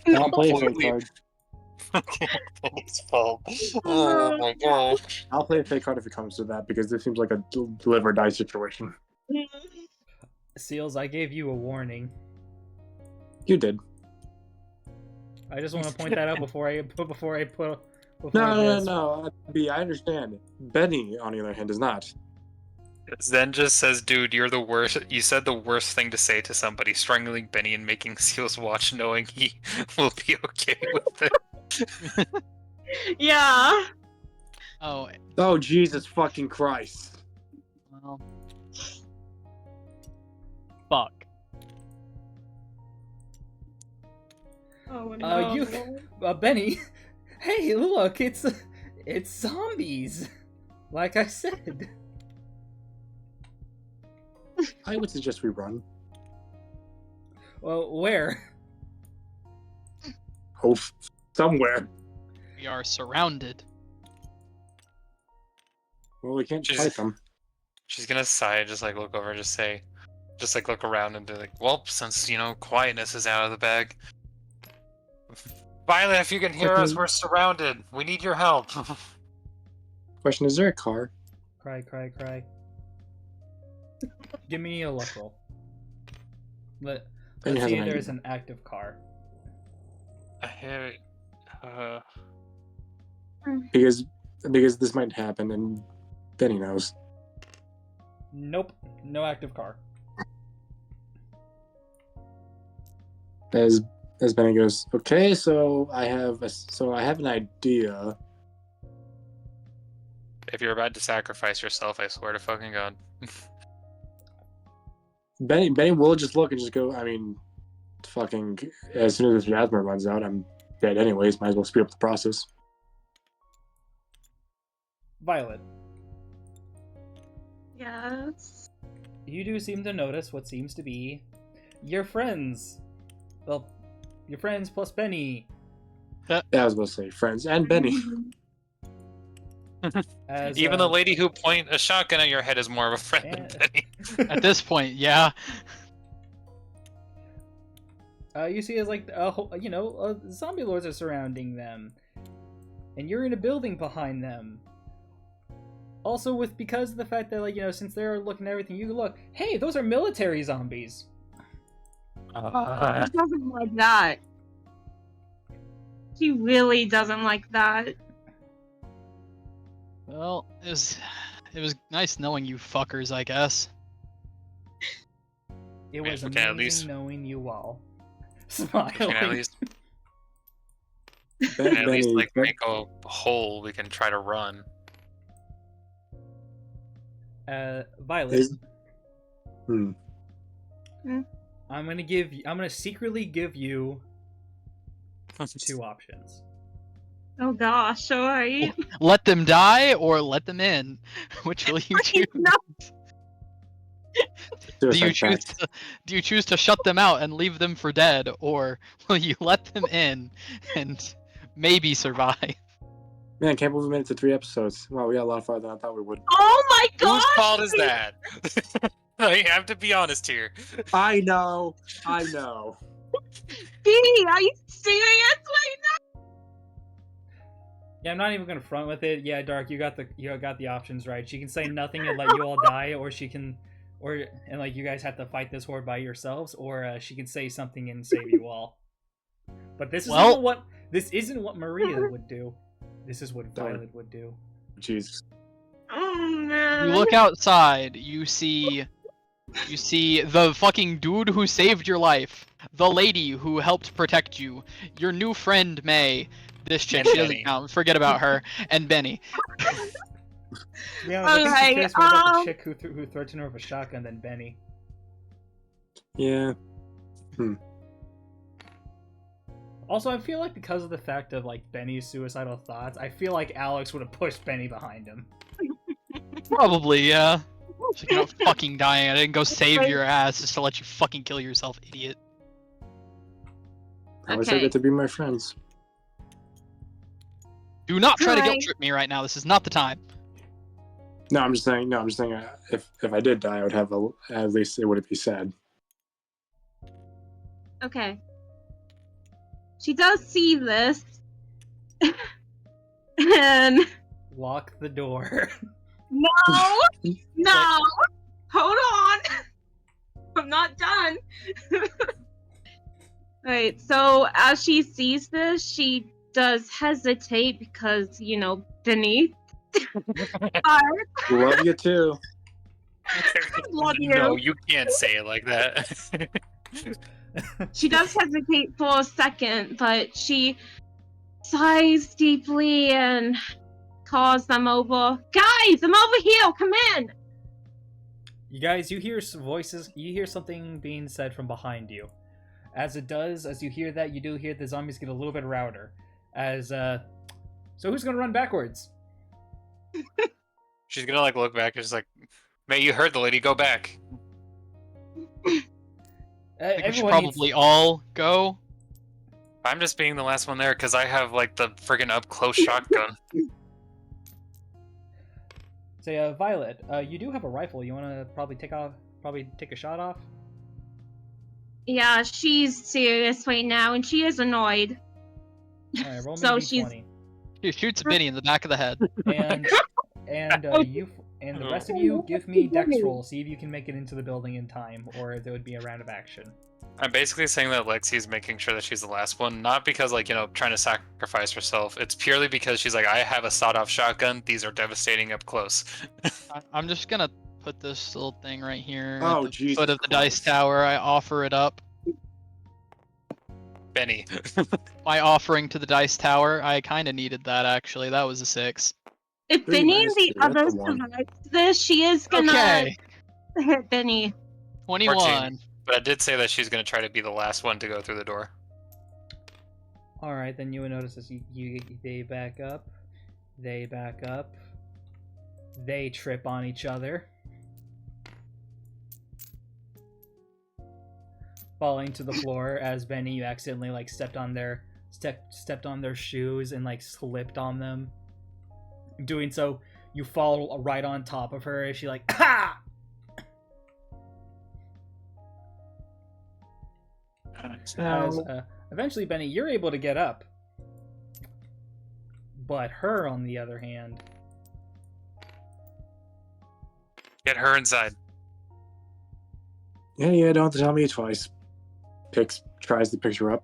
I'll play a fake completely card. fucking Penny's fault. Oh my gosh. I'll play a fake card if it comes to that, because this seems like a live or die situation. Seals, I gave you a warning. You did. I just want to point that out before I put. No. B, I understand. Benny, on the other hand, does not. Zen just says, dude, you're the worst. You said the worst thing to say to somebody, strangling Benny and making Seals watch knowing he will be okay with it. Yeah. Oh, Oh, Jesus fucking Christ. well... Fuck. Oh no. Benny. Hey, look, it's zombies. Like I said. I would suggest we run. Well, where? Oh, somewhere. We are surrounded. Well, we can't Just- fight them. She's gonna sigh and just like look over and just say, just like look around and be like, well, since, quietness is out of the bag. Violet, if you can hear us, we're surrounded. We need your help. Question, is there a car? Cry. Give me a luck roll. Let's Benny has see an if idea. there's an active car. I hear it. Because this might happen, and Benny knows. Nope, no active car. As Benny goes, okay, so I have an idea. If you're about to sacrifice yourself, I swear to fucking God. Benny will just look and just go, I mean, fucking, as soon as this Jasmine runs out, I'm dead anyways, might as well speed up the process. Violet, Yes. you do seem to notice what seems to be your friends. Well, your friends plus Benny. Yeah, I was going to say, friends, and Benny. As, Even the lady who point a shotgun at your head is more of a friend than Benny. At this point, yeah. You see, as like zombie lords are surrounding them, and you're in a building behind them. Also, because of the fact that since they're looking at everything, you look. Hey, those are military zombies. She doesn't like that. She really doesn't like that. Well, it was nice knowing you fuckers, I guess. It was we can at amazing least- knowing you all. We can at least, Benny, make a hole we can try to run. Violet. Hmm. I'm gonna secretly give you 2 options. Oh gosh, alright. Let them die or let them in. Which will you choose? No. Do Suicide you choose to shut them out and leave them for dead, or will you let them in and maybe survive? Man, can't believe we made it to 3 episodes. Wow, we got a lot farther than I thought we would. Oh my Whose gosh! fault is that? I have to be honest here. I know. B, are you serious right now? Yeah, I'm not even gonna front with it. Yeah, Dark, you got the options right. She can say nothing and let you all die, or she can, you guys have to fight this horde by yourselves, or she can say something and save you all. But this isn't what Maria would do. This is what Violet would do. Jesus. Oh man. You look outside, you see the fucking dude who saved your life, the lady who helped protect you, your new friend May, this chick, And she doesn't Benny. count, forget about her, and Benny. Yeah, I think Alright, she cares more about the chick who threatened her with a shotgun than Benny. Yeah. Also, I feel like because of the fact of Benny's suicidal thoughts, I feel like Alex would have pushed Benny behind him. Probably, yeah. She's not fucking dying. I didn't go save your ass just to let you fucking kill yourself, idiot. I wish I get to be my friends. Do not try to guilt Alright. trip me right now. This is not the time. No, I'm just saying. If I did die, I would have at least it would be sad. Okay. She does see this. And Lock the door. no! No! Hold on! I'm not done. Right, so as she sees this, she does hesitate because, Benny. Love you too. Love you. No, you can't say it like that. She does hesitate for a second, but she sighs deeply and calls them over. Guys, I'm over here. Come in. You guys, you hear some voices. You hear something being said from behind you. As you hear that, you do hear the zombies get a little bit louder. So who's gonna run backwards? She's gonna look back and she's like, "May you heard the lady, go back." I think we should Everyone probably all go. I'm just being the last one there because I have the friggin' up close shotgun. Say, Violet, you do have a rifle. You wanna probably take a shot off? Yeah, she's serious right now, and she is annoyed. All right, roll me So a she's- d20. She shoots Benny in the back of the head. And the rest of you give me dex roll. See if you can make it into the building in time, or there would be a round of action. I'm basically saying that Lexi's making sure that she's the last one, not because trying to sacrifice herself. It's purely because she's like, I have a sawed-off shotgun. These are devastating up close. I'm just gonna put this little thing right here Oh, at the Jesus foot of the dice Christ. tower. I offer it up. Benny. My offering to the dice tower. I kind of needed that, actually. That was a 6. If Pretty Benny nice, and the dude. That's others the one. survive this, she is gonna Okay, hit Benny. 21. But I did say that she's going to try to be the last one to go through the door. All right, then you would notice as they back up, they trip on each other, falling to the floor as Benny, you accidentally stepped on their shoes and slipped on them, Doing so, you fall right on top of her as she like, ha! As, eventually, Benny, you're able to get up. But her, on the other hand... Get her inside. Yeah, don't have to tell me twice. Tries to pick her up.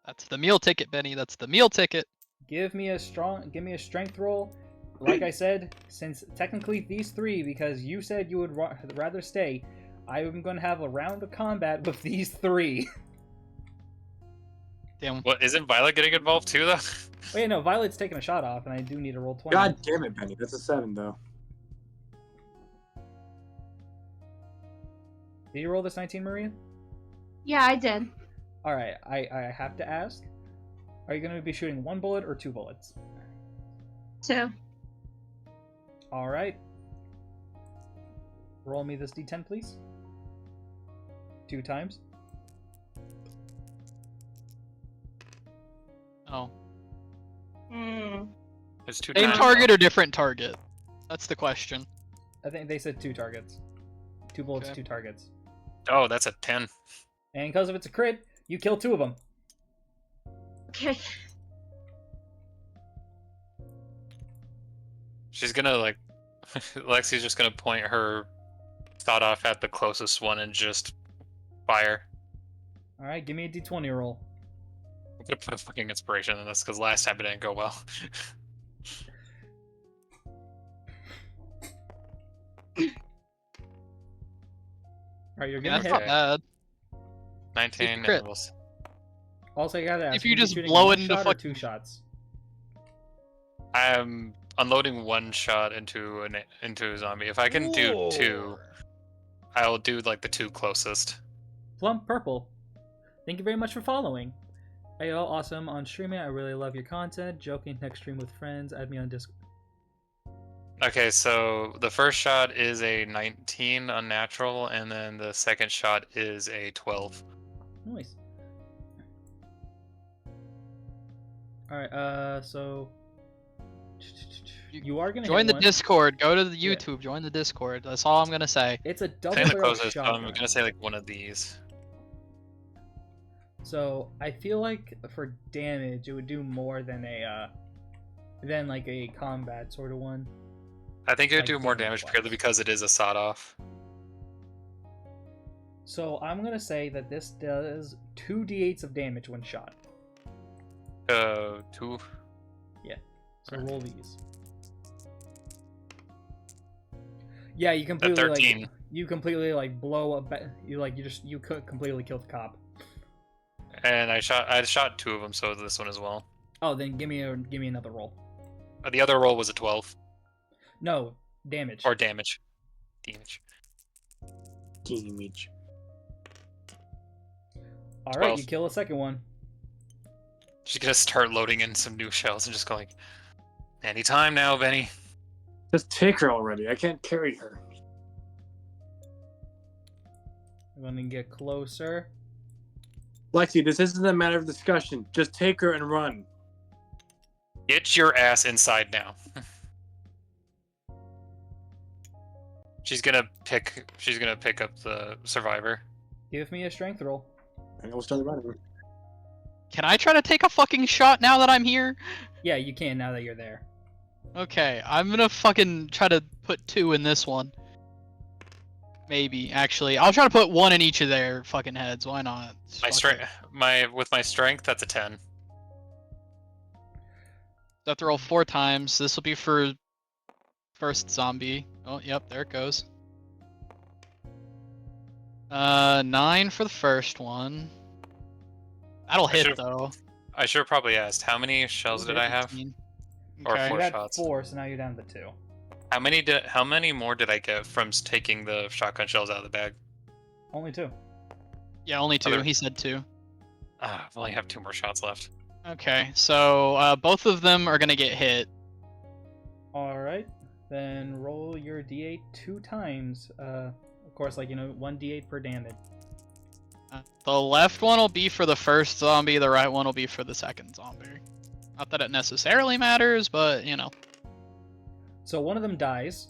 That's the meal ticket, Benny. That's the meal ticket. Give me a strength roll. Like I said, since technically these three, because you said you would rather stay, I'm going to have a round of combat with these three. Damn. What, isn't Violet getting involved too, though? Wait, no, Violet's taking a shot off, and I do need to roll 20. God damn it, Benny. That's a 7, though. Did you roll this 19, Maria? Yeah, I did. Alright, I have to ask. Are you going to be shooting 1 bullet or 2 bullets? 2. Alright. Roll me this d10, please. 2 times. Oh. It's 2 Same times. target or different target? That's the question. I think they said 2 targets. 2 bullets, Okay. 2 targets. Oh, that's a 10. And because if it's a crit, you kill 2 of them. Okay. She's gonna, like... Lexi's just gonna point her thought off at the closest one and just fire. Alright, give me a d20 roll. I'm gonna put a fucking inspiration in this, because last time it didn't go well. Alright, you're Yeah, gonna that's not hit. bad. 19, crit. and we'll see. Also, I gotta ask, If you are just shooting blow one it into shot or fuck- 2 shots? I'm unloading 1 shot into a zombie. If I can do 2, I'll do, like, the 2 closest. Plump Purple. Thank you very much for following. Hey, y'all, awesome on streaming. I really love your content. Joking, next stream with friends. Add me on Discord. Okay, so the first shot is a 19 unnatural, and then the second shot is a 12. Nice. Alright, so... You are gonna Join hit the one. Discord. Go to the Yeah. YouTube. Join the Discord. That's all I'm gonna say. It's a double Saying the barrel closest, so I'm shotgun. gonna say, like, one of these. So I feel like for damage, it would do more than than like a combat sort of one. I think it would Like do more damage damage purely wise. because it is a sawed-off. So I'm gonna say that this does 2d8s of damage when shot. 2. So roll these. Yeah, you completely 13. like you completely like blow up. You could completely kill the cop. And I shot 2 of them, so this one as well. Oh, then give me another roll. The other roll was a 12, No damage. or damage. Damage. All right, 12. you kill a second one. She's gonna start loading in some new shells and just go like, anytime now, Benny. Just take her already. I can't carry her. I'm gonna get closer. Lexi, this isn't a matter of discussion. Just take her and run. Get your ass inside now. She's gonna pick up the survivor. Give me a strength roll. And we'll start running. Can I try to take a fucking shot now that I'm here? Yeah, you can now that you're there. Okay, I'm gonna fucking try to put 2 in this one. Maybe, actually. I'll try to put 1 in each of their fucking heads. Why not? My Fuck strength, it. with my strength, that's a 10. I have to roll 4 times. This will be for first zombie. Oh, yep, there it goes. 9 for the first one. That'll hit should've- though. I should have probably asked, how many shells did I have? 18. Or Okay. You 4 had shots. 4, so now you're down to 2. How many more did I get from taking the shotgun shells out of the bag? Only 2. Yeah, only 2. Other- He said 2. I only have 2 more shots left. Okay, so both of them are gonna get hit. All right, then roll your d8 2 times. Of course, 1 d8 per damage. The left one will be for the first zombie, the right one will be for the second zombie. Not that it necessarily matters, but you know. So one of them dies,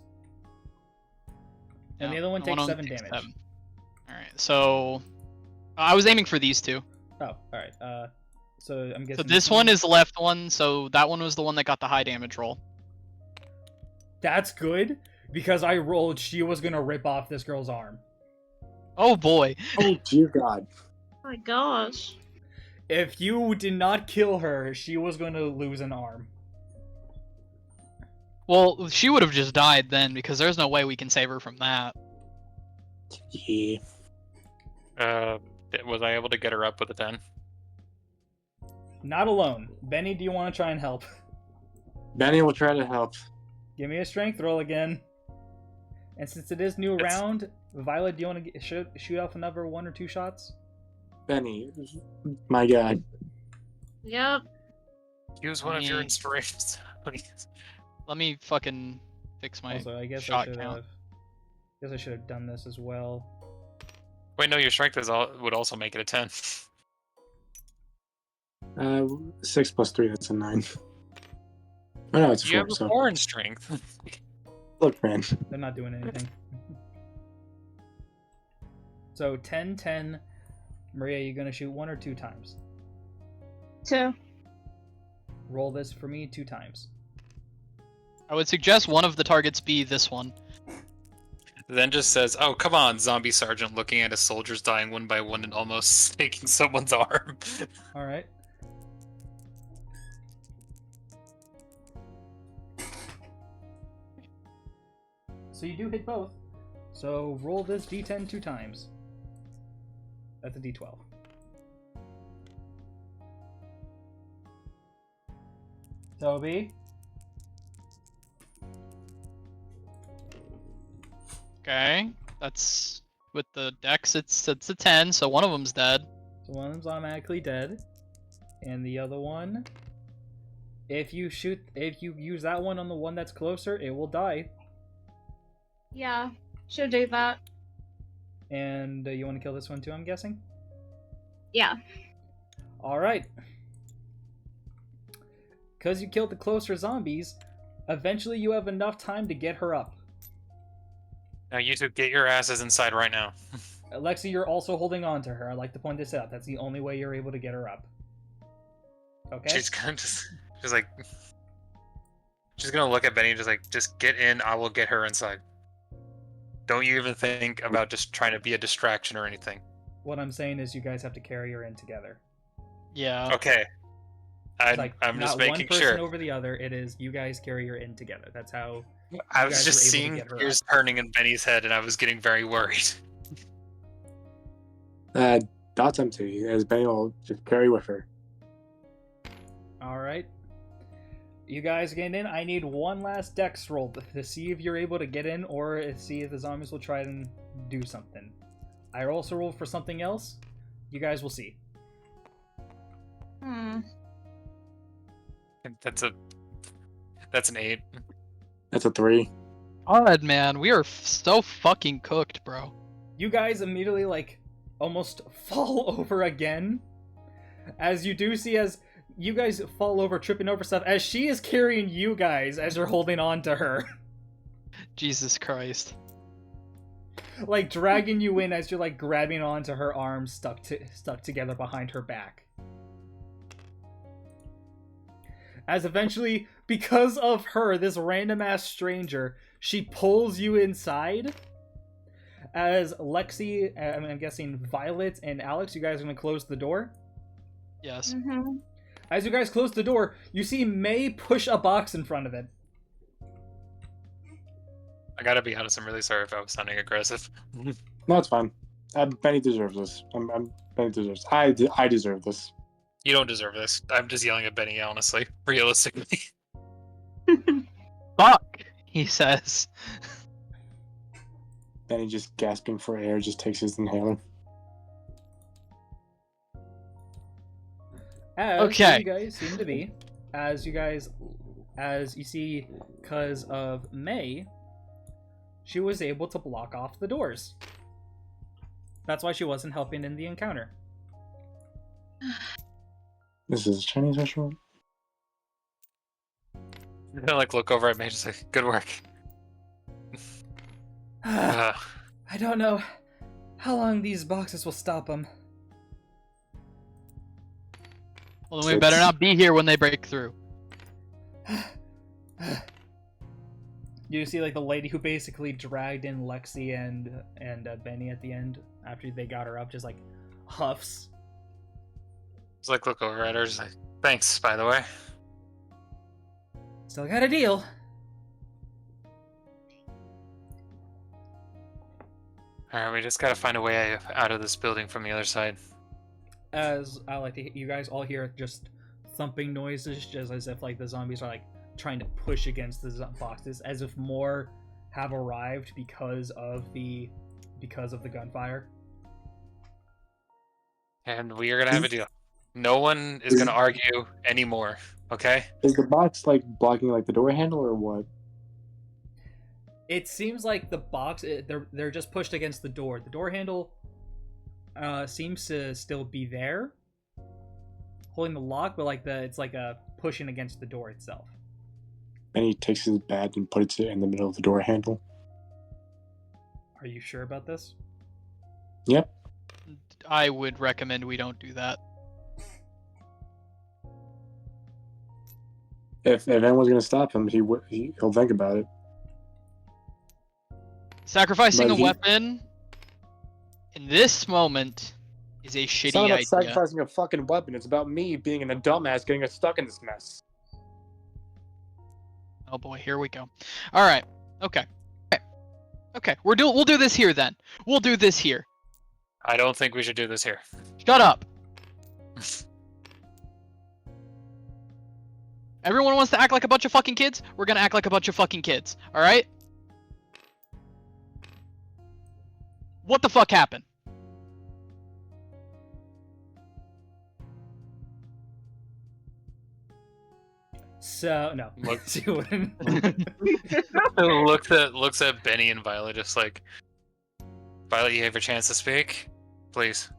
and the other one takes 7 damage. Alright, so I was aiming for these two. Oh, alright. So I'm guessing. So this one is the left one, so that one was the one that got the high damage roll. That's good, because I rolled she was gonna rip off this girl's arm. Oh boy. Oh dear God. Oh my gosh. If you did not kill her, she was gonna lose an arm. Well, she would have just died then, because there's no way we can save her from that. Yeah. Was I able to get her up with a 10? Not alone. Benny, do you want to try and help? Benny will try to help. Give me a strength roll again. And since it is new round, Violet, do you want to shoot off another 1 or 2 shots? Benny, my God. Yep. Use one of your inspirations, please. Let me fucking fix my Also, I guess shot count. I should have done this as well. Wait, no, your strength would also make it a 10. 6 plus 3, that's a 9. Oh no, it's a You 4. have a So 4 in strength. look, man. They're not doing anything. So 10, 10. Maria, you gonna shoot 1 or 2 times? 2. Roll this for me 2 times. I would suggest one of the targets be this one. Then just says, "Oh, come on, zombie sergeant," looking at his soldiers dying one by one and almost taking someone's arm. All right. So you do hit both. So roll this d10 2 times. That's a d12. Toby? Okay, that's with the dex. It's a 10, so one of them's dead. So one of them's automatically dead, and the other one, if you use that one on the one that's closer, it will die. Yeah, should do that. And you want to kill this one too, I'm guessing? Yeah. All right. Because you killed the closer zombies, eventually you have enough time to get her up. Now you two get your asses inside right now. Alexi, you're also holding on to her. I'd like to point this out. That's the only way you're able to get her up. Okay? She's gonna she's gonna look at Benny and just get in, I will get her inside. Don't you even think about just trying to be a distraction or anything. What I'm saying is you guys have to carry her in together. Yeah. Okay. It's I'm just not one making person sure. over the other. It is you guys carry her in together. That's how. I you was guys just were able to seeing get her gears turning in Benny's head and I was getting very worried. Dot's empty, as Benny will just carry with her. All right. You guys get in. I need one last dex roll to see if you're able to get in, or see if the zombies will try and do something. I also rolled for something else. You guys will see. That's an 8. That's a 3. God, man, we are so fucking cooked, bro. You guys immediately almost fall over again, as you do see as you guys fall over, tripping over stuff, as she is carrying you guys as you're holding on to her. Jesus Christ. Dragging you in as you're grabbing onto her arms stuck together behind her back. As eventually, because of her, this random ass stranger, she pulls you inside. As Lexi, I'm guessing Violet and Alex, you guys are gonna close the door. Yes. Mm-hmm. As you guys close the door, you see May push a box in front of it. I gotta be honest, I'm really sorry if I was sounding aggressive. No, it's fine. Benny deserves this. Benny deserves. I deserve this. You don't deserve this. I'm just yelling at Benny, honestly. Realistically. Fuck, he says. Benny just gasping for air, just takes his inhaler. Okay. You guys seem to be, as you see, because of May, she was able to block off the doors. That's why she wasn't helping in the encounter. This is a Chinese restaurant? I'm gonna like look over at me, just like, good work. I don't know how long these boxes will stop them. Well, then we better not be here when they break through. You see, like, the lady who basically dragged in Lexi and Benny at the end after they got her up, just like huffs. Just like look over at her, just like, thanks, by the way. Still got a deal. Alright, we just gotta find a way out of this building from the other side. As I like to, you guys all hear just thumping noises, just as if like the zombies are like trying to push against the boxes, as if more have arrived because of the gunfire. And we are gonna have a deal. No one is gonna argue anymore, okay? Is the box like blocking like the door handle or what? It seems like the box, they're just pushed against the door. The door handle seems to still be there, holding the lock, but like it's like a pushing against the door itself. And he takes his bat and puts it in the middle of the door handle. Are you sure about this? Yep. I would recommend we don't do that. If anyone's gonna stop him, he'll think about it. Sacrificing But a he- weapon in this moment is a It's shitty not about idea. sacrificing a fucking weapon. It's about me being a dumbass getting us stuck in this mess. Oh boy, here we go. All right. Okay. Okay. We'll do this here then. We'll do this here. I don't think we should do this here. Shut up. Everyone wants to act like a bunch of fucking kids. We're gonna act like a bunch of fucking kids. All right. What the fuck happened? So no. Look- She wouldn't. looks at Benny and Violet, just like, Violet, you have your chance to speak, please.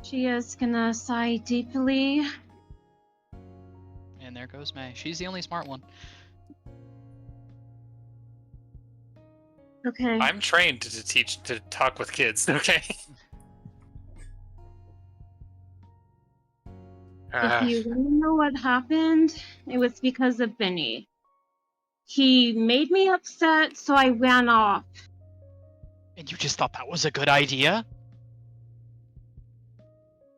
She is gonna sigh deeply. And there goes May. She's the only smart one. Okay. I'm trained to teach to talk with kids. Okay. If you want to know what happened, it was because of Benny. He made me upset, so I ran off. And you just thought that was a good idea?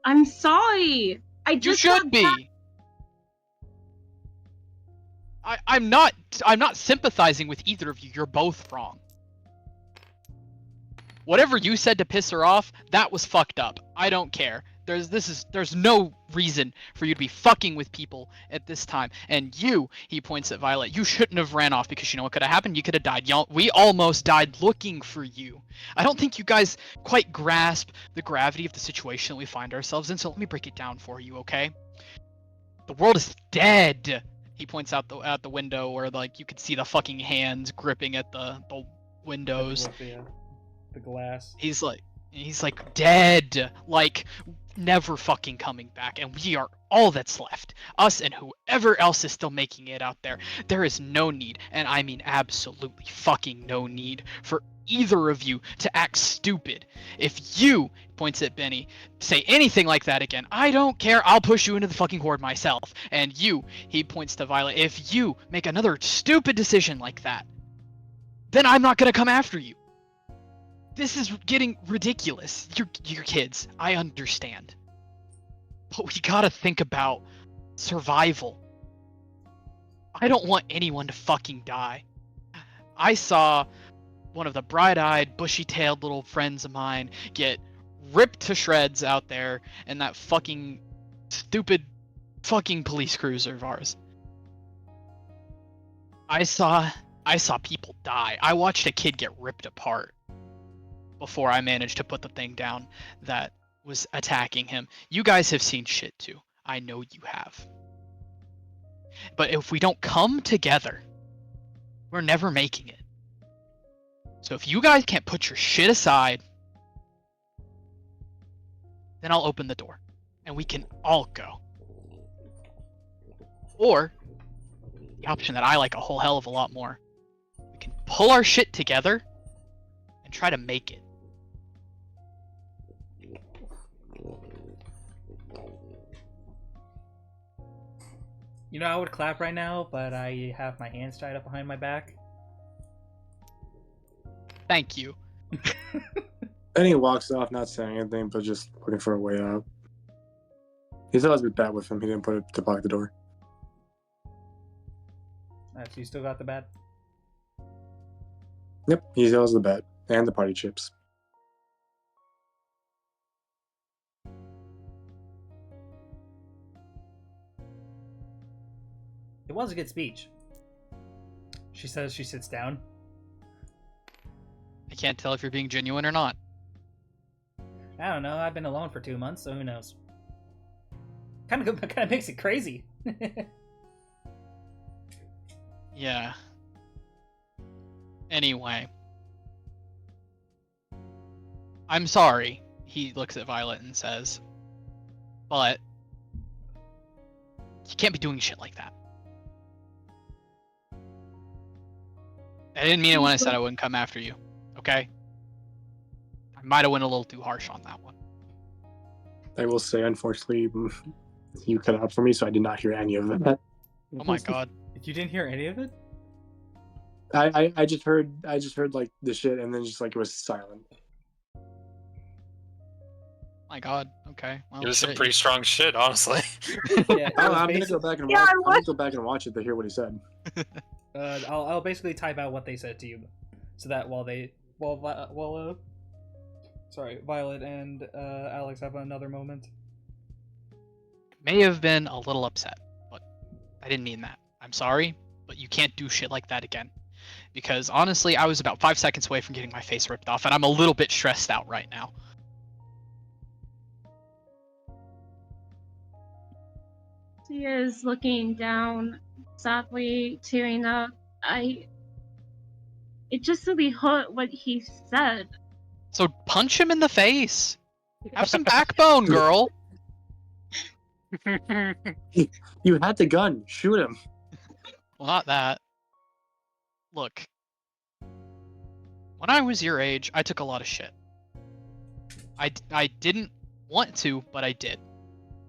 I'm sorry. I You just should got be. back- I'm not sympathizing with either of you. You're both wrong. Whatever you said to piss her off, that was fucked up. I don't care. There's no reason for you to be fucking with people at this time. And you, he points at Violet, you shouldn't have ran off because you know what could have happened? You could have died. We almost died looking for you. I don't think you guys quite grasp the gravity of the situation that we find ourselves in, so let me break it down for you, okay? The world is dead. He points out at the window where like you could see the fucking hands gripping at the windows. The glass. He's like dead, like never fucking coming back, and we are all that's left. Us and whoever else is still making it out there. There is no need, and I mean absolutely fucking no need, for either of you to act stupid. If you, points at Benny, say anything like that again, I don't care, I'll push you into the fucking horde myself. And you, he points to Violet, if you make another stupid decision like that, then I'm not gonna come after you. This is getting ridiculous. You're kids. I understand. But we gotta think about survival. I don't want anyone to fucking die. I saw one of the bright-eyed, bushy-tailed little friends of mine get ripped to shreds out there in that fucking stupid fucking police cruiser of ours. I saw people die. I watched a kid get ripped apart before I managed to put the thing down that was attacking him. You guys have seen shit too. I know you have. But if we don't come together, we're never making it. So if you guys can't put your shit aside, then I'll open the door and we can all go. Or the option that I like a whole hell of a lot more. We can pull our shit together and try to make it. You know, I would clap right now, but I have my hands tied up behind my back. Thank you. And he walks off, not saying anything, but just looking for a way out. He still has his bat with him. He didn't put it to block the door. Alright, so you still got the bat? Yep, he still has the bat and the party chips. It was a good speech. She says she sits down. I can't tell if you're being genuine or not. I don't know. I've been alone for 2 months, so who knows? Kind of makes it crazy. Yeah. Anyway. I'm sorry, he looks at Violet and says. But you can't be doing shit like that. I didn't mean it when I said I wouldn't come after you, okay? I might have went a little too harsh on that one. I will say, unfortunately, you cut out for me, so I did not hear any of that. Oh my god. You didn't hear any of it? I just heard like the shit, and then just like it was silent. My god. Okay. Well, It was some shit. pretty strong shit, honestly. Yeah, I'm gonna go back and watch. I'm gonna go back and watch it to hear what he said. I'll basically type out what they said to you, so that sorry, Violet and Alex have another moment. May have been a little upset, but I didn't mean that. I'm sorry, but you can't do shit like that again. Because honestly, I was about 5 seconds away from getting my face ripped off, and I'm a little bit stressed out right now. She is looking down, sadly tearing up. It just really hurt what he said. So punch him in the face. Have some backbone, girl. You had the gun. Shoot him. Well, not that. Look. When I was your age, I took a lot of shit. I didn't want to, but I did.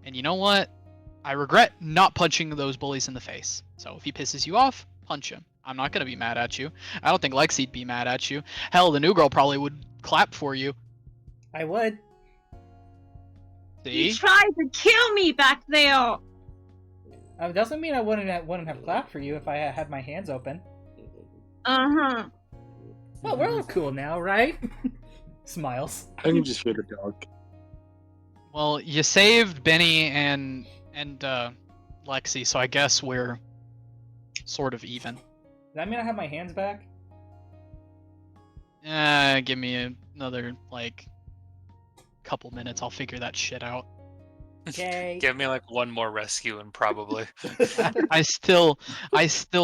And you know what? I regret not punching those bullies in the face. So if he pisses you off, punch him. I'm not gonna be mad at you. I don't think Lexi'd be mad at you. Hell, the new girl probably would clap for you. I would. See? He tried to kill me back there. Doesn't mean I wouldn't have clapped for you if I had my hands open. Uh-huh. Well, we're all cool now, right? Smiles. I can just hear the dog. Well, you saved Benny and Lexi, so I guess we're sort of even. Does that mean I have my hands back? Give me another, like, couple minutes. I'll figure that shit out. Okay. Give me like one more rescue and probably. I still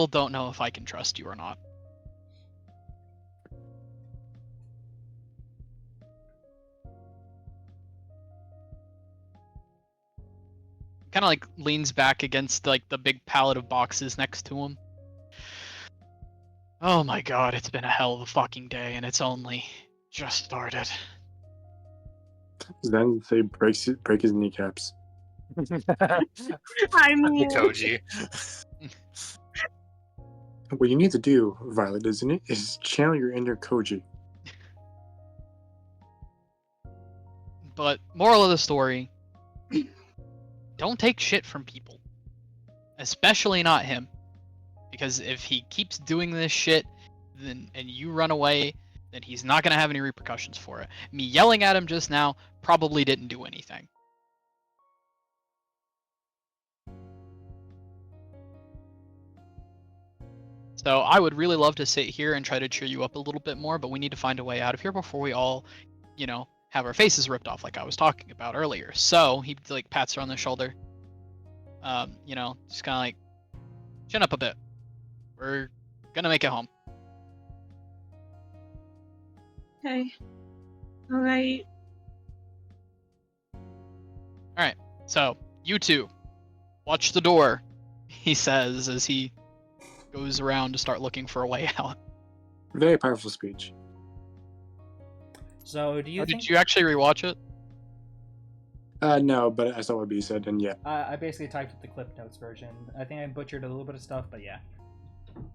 don't know if I can trust you or not. Kind of like leans back against like the big pallet of boxes next to him. Oh my god, it's been a hell of a fucking day, and it's only just started. Then they break his kneecaps. I mean, Koji. What you need to do, Violet, isn't it, is channel your inner Koji. But moral of the story, don't take shit from people. Especially not him. Because if he keeps doing this shit and you run away, then he's not going to have any repercussions for it. Me yelling at him just now probably didn't do anything. So I would really love to sit here and try to cheer you up a little bit more, but we need to find a way out of here before we all, you know, have our faces ripped off like I was talking about earlier. So he like pats her on the shoulder. You know, just kind of like, chin up a bit. We're gonna make it home. okay. Alright. So you two, watch the door he says as he goes around to start looking for a way out. Very powerful speech. So, do you think... Did you actually rewatch it? No, but I saw what B said, and yeah. I basically typed up the clip notes version. I think I butchered a little bit of stuff, but yeah.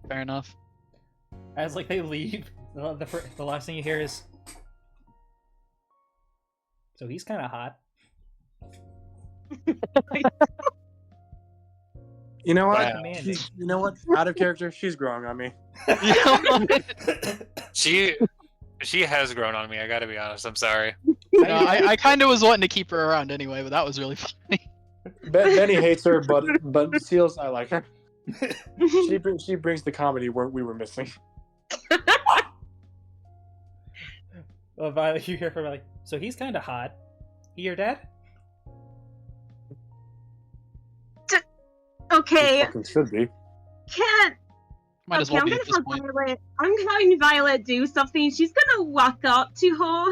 Fair enough. As like they leave, the last thing you hear is, so he's kind of hot. You know what? Wow. You know what? Out of character, she's growing on me. She has grown on me. I gotta be honest. I'm sorry. I kind of was wanting to keep her around anyway, but that was really funny. Benny hates her, but Seals, I like her. She brings the comedy we were missing. Well, Violet, you hear from like, so he's kind of hot. He your dad? Okay, He fucking should be. can't. Might as Okay, well I'm be gonna at this have point. Violet. I'm having Violet do something. She's gonna walk up to her.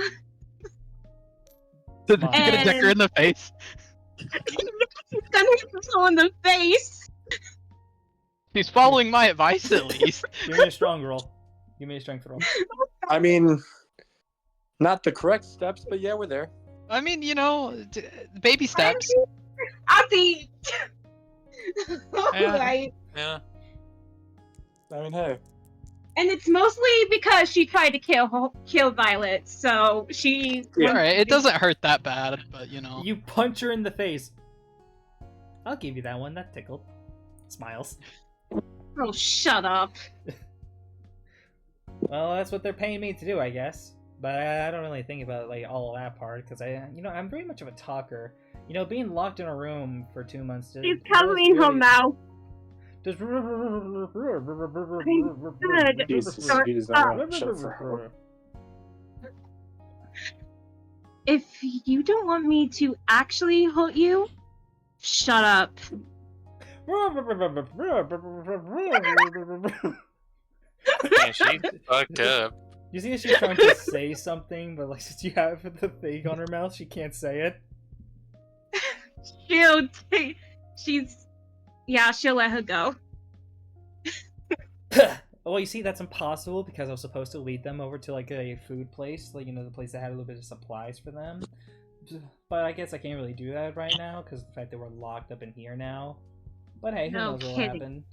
You're gonna deck her in the face. She's gonna hit her in the face. She's following my advice at least. Give me a strong roll. Give me a strength roll. I mean, not the correct steps, but yeah, we're there. I mean, you know, baby steps. I think. Yeah. Right. Yeah. I mean, hey. And it's mostly because she tried to kill Violet, so she. Yeah. Alright, it doesn't hurt that bad, but you know. You punch her in the face. I'll give you that one. That tickled. Smiles. Oh, shut up. Well, that's what they're paying me to do, I guess. But I don't really think about like all of that part because I'm very much of a talker. You know, being locked in a room for 2 months. She's covering her mouth. Just He does not want to shut for her. If you don't want me to actually hurt you, shut up. Man, she fucked up. You see, she's trying to say something, but like since you have the thing on her mouth, she can't say it. She'll let her go. Well, you see, that's impossible because I was supposed to lead them over to like a food place, like the place that had a little bit of supplies for them. But I guess I can't really do that right now because of the fact that we're locked up in here now. But hey, who No knows what'll kidding. happen?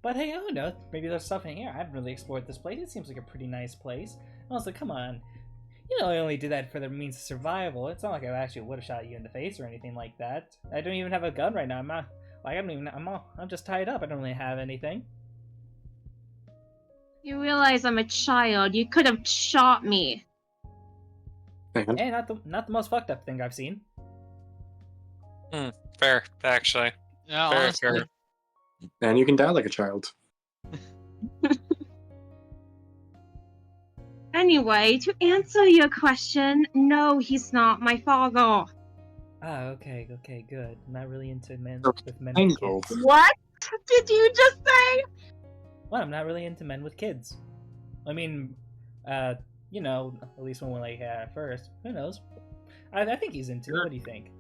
But hey, who knows? Maybe there's stuff in here. I haven't really explored this place. It seems like a pretty nice place. Also, come on. I only did that for the means of survival. It's not like I actually would have shot you in the face or anything like that. I don't even have a gun right now. I'm just tied up. I don't really have anything. You realize I'm a child. You could have shot me. And Hey, not the most fucked up thing I've seen. Fair, actually. Yeah, Fair, honestly. fair. and you can die like a child. Anyway, to answer your question, no, he's not my father. Ah, okay, good. I'm not really into men Oh, with men with Angle. kids. What did you just say? Well, I'm not really into men with kids. I mean, at least when we're like at first. Who knows? I think he's into it. What do you think?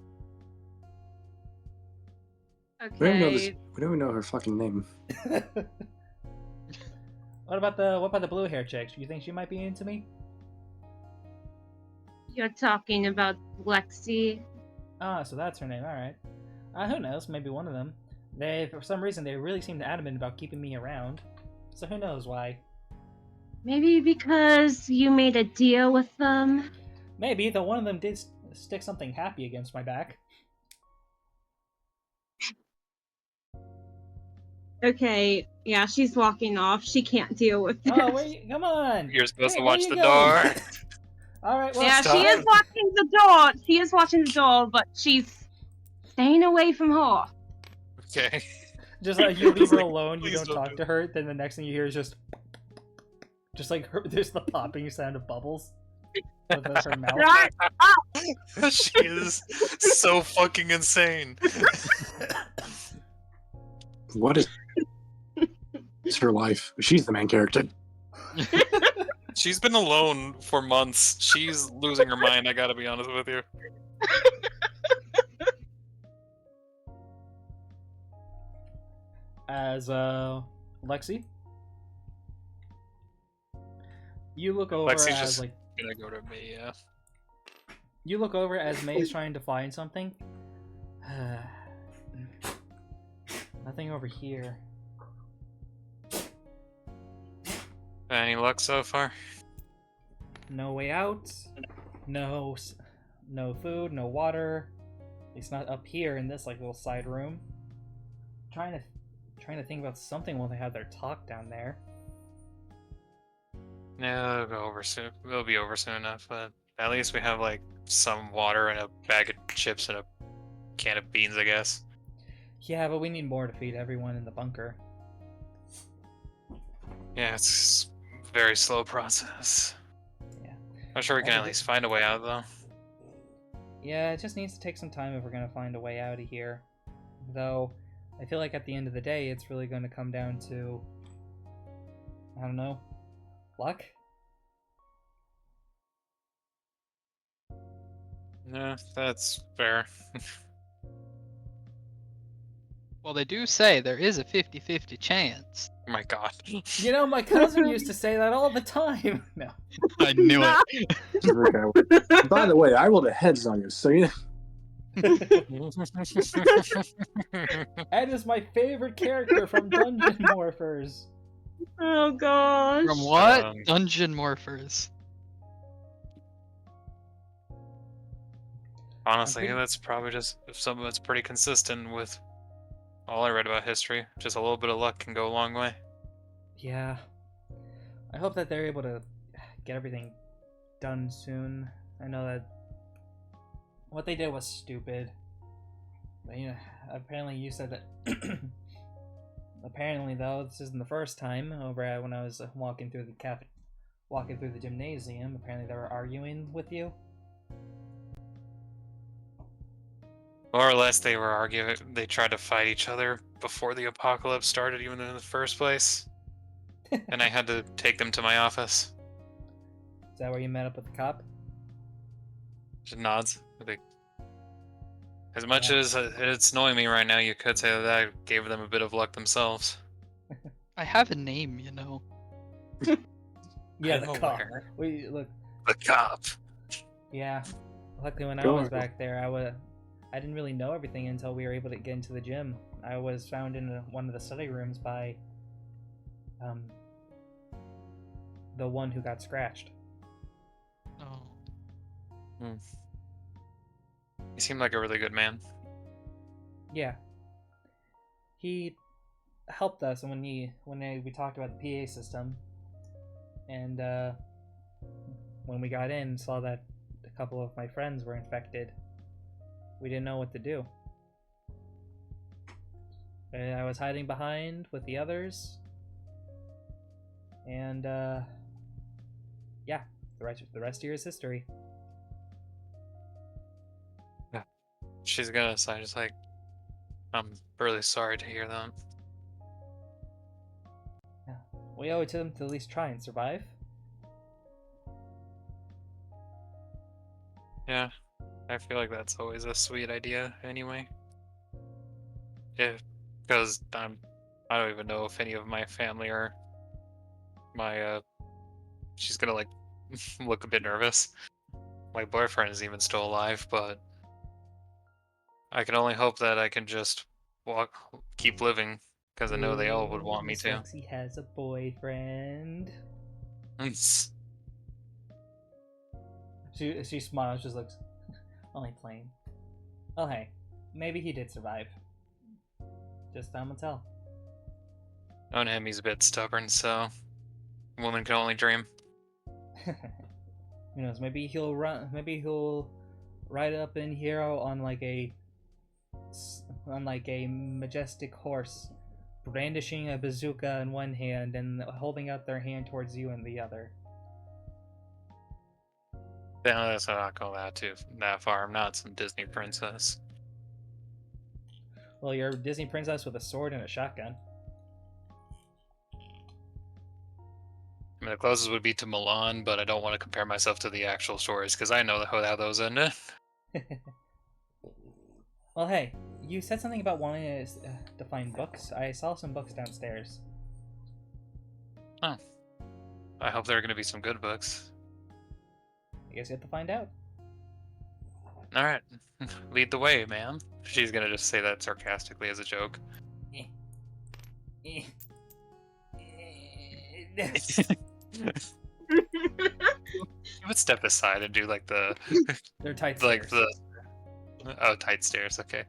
We don't know Okay. We don't know her fucking name. What about the blue hair chick? Do you think she might be into me? You're talking about Lexi. Ah, so that's her name. All right. Who knows? Maybe one of them. For some reason, they really seem adamant about keeping me around. So who knows why? Maybe because you made a deal with them. Maybe, though one of them did stick something happy against my back. Okay, yeah, she's walking off. She can't deal with this. Oh, wait, come on! You're supposed Hey, to where watch you the going? door. All right, well, Yeah, stop. she is watching the door. She is watching the door, but she's staying away from her. Okay. just like you leave her alone, you Please don't don't talk do to her, then the next thing you hear is just like there's the popping sound of bubbles with her mouth. Right? She is so fucking insane. What is her life? She's the main character. She's been alone for months. She's losing her mind, I gotta be honest with you. as Lexi. You look over Lexi's as just like gonna go to me, yeah. you look over as May's trying to find something. Nothing over here. Any luck so far? No way out. No food, no water. At least not up here in this like little side room. Trying to think about something while they have their talk down there. No, it'll go over soon. It'll be over soon enough, but at least we have like some water and a bag of chips and a can of beans, I guess. Yeah, but we need more to feed everyone in the bunker. Yeah, it's a very slow process. Yeah. I'm sure we can at least find a way out though. Yeah, it just needs to take some time if we're gonna find a way out of here. Though, I feel like at the end of the day, it's really going to come down to, I don't know, luck? No, that's fair. Well, they do say there is a 50-50 chance. Oh my god. You know, my cousin used to say that all the time. No. I knew it. Okay. By the way, I rolled a heads on you, so you know. Ed is my favorite character from Dungeon Morphers. Oh gosh. From what? Um, Dungeon Morphers. Honestly, pretty- that's probably just something that's pretty consistent with all I read about history. Just a little bit of luck can go a long way. Yeah. I hope that they're able to get everything done soon. I know that what they did was stupid. But, you know, apparently you said that... apparently, though, this isn't the first time over at when I was walking through the gymnasium. Apparently they were arguing with you. More or less, they were arguing. They tried to fight each other before the apocalypse started, even in the first place. And I had to take them to my office. Is that where you met up with the cop? Just nods. As much Yeah. as it's annoying me right now, you could say that I gave them a bit of luck themselves. I have a name, you know. Yeah, I'm the cop. aware. We look. The cop. Yeah. Luckily, when I Go was on. back there, I didn't really know everything until we were able to get into the gym. I was found in one of the study rooms by the one who got scratched. Oh. He seemed like a really good man. Yeah. He helped us when we talked about the PA system, and when we got in, saw that a couple of my friends were infected. We didn't know what to do. And I was hiding behind with the others, and yeah, the rest of here is history. She's gonna sigh, just like, I'm really sorry to hear that. Yeah. We owe it to them to at least try and survive. Yeah, I feel like that's always a sweet idea anyway. Yeah, because I don't even know if any of my family or my, she's gonna like look a bit nervous. My boyfriend is even still alive, but I can only hope that I can just keep living, because I know they all would want me Miss to. Lexi has a boyfriend. She smiles, just looks only playing. Oh hey, maybe he did survive. Just time will tell. Knowing him, he's a bit stubborn, so a woman can only dream. Who knows? Maybe he'll ride up in here on like a majestic horse, brandishing a bazooka in one hand and holding out their hand towards you in the other. Yeah, let's not go that far. I'm not some Disney princess. Well, you're a Disney princess with a sword and a shotgun. I mean, the closest would be to Milan, but I don't want to compare myself to the actual stories because I know how those ended. Well, hey, you said something about wanting to find books. I saw some books downstairs. I hope there are going to be some good books. I guess you have to find out. All right, lead the way, ma'am. She's gonna just say that sarcastically as a joke. Eh. You would step aside and do like the They're tight like stairs. the tight stairs. Okay.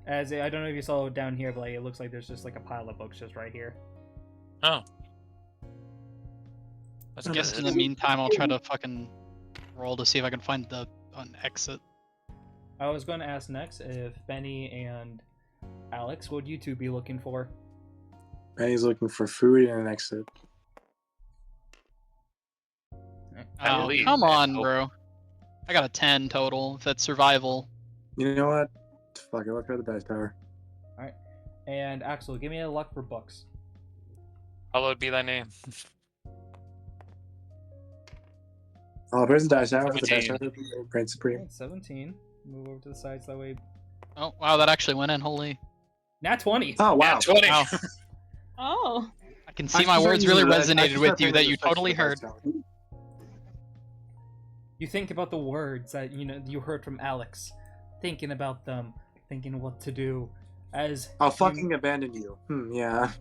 As I don't know if you saw it down here, but like, it looks like there's just like a pile of books just right here. Oh. That's I guess in good. the meantime, I'll try to fucking roll to see if I can find an exit. I was going to ask next if Benny and Alex, what would you two be looking for? Benny's looking for food and an exit. I Oh, believe come that on, help. bro. I got a 10 total. If that's survival. You know what? Fuck it, let's go to the dice tower. Alright. And Axel, give me a luck for books. Hallowed be thy name. Oh, there's the dice tower. The dice 17. tower. Reign supreme. Alright, 17. Move over to the sides that way. Oh, wow, that actually went in. Holy. Nat 20! Oh wow. Nat 20. Wow. Oh. I can see my words really resonated with you that you totally heard. You think about the words that you heard from Alex, thinking about them, thinking what to do. As I'll you- fucking abandon you. Yeah.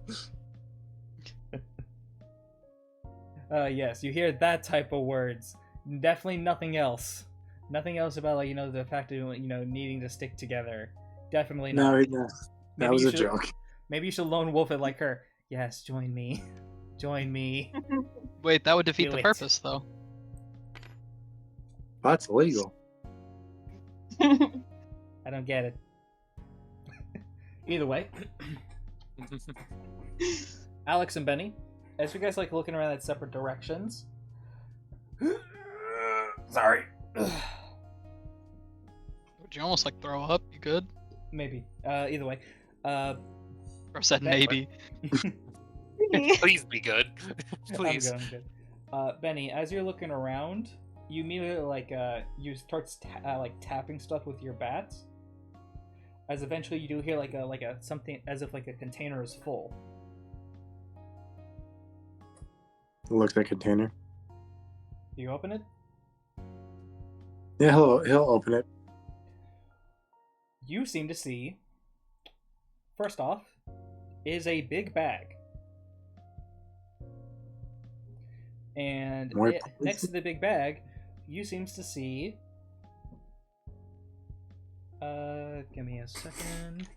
yes, you hear that type of words. Definitely nothing else. Nothing else about the fact of needing to stick together. Definitely not. No, that Maybe was you a should- joke. Maybe you should lone wolf it like her. Yes, join me. Join me. Wait, that would defeat Do the it. purpose, though. That's illegal. I don't get it. Either way, Alex and Benny, as you guys looking around at separate directions. Sorry. Would you almost throw up? You good? Maybe. Either way. Or said Ben- maybe. Please be good. Please. I'm good. Benny, as you're looking around, you immediately you start tapping stuff with your bats. As eventually you do hear a something as if a container is full. Look at the container. Do you open it? Yeah, he'll open it. You seem to see, first off, is a big bag. And More next to the big bag, you seems to see... give me a second.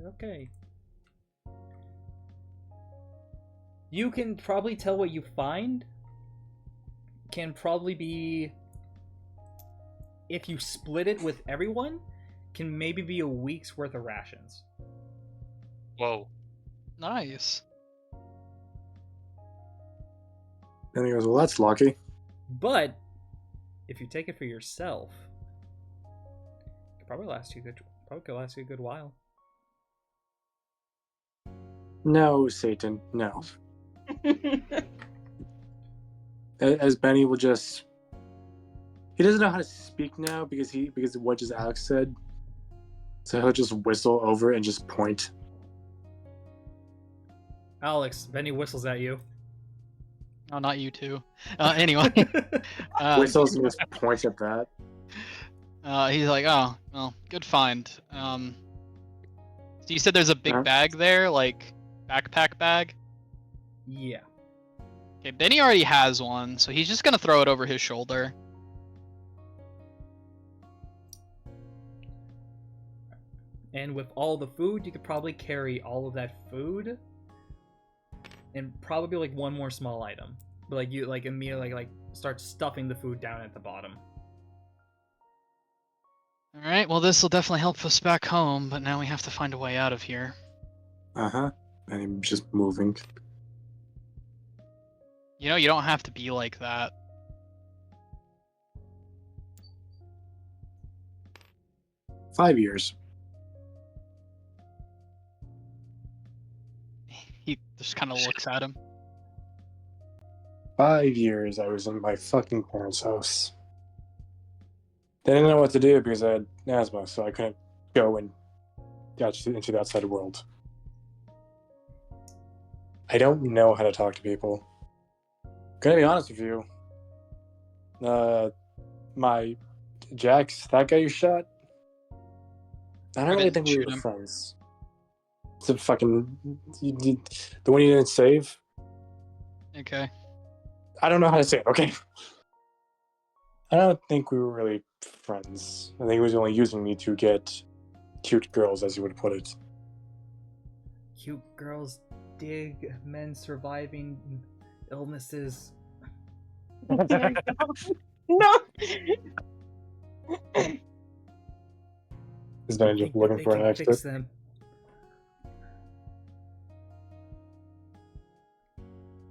Okay. You can probably tell what you find can probably be, if you split it with everyone, can maybe be a week's worth of rations. Whoa. Nice. And he goes, well, that's lucky. But if you take it for yourself, it could probably last you a good while. No, Satan, no. As Benny will just... He doesn't know how to speak now because of what just Alex said. So he'll just whistle over and just point. Alex, Benny whistles at you. Oh, not you two. Anyway. Whistles and just points at that. He's like, oh, well, good find. So you said there's a big Uh-huh. bag there, backpack bag? Yeah. Okay, Benny already has one, so he's just gonna throw it over his shoulder. And with all the food, you could probably carry all of that food, and probably one more small item. But you immediately start stuffing the food down at the bottom. Alright, well this will definitely help us back home, but now we have to find a way out of here. Uh-huh. And he's just moving. You don't have to be like that. $5 years. He just kind of looks at him. 5 years I was in my fucking parents' house. They didn't know what to do because I had asthma, so I couldn't go and get into the outside world. I don't know how to talk to people. Gonna be honest with you. My Jax, that guy you shot, I don't really think we were friends. It's a fucking the one you didn't save. Okay. I don't know how to say it. Okay. I don't think we were really friends. I think he was only using me to get cute girls, as you would put it. Cute girls dig men surviving illnesses. No. Is Ben just looking for an exit? Fix them.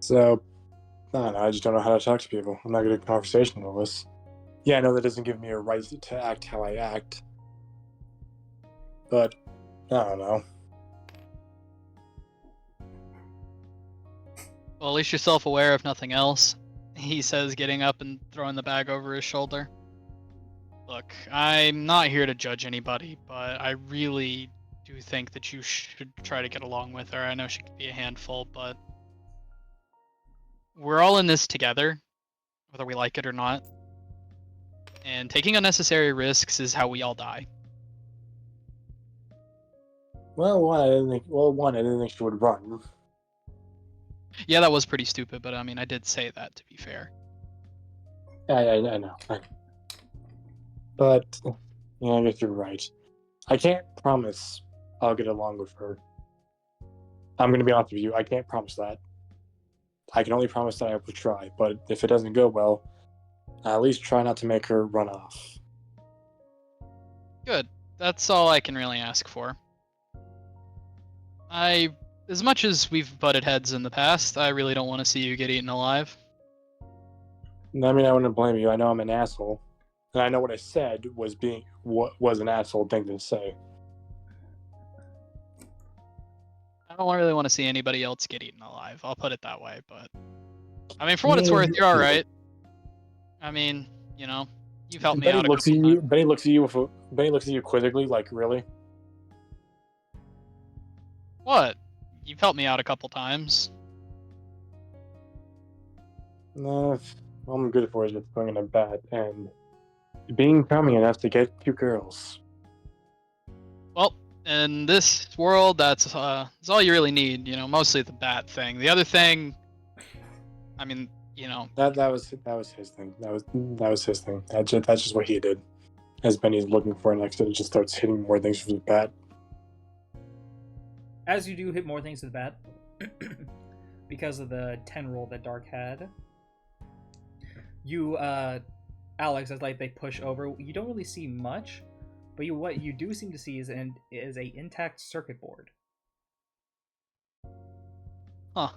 So, I don't know. I just don't know how to talk to people. I'm not good at conversationalist. Yeah, I know that doesn't give me a right to act how I act. But, I don't know. Well, at least you're self-aware if nothing else. He says, getting up and throwing the bag over his shoulder. Look, I'm not here to judge anybody, but I really do think that you should try to get along with her. I know she could be a handful, but we're all in this together, whether we like it or not. And taking unnecessary risks is how we all die. Well, one, I didn't think she would run. Yeah, that was pretty stupid, but I mean, I did say that, to be fair. Yeah, I know. But, yeah, I guess you're right. I can't promise I'll get along with her. I'm going to be honest with you. I can't promise that. I can only promise that I will try, but if it doesn't go well, I'll at least try not to make her run off. Good. That's all I can really ask for. As much as we've butted heads in the past, I really don't want to see you get eaten alive. I mean, I wouldn't blame you. I know I'm an asshole. And I know what I said was an asshole thing to say. I don't really want to see anybody else get eaten alive. I'll put it that way, but I mean, for what it's worth, you're all right. I mean, you know, you've helped me out. Benny looks at you quizzically, like, really? What? You've helped me out a couple times. No, all I'm good for is just going in a bat and being charming enough to get cute girls. Well, in this world, that's all you really need. You know, mostly the bat thing. The other thing, I mean, you know, that was his thing. That was his thing. That's just what he did. As Benny's looking for an exit, it just starts hitting more things with his bat. As you do hit more things with the bat, because of the 10 roll that Dark had, you, Alex, as like they push over, you don't really see much, but what you do seem to see is a intact circuit board. Huh.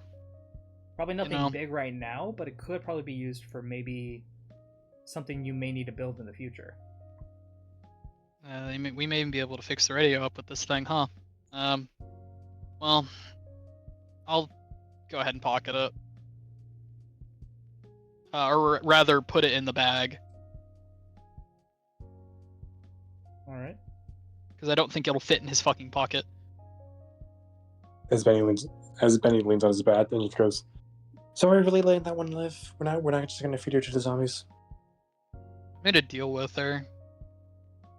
Probably nothing big right now, but it could probably be used for maybe something you may need to build in the future. We may even be able to fix the radio up with this thing, huh? Well, I'll go ahead and pocket it. Or rather, put it in the bag. Alright. Because I don't think it'll fit in his fucking pocket. As Benny leans on his bat, then he goes, "So are we really letting that one live? We're not just gonna feed her to the zombies?" Made a deal with her.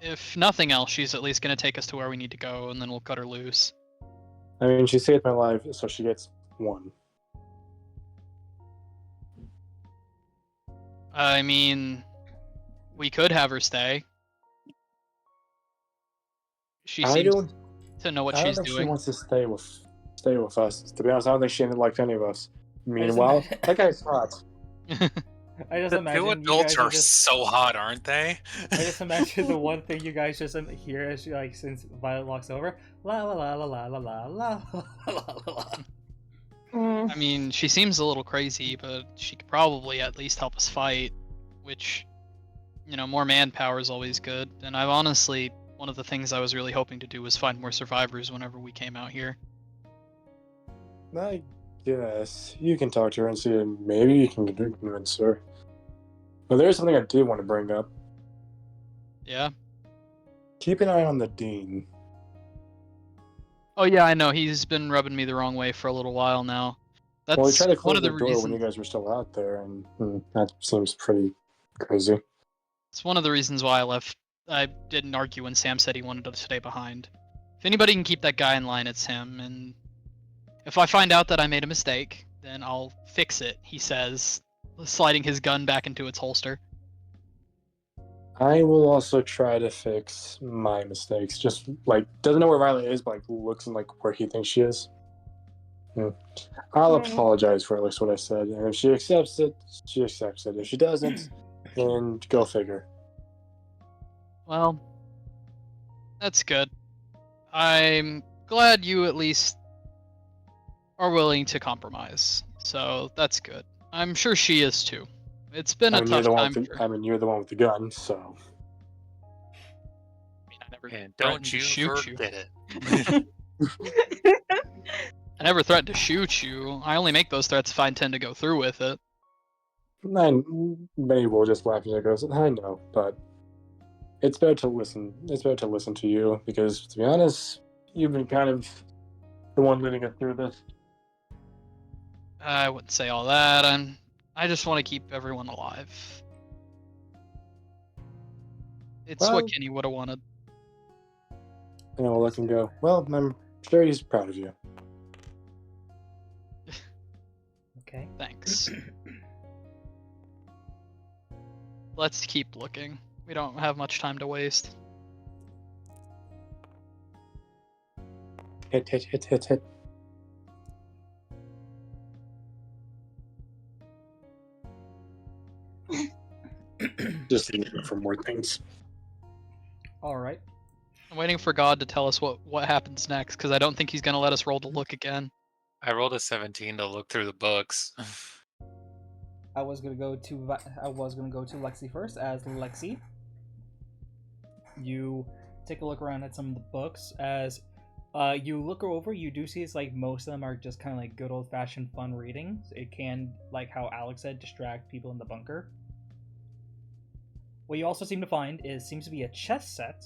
If nothing else, she's at least gonna take us to where we need to go, and then we'll cut her loose. I mean, she saved my life, so she gets one. I mean, we could have her stay. She seems to know what she's doing. She wants to stay with us. To be honest, I don't think she likes any of us. Meanwhile, that guy's hot. I just The imagine two adults are so hot, aren't they? I just imagine the one thing you guys just hear as you, like, since Violet walks over, la la la la la la la la la la la. I mean, she seems a little crazy, but she could probably at least help us fight, which, you know, more manpower is always good. And I've honestly, one of the things I was really hoping to do was find more survivors whenever we came out here. I guess you can talk to her and see if maybe you can convince her. But there's something I did want to bring up. Yeah. Keep an eye on the dean. Oh yeah, I know. He's been rubbing me the wrong way for a little while now. That's Well, he tried to one close of the the door when you reasons. guys were still out there, and that seems pretty crazy. It's one of the reasons why I left. I didn't argue when Sam said he wanted to stay behind. If anybody can keep that guy in line, it's him. And if I find out that I made a mistake, then I'll fix it. He says, sliding his gun back into its holster. I will also try to fix my mistakes. Just like doesn't know where Violet is, but like looks and like where he thinks she is. I'll apologize for at least what I said, and if she accepts it, she accepts it. If she doesn't, then go figure. Well, that's good. I'm glad you at least are willing to compromise. So that's good. I'm sure she is too. It's been a tough time for. I mean, you're the one with the gun, so. I never And threatened don't to you shoot you. forget it. I never threatened to shoot you. I only make those threats if I intend to go through with it. Maybe we'll just laugh and goes, I know, but it's better to listen. It's better to listen to you because, to be honest, you've been kind of the one leading us through this. I wouldn't say all that. I just want to keep everyone alive. It's Well, what Kenny would have wanted. And I'll let him go. Well, I'm sure he's proud of you. Okay. Thanks. Let's keep looking. We don't have much time to waste. Hit, hit, hit, hit, hit. Just looking for more things. All right. I'm waiting for God to tell us what happens next, because I don't think he's gonna let us roll to look again. I rolled a 17 to look through the books. I was gonna go to Lexi first. As Lexi, you take a look around at some of the books. As you look over, you do see it's like most of them are just kind of like good old-fashioned fun reading. It can, like how Alex said, distract people in the bunker. What you also seem to find seems to be a chess set.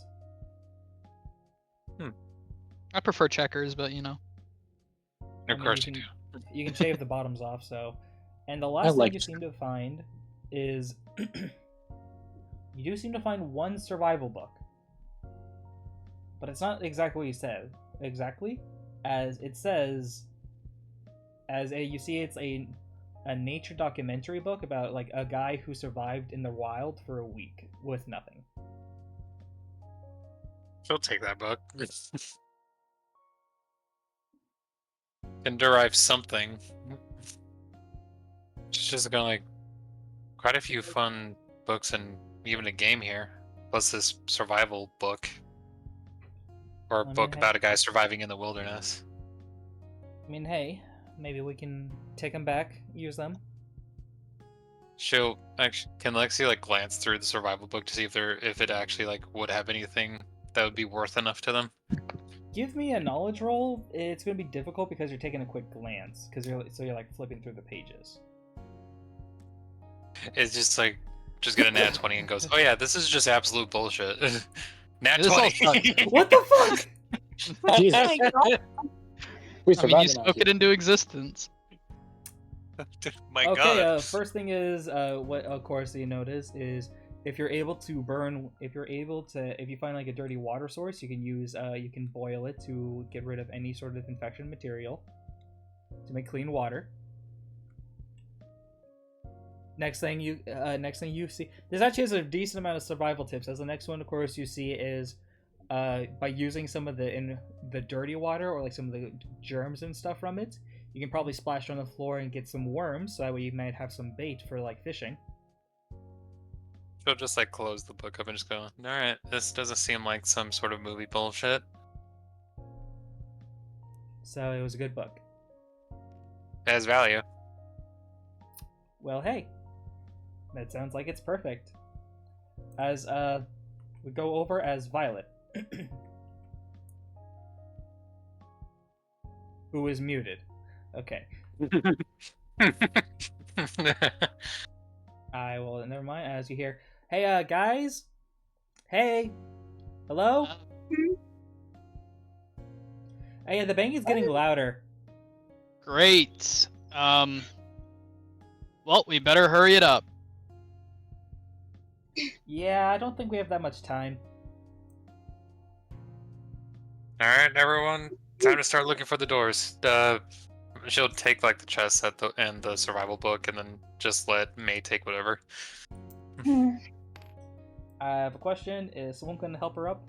I prefer checkers, but you know. Of course you do. You can shave the bottoms off, so. And the last thing you seem to find is you do seem to find one survival book. But it's not exactly what you said. Exactly. As it says, you see it's a nature documentary book about like a guy who survived in the wild for a week with nothing. She'll take that book. Can derive something. She's just got like quite a few fun books and even a game here. Plus this survival book. Or a book about a guy surviving in the wilderness. I mean, hey, maybe we can take them back, use them. Can Lexi like glance through the survival book to see if it actually like would have anything that would be worth enough to them? Give me a knowledge roll. It's going to be difficult because you're taking a quick glance, because you're like flipping through the pages. It's just like get a nat 20 and goes, oh yeah, this is just absolute bullshit. Nat This all 20. What the fuck? Jesus. We I mean, you survived spoke it into existence. My Okay, God. first thing is, what of course you notice is if you find like a dirty water source, you can boil it to get rid of any sort of infection material to make clean water. Next thing you see, this actually has a decent amount of survival tips. As the next one, of course, you see is by using some of the dirty water or like some of the germs and stuff from it, you can probably splash on the floor and get some worms, so that way you might have some bait for like fishing. She'll just like close the book up and just go, alright, this doesn't seem like some sort of movie bullshit. So it was a good book. It has value. Well, hey, that sounds like it's perfect. As we go over as Violet, who is muted. Okay. I will. Never mind. As you hear, hey, guys. Hey. Hello. Hey, the banging's getting louder. Great. Well, we better hurry it up. Yeah, I don't think we have that much time. All right, everyone, time to start looking for the doors. She'll take like the chest and the survival book, and then just let May take whatever. I have a question. Is someone going to help her up?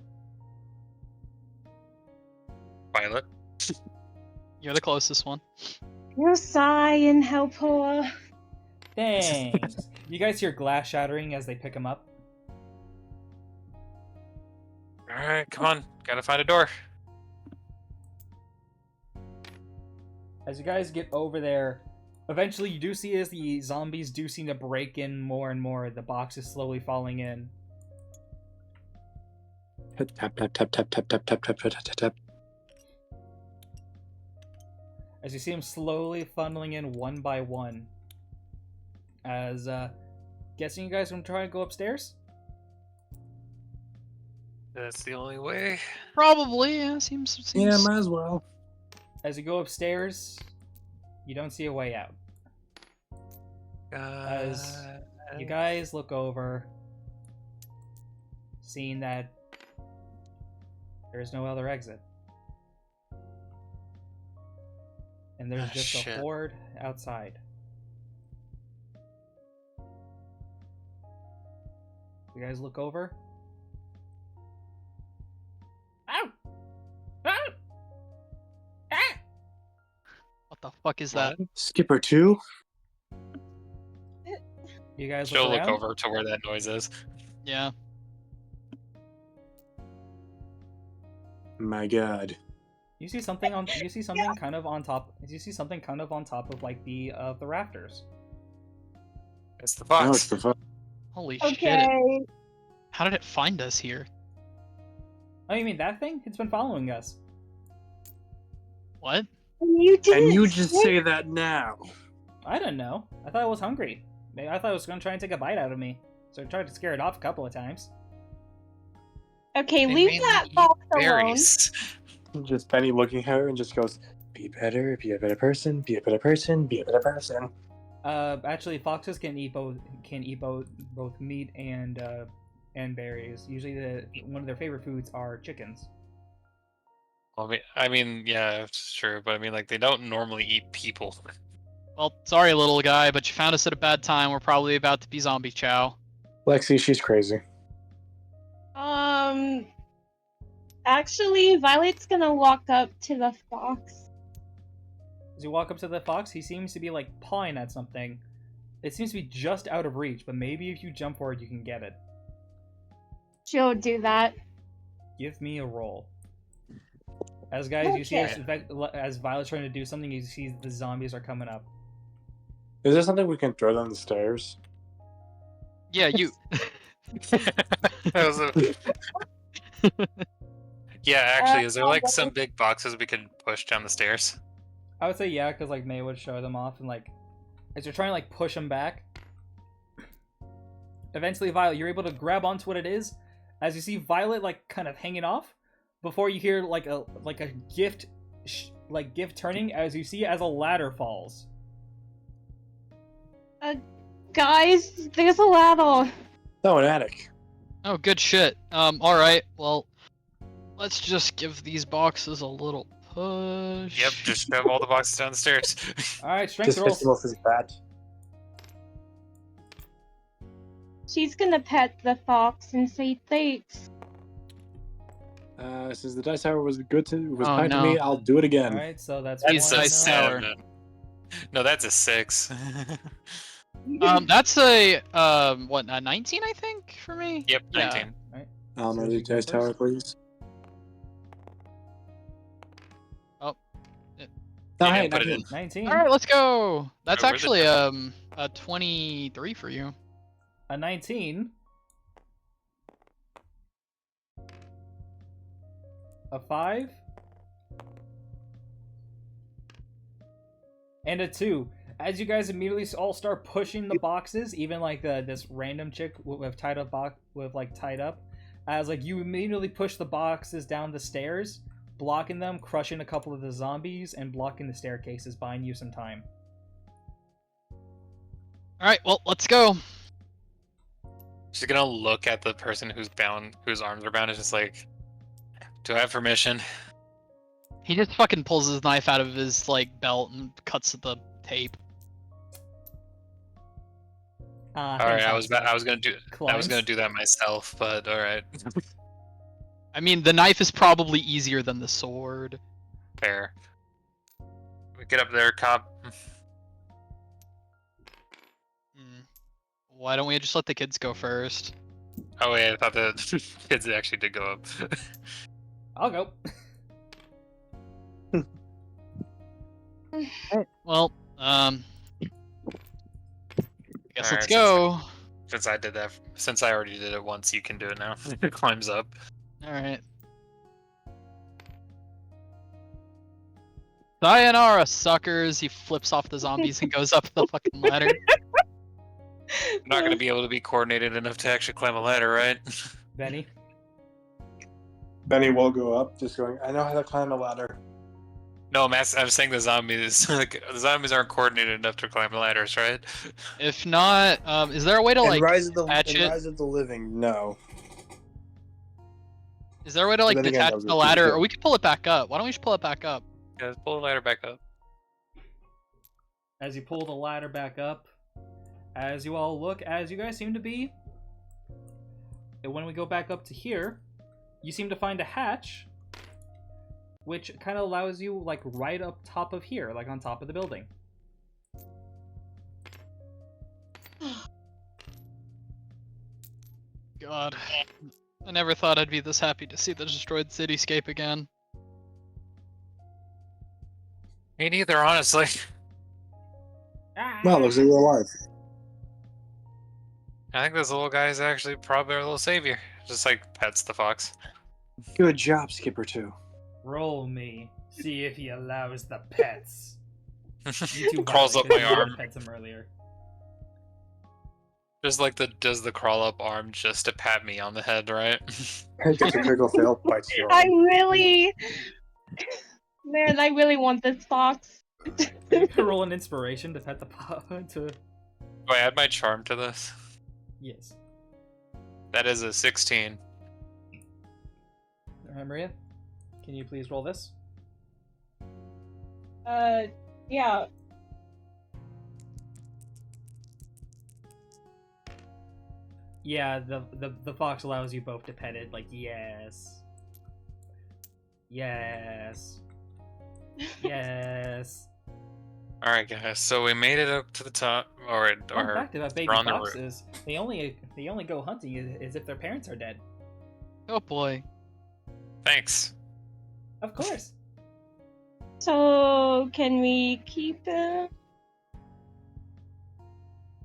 Violet. You're the closest one. You sigh and help her. Thanks. You guys hear glass shattering as they pick him up. All right, come on, gotta find a door. As you guys get over there, eventually you do see as the zombies do seem to break in more and more. The box is slowly falling in. Tap tap tap tap tap tap tap tap tap tap tap. As you see them slowly funneling in one by one. As, guessing you guys want to try and go upstairs? That's the only way. Probably, yeah, seems... Yeah, might as well. As you go upstairs, you don't see a way out. As you guys look over, seeing that there is no other exit. And there's just a shit. horde outside. You guys look over. Ow! Ow! Ah! What the fuck is that? Skipper 2? You guys She'll look look around. over to where that noise is. Yeah. My god. You see something on. You see something kind of on top. You see something kind of on top of like the rafters. It's the Oh, box. it's the fuck. Holy shit. Okay. How did it find us here? Oh, you mean that thing? It's been following us. What? You didn't. And you just say that now. I don't know. I thought it was hungry. Maybe I thought it was going to try and take a bite out of me. So I tried to scare it off a couple of times. Okay, They leave mainly that eat box alone. berries. Just Benny looking at her and just goes, be better, be a better person, be a better person, be a better person. Actually, foxes can eat both both meat and berries. Usually, one of their favorite foods are chickens. Well, I mean, yeah, it's true, but I mean, like, they don't normally eat people. Well, sorry, little guy, but you found us at a bad time. We're probably about to be zombie chow. Lexi, she's crazy. Actually, Violet's gonna walk up to the fox. As you walk up to the fox, he seems to be like pawing at something. It seems to be just out of reach, but maybe if you jump forward, you can get it. She'll do that. Give me a roll. As guys, you see as Violet's trying to do something, you see the zombies are coming up. Is there something we can throw down the stairs? Yeah, you... That was Yeah, actually, is there like some big boxes we could push down the stairs? I would say yeah, because like May would show them off, and like as you're trying to like push them back, eventually Violet, you're able to grab onto what it is. As you see Violet like kind of hanging off, before you hear like a gift turning, as you see as a ladder falls. Guys, there's a ladder. Oh, an attic. Oh, good shit. Alright, well, let's just give these boxes a little push. Yep, just shove all the boxes down the stairs. All right, strength Just rolls. festival is bad. She's gonna pet the fox and say thanks. Since the dice tower was good was Oh, kind to no. me, I'll do it again. All right, so that's He's one. a That's a tower. 7. No, that's a 6. That's a, what, a 19, I think, for me? Yep, Yeah. 19. I'll So know you the go dice tower, first. please. Oh. No, You hey, didn't put it 19. in. 19. Alright, let's go! That's Oh, where's the actually, a 23 for you. A 19. A 5. And a 2. As you guys immediately all start pushing the boxes, even like this random chick with tied up tied up, as like you immediately push the boxes down the stairs, blocking them, crushing a couple of the zombies, and blocking the staircases, buying you some time. All right, well, let's go. She's gonna look at the person who's bound, whose arms are bound, and just like, do I have permission? He just fucking pulls his knife out of his like belt and cuts the tape. All right, I was gonna do that myself, but all right. I mean, the knife is probably easier than the sword. Fair. Get up there, cop. Why don't we just let the kids go first? Oh wait, I thought the kids actually did go up. I'll go. Well, I guess let's Alright, go. Since I already did it once, you can do it now. It climbs up. All right. Sayonara, suckers. He flips off the zombies and goes up the fucking ladder. I'm not gonna be able to be coordinated enough to actually climb a ladder, right? Benny? Benny will go up, just going, I know how to climb a ladder. No, I'm saying the zombies. Like, the zombies aren't coordinated enough to climb ladders, right? If not, is there a way to like Rise of the Living, no. Is there a way to like Then again, detach that was the a ladder, good or we could pull it back up? Why don't we just pull it back up? Yeah, let's pull the ladder back up. As you pull the ladder back up, as you all look, as you guys seem to be, and when we go back up to here, you seem to find a hatch, which kind of allows you, like, right up top of here, like on top of the building. God. I never thought I'd be this happy to see the destroyed cityscape again. Me neither, honestly. No, it looks like we're alive. I think this little guy is actually probably our little savior. Just like pets the fox. Good job, Skipper 2. Roll me. See if he allows the pets. You two Crawls up my arm. Pets him earlier. Just like does the crawl up arm just to pat me on the head, right? Gets a critical fail, bites your I arm. really, man, I really want this fox. You can roll an inspiration to pet the to. Do I add my charm to this? Yes. That is a 16. Maria, can you please roll this? Yeah. Yeah, the fox allows you both to pet it. Like, yes, yes, yes. All right, guys. So we made it up to the top, or Fun fact about baby we're on the foxes: they only go hunting is if their parents are dead. Oh boy. Thanks. Of course. So, can we keep it?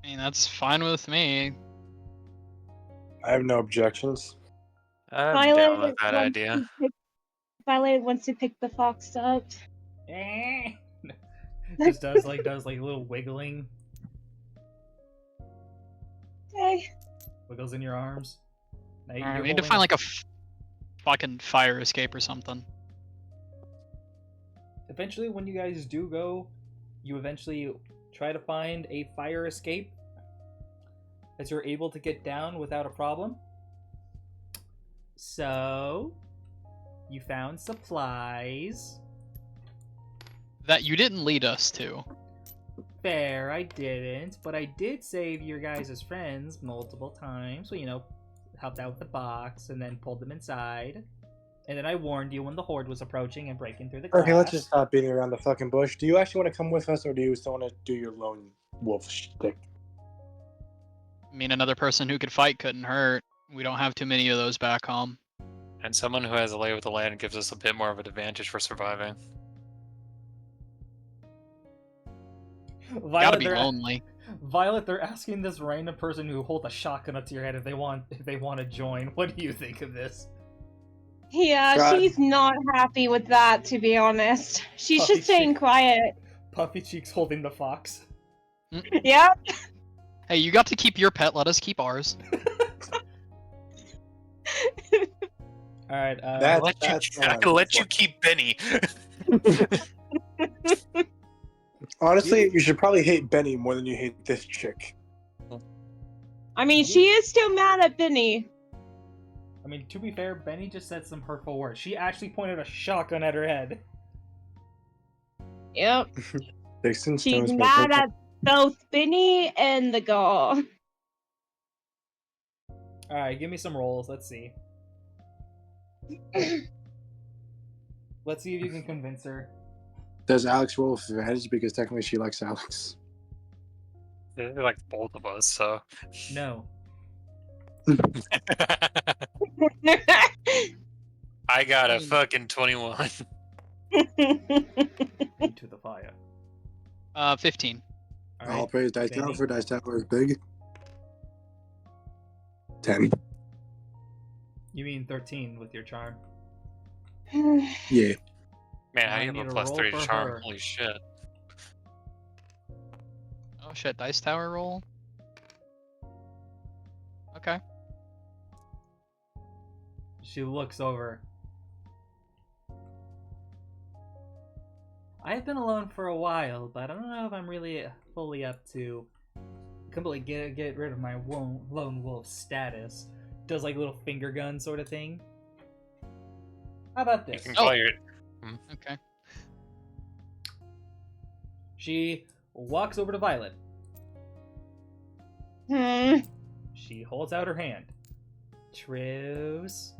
I mean, that's fine with me. I have no objections. I'm down with that idea. Violet wants to pick the fox up. Just does like little wiggling. Okay. Wiggles in your arms. Now Alright, you're we need to holding find a- like a fucking fire escape or something. Eventually, when you guys do go, you eventually try to find a fire escape that you're able to get down without a problem. So, you found supplies. That you didn't lead us to. Fair, I didn't, but I did save your guys' friends multiple times. So, you know, helped out with the box and then pulled them inside. And then I warned you when the horde was approaching and breaking through the glass. Okay, let's just stop beating around the fucking bush. Do you actually want to come with us, or do you still want to do your lone wolf shtick? I mean, another person who could fight couldn't hurt. We don't have too many of those back home. And someone who has a lay with the land gives us a bit more of an advantage for surviving. Gotta be lonely. Violet, they're asking this random person who holds a shotgun up to your head if they want to join. What do you think of this? Yeah, God. she's not happy with that, to be honest. She's Puffy just staying chick. quiet. Puffy Cheeks holding the fox. Yep. Hey, you got to keep your pet. Let us keep ours. All right. That- I can let you keep Benny. Honestly, you should probably hate Benny more than you hate this chick. I mean, she is still mad at Benny. I mean, to be fair, Benny just said some hurtful words. She actually pointed a shotgun at her head. Yep. Dixon She's Stone's mad at both Benny and the girl. All right, give me some rolls. Let's see. Let's see if you can convince her. Does Alex roll with advantage because technically she likes Alex? They like both of us, so. No. I got a fucking 21. Into the fire. 15. All All right. praise Dice Benny. Tower for Dice Tower is big. 10. You mean 13 with your charm? Yeah. Man, I I have need a a plus roll 3 for charm. her. Holy shit. Oh shit, dice tower roll. Okay. She looks over. I've been alone for a while, but I don't know if I'm really fully up to completely get rid of my lone wolf status. Does like a little finger gun sort of thing. How about You this? can call your. Okay. She walks over to Violet. Hmm. She holds out her hand. Truce.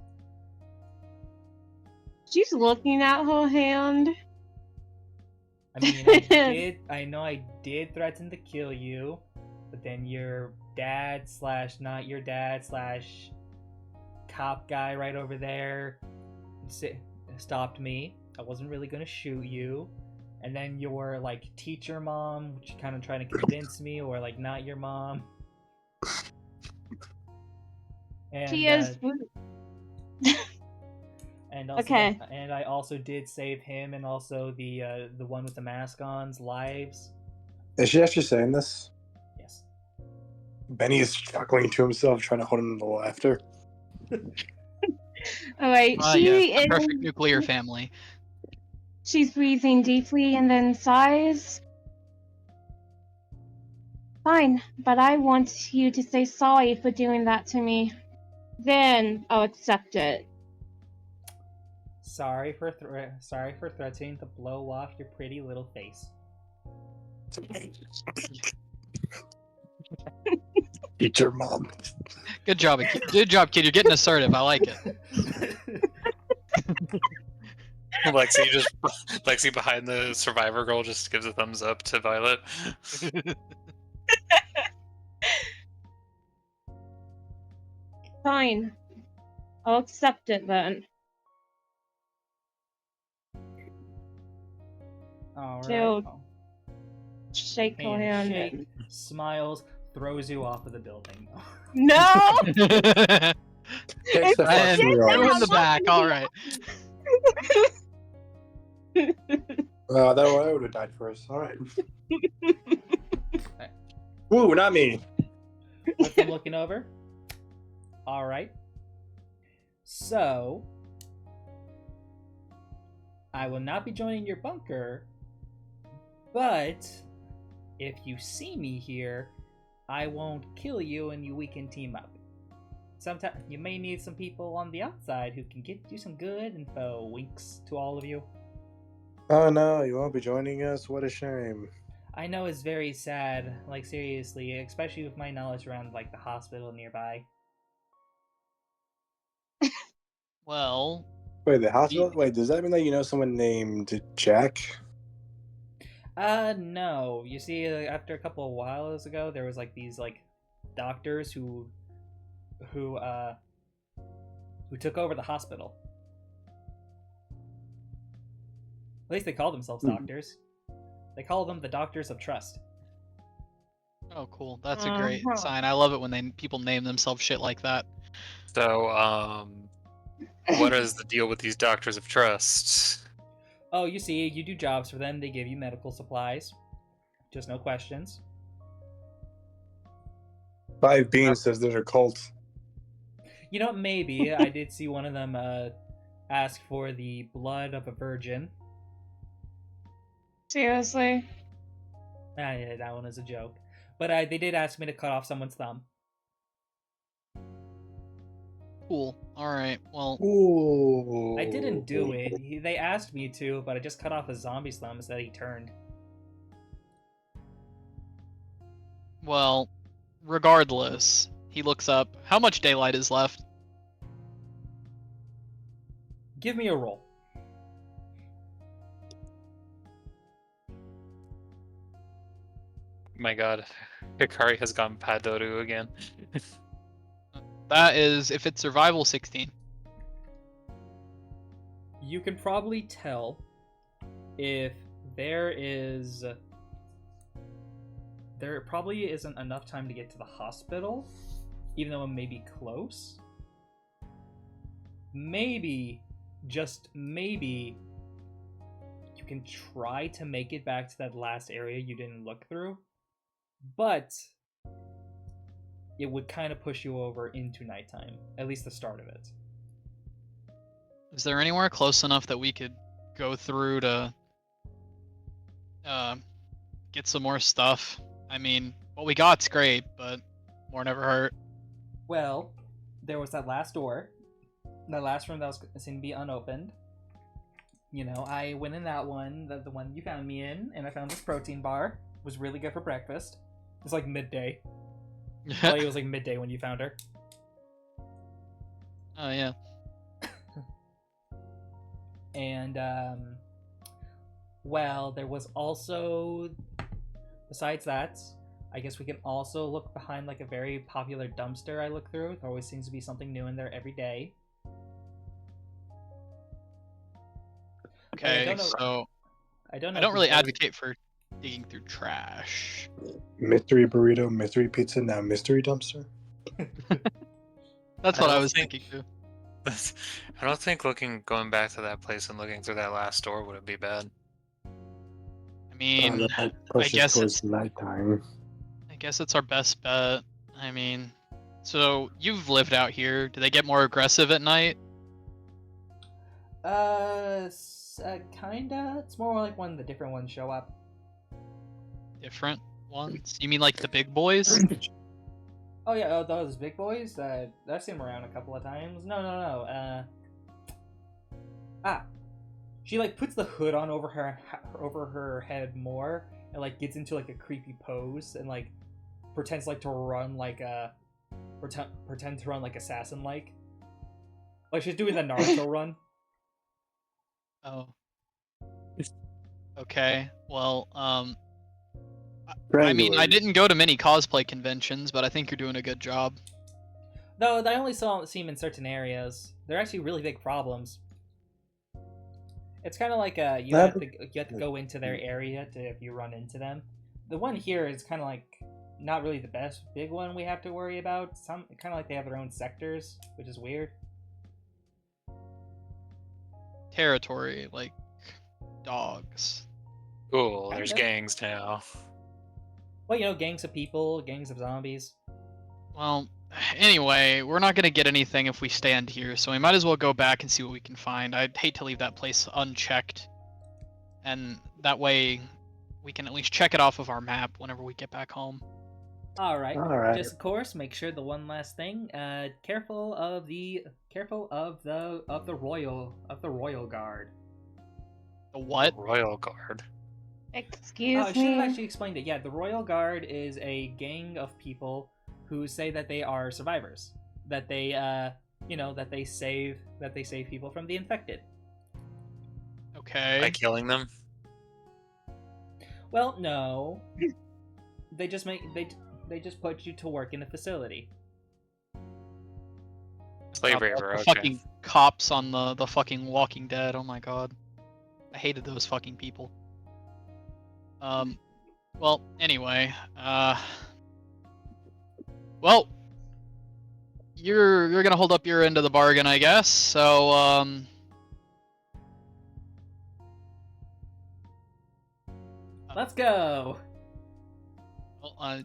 She's looking at her hand. I mean, I know I did threaten to kill you, but then your dad / not your dad / cop guy right over there stopped me. I wasn't really gonna shoot you. And then your like teacher mom, which kind of trying to convince me, or like not your mom. And, She is. And also, Okay. and I also did save him and also the one with the mask on's lives. Is she actually saying this? Yes. Benny is chuckling to himself, trying to hold him to laughter. Alright, Yes, she the is. perfect nuclear family. She's breathing deeply and then sighs. Fine, but I want you to say sorry for doing that to me. Then I'll accept it. Sorry for threatening to blow off your pretty little face. Teacher mom. Good job, good job, kid. You're getting assertive. I like it. Lexi behind the survivor girl just gives a thumbs up to Violet. Fine. I'll accept it then. Alright. Dude. Shake her hand. Handshake, smiles, throws you off of the building. No! Takes the It's fucking just Throw yards. in the back. All right. That I would have died first. Alright. Ooh, not me. With them looking over. Alright. So, I will not be joining your bunker, but if you see me here, I won't kill you and we can team up. Sometimes you may need some people on the outside who can get you some good info. Winks to all of you. Oh no, you won't be joining us? What a shame. I know it's very sad, like seriously, especially with my knowledge around like the hospital nearby. Well, Wait, the hospital? Wait, does that mean that you know someone named Jack? No. You see, after a couple of whiles ago, there was like these like doctors who took over the hospital. At least they call themselves doctors. They call them the Doctors of Trust. oh, cool. That's a great Uh-huh. sign. I love it when people name themselves shit like that. So, what is the deal with these doctors of trust? Oh, you see, you do jobs for them. They give you medical supplies. Just no questions. 5 Beans says they're cults. You know what? Maybe I did see one of them ask for the blood of a virgin. Seriously? Yeah, that one is a joke. But they did ask me to cut off someone's thumb. Cool. Alright, well, Ooh. I didn't do it. They asked me to, but I just cut off a zombie's thumb instead he turned. well, regardless, he looks up. How much daylight is left? Give me a roll. My god. Hikari has gone Padoru again. That is, if it's survival, 16. You can probably tell if there probably isn't enough time to get to the hospital, even though it may be close. Maybe, just maybe, you can try to make it back to that last area you didn't look through, but it would kind of push you over into nighttime, at least the start of it. Is there anywhere close enough that we could go through to get some more stuff? I mean, what we got's great, but more never hurt. Well, there was that last door, that last room that was seen to be unopened. You know, I went in that one, the one you found me in, and I found this protein bar. It was really good for breakfast. It's like midday. Well, it was like midday when you found her. Oh yeah. And, well, there was also, besides that, I guess we can also look behind like a very popular dumpster I look through. There always seems to be something new in there every day. Okay, so I don't really advocate for digging through trash. Mystery burrito, mystery pizza, now mystery dumpster. That's I what I don't was think- thinking too. I don't think going back to that place and looking through that last door wouldn't be bad. I mean, That pushes guess towards it's- nighttime. I guess it's our best bet. I mean, so you've lived out here. Do they get more aggressive at night? Kinda. It's more like when the different ones show up. Different ones? You mean like the big boys? Oh yeah, those big boys. I've seen them around a couple of times. No. She like puts the hood on over her head more, and like gets into like a creepy pose, and like pretends like to run like pretend to run like assassin like she's doing the Naruto run. Oh. Okay. Well, I mean, I didn't go to many cosplay conventions, but I think you're doing a good job. Though I only see them in certain areas. They're actually really big problems. It's kind of like you have to go into their area if you run into them. The one here is kind of like not really the best big one we have to worry about. Some kind of like they have their own sectors, which is weird. Territory, like dogs. Cool, there's Kinda. gangs now. Well, you know, gangs of people, gangs of zombies. Well, anyway, we're not gonna get anything if we stand here, so we might as well go back and see what we can find. I'd hate to leave that place unchecked, and that way we can at least check it off of our map whenever we get back home. All right. Alright. Just of course, make sure the one last thing. Careful of the royal guard. The what? Royal Guard. Excuse I should have me. actually explained it. Yeah, the royal guard is a gang of people who say that they are survivors. That they, that they save people from the infected. Okay. By killing them? Well, no. They just put you to work in a facility. Slave Stop, Raver, the okay. fucking cops on the fucking Walking Dead. Oh my god. I hated those fucking people. Well, anyway, well, you're gonna hold up your end of the bargain, I guess. So, Let's go. Well,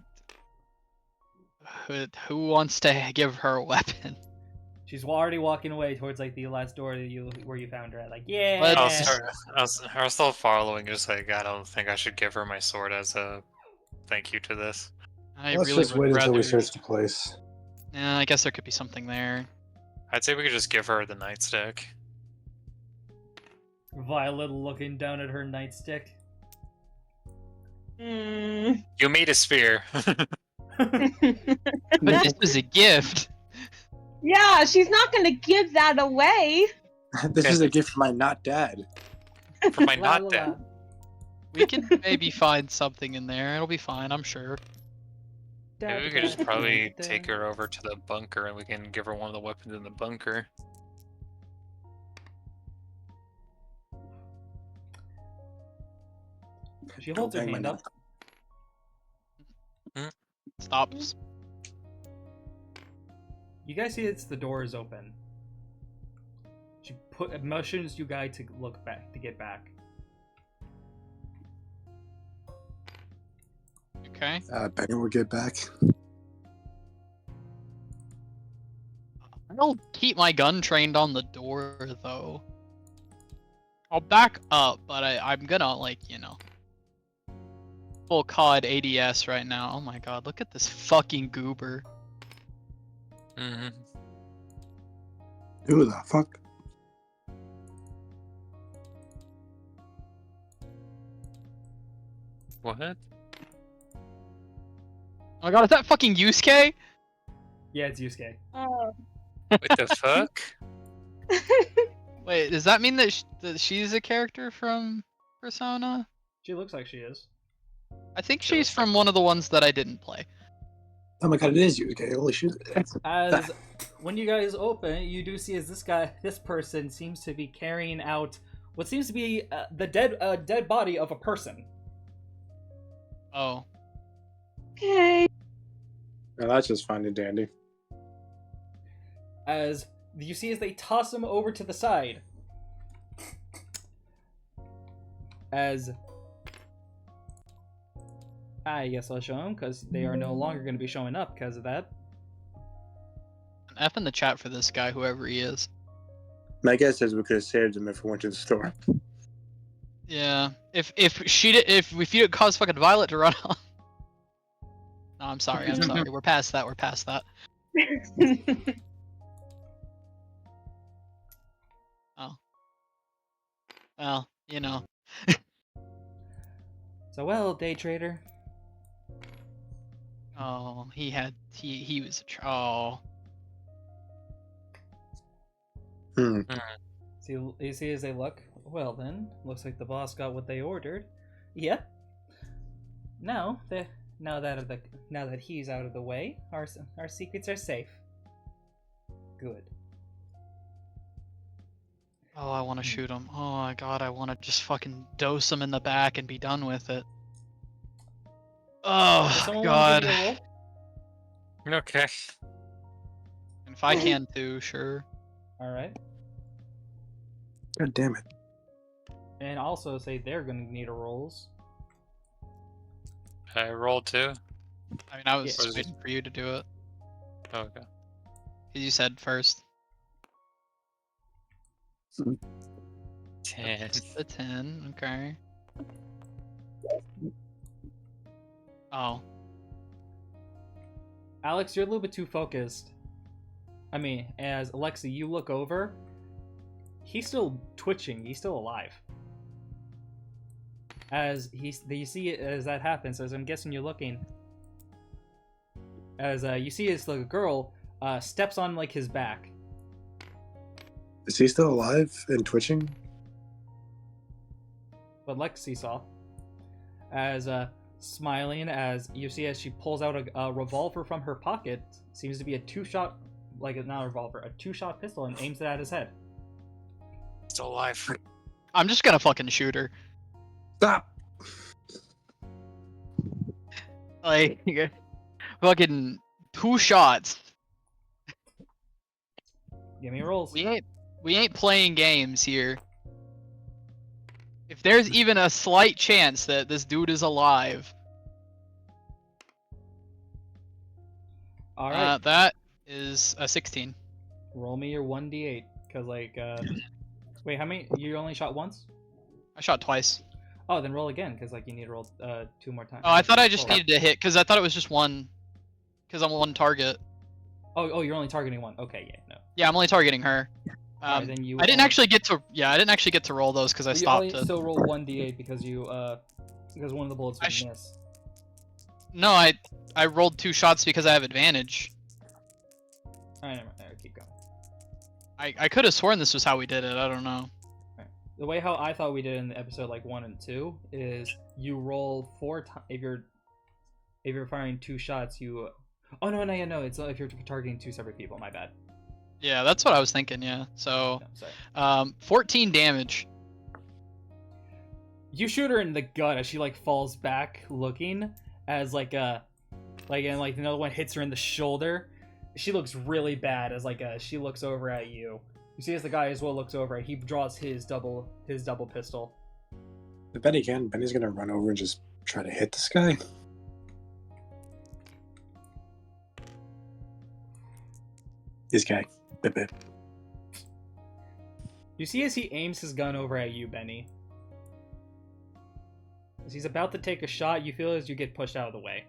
who wants to give her a weapon? She's already walking away towards like the last door that where you found her at. Like, yeah. I was still following, just like, I don't think I should give her my sword as a thank you to this. I Let's really just would wait until we rather. search the place. Yeah, I guess there could be something there. I'd say we could just give her the nightstick. Violet looking down at her nightstick. Mm. You made a spear. But this was a gift. Yeah, she's not gonna give that away. This is a gift from my not dad. For my La, not la, dead. la. We can maybe find something in there. It'll be fine, I'm sure. Maybe we could just probably take her over to the bunker and we can give her one of the weapons in the bunker. She holds her Don't bang hand my up. Stops. You guys see it's the door is open. She motions you guys to look back, to get back. Okay. Better we'll get back. I'll keep my gun trained on the door, though. I'll back up, but I'm gonna, like, you know... full COD ADS right now. Oh my god, look at this fucking goober. Mm-hmm. Who the fuck? What? Oh my god, is that fucking Yusuke? Yeah, it's Yusuke. Oh. What the fuck? Wait, does that mean that, that she's a character from Persona? She looks like she is. I think She she's looks like- from one of the ones that I didn't play. Oh my god, it is you. Okay, holy shit. As when you guys open, you do see as this person seems to be carrying out what seems to be the dead body of a person. Oh. Okay. Now that's just fine and dandy. As you see as they toss him over to the side. As I guess I'll show them because they are no longer going to be showing up because of that. An F in the chat for this guy, whoever he is. My guess is we could have saved him if we went to the store. Yeah. If you didn't cause fucking Violet to run off. No, I'm sorry. We're past that. Oh. Well, you know. So well, day trader. Oh, he was oh. See, you see as they look. Well then, looks like the boss got what they ordered. Yep. Now that he's out of the way, our secrets are safe. Good. Oh, I want to shoot him. Oh my god, I want to just fucking dose him in the back and be done with it. Does Oh someone god. want to give you a roll? Okay. And if I can too, sure. All right. God damn it. And also say they're gonna need a rolls. I rolled too. I mean, I was Yeah. waiting for you to do it. Okay. 'Cause you said first. 10. It's a 10, okay. Oh. Alex, you're a little bit too focused. I mean, as Alexi, you look over. He's still twitching. He's still alive. As you see it as that happens, as I'm guessing you're looking. As you see as the girl steps on like his back. Is he still alive and twitching? But Lexi saw. As smiling as you see as she pulls out a revolver from her pocket. Seems to be a two-shot, like not a revolver, a two-shot pistol, and aims it at his head. Still alive. I'm just gonna fucking shoot her. Stop! Like, fucking 2 shots. Give me rolls. We ain't playing games here. If there's even a slight chance that this dude is alive, All right. that is a 16. Roll me your 1d8, cause like, wait, how many? You only shot once? I shot twice. Oh, then roll again, cause like you need to roll 2 more times. Oh, I thought I just Roll. needed to hit because I thought it was just one. Because I'm one target. Oh, you're only targeting one. Okay, yeah, no. Yeah, I'm only targeting her. Alright, then you. I didn't only- actually get to. Yeah, I didn't actually get to roll those because I You stopped. only still roll 1d8 because you because one of the bullets I would sh- miss. No, I rolled 2 shots because I have advantage. Alright, never mind. Keep going. I could have sworn this was how we did it. I don't know. The way how I thought we did in the episode like 1 and 2 is you roll 4 times if you're firing 2 shots. You. Oh no, it's if you're targeting 2 separate people. My bad. Yeah, that's what I was thinking. Yeah. So, No, sorry. 14 damage. You shoot her in the gut as she like falls back, looking as like and like another one hits her in the shoulder. She looks really bad as like she looks over at you. You see as the guy as well looks over, he draws his double pistol. I bet he can. Benny's gonna run over and just try to hit this guy. This guy. Bip, bip. You see as he aims his gun over at you, Benny. As he's about to take a shot, you feel as you get pushed out of the way.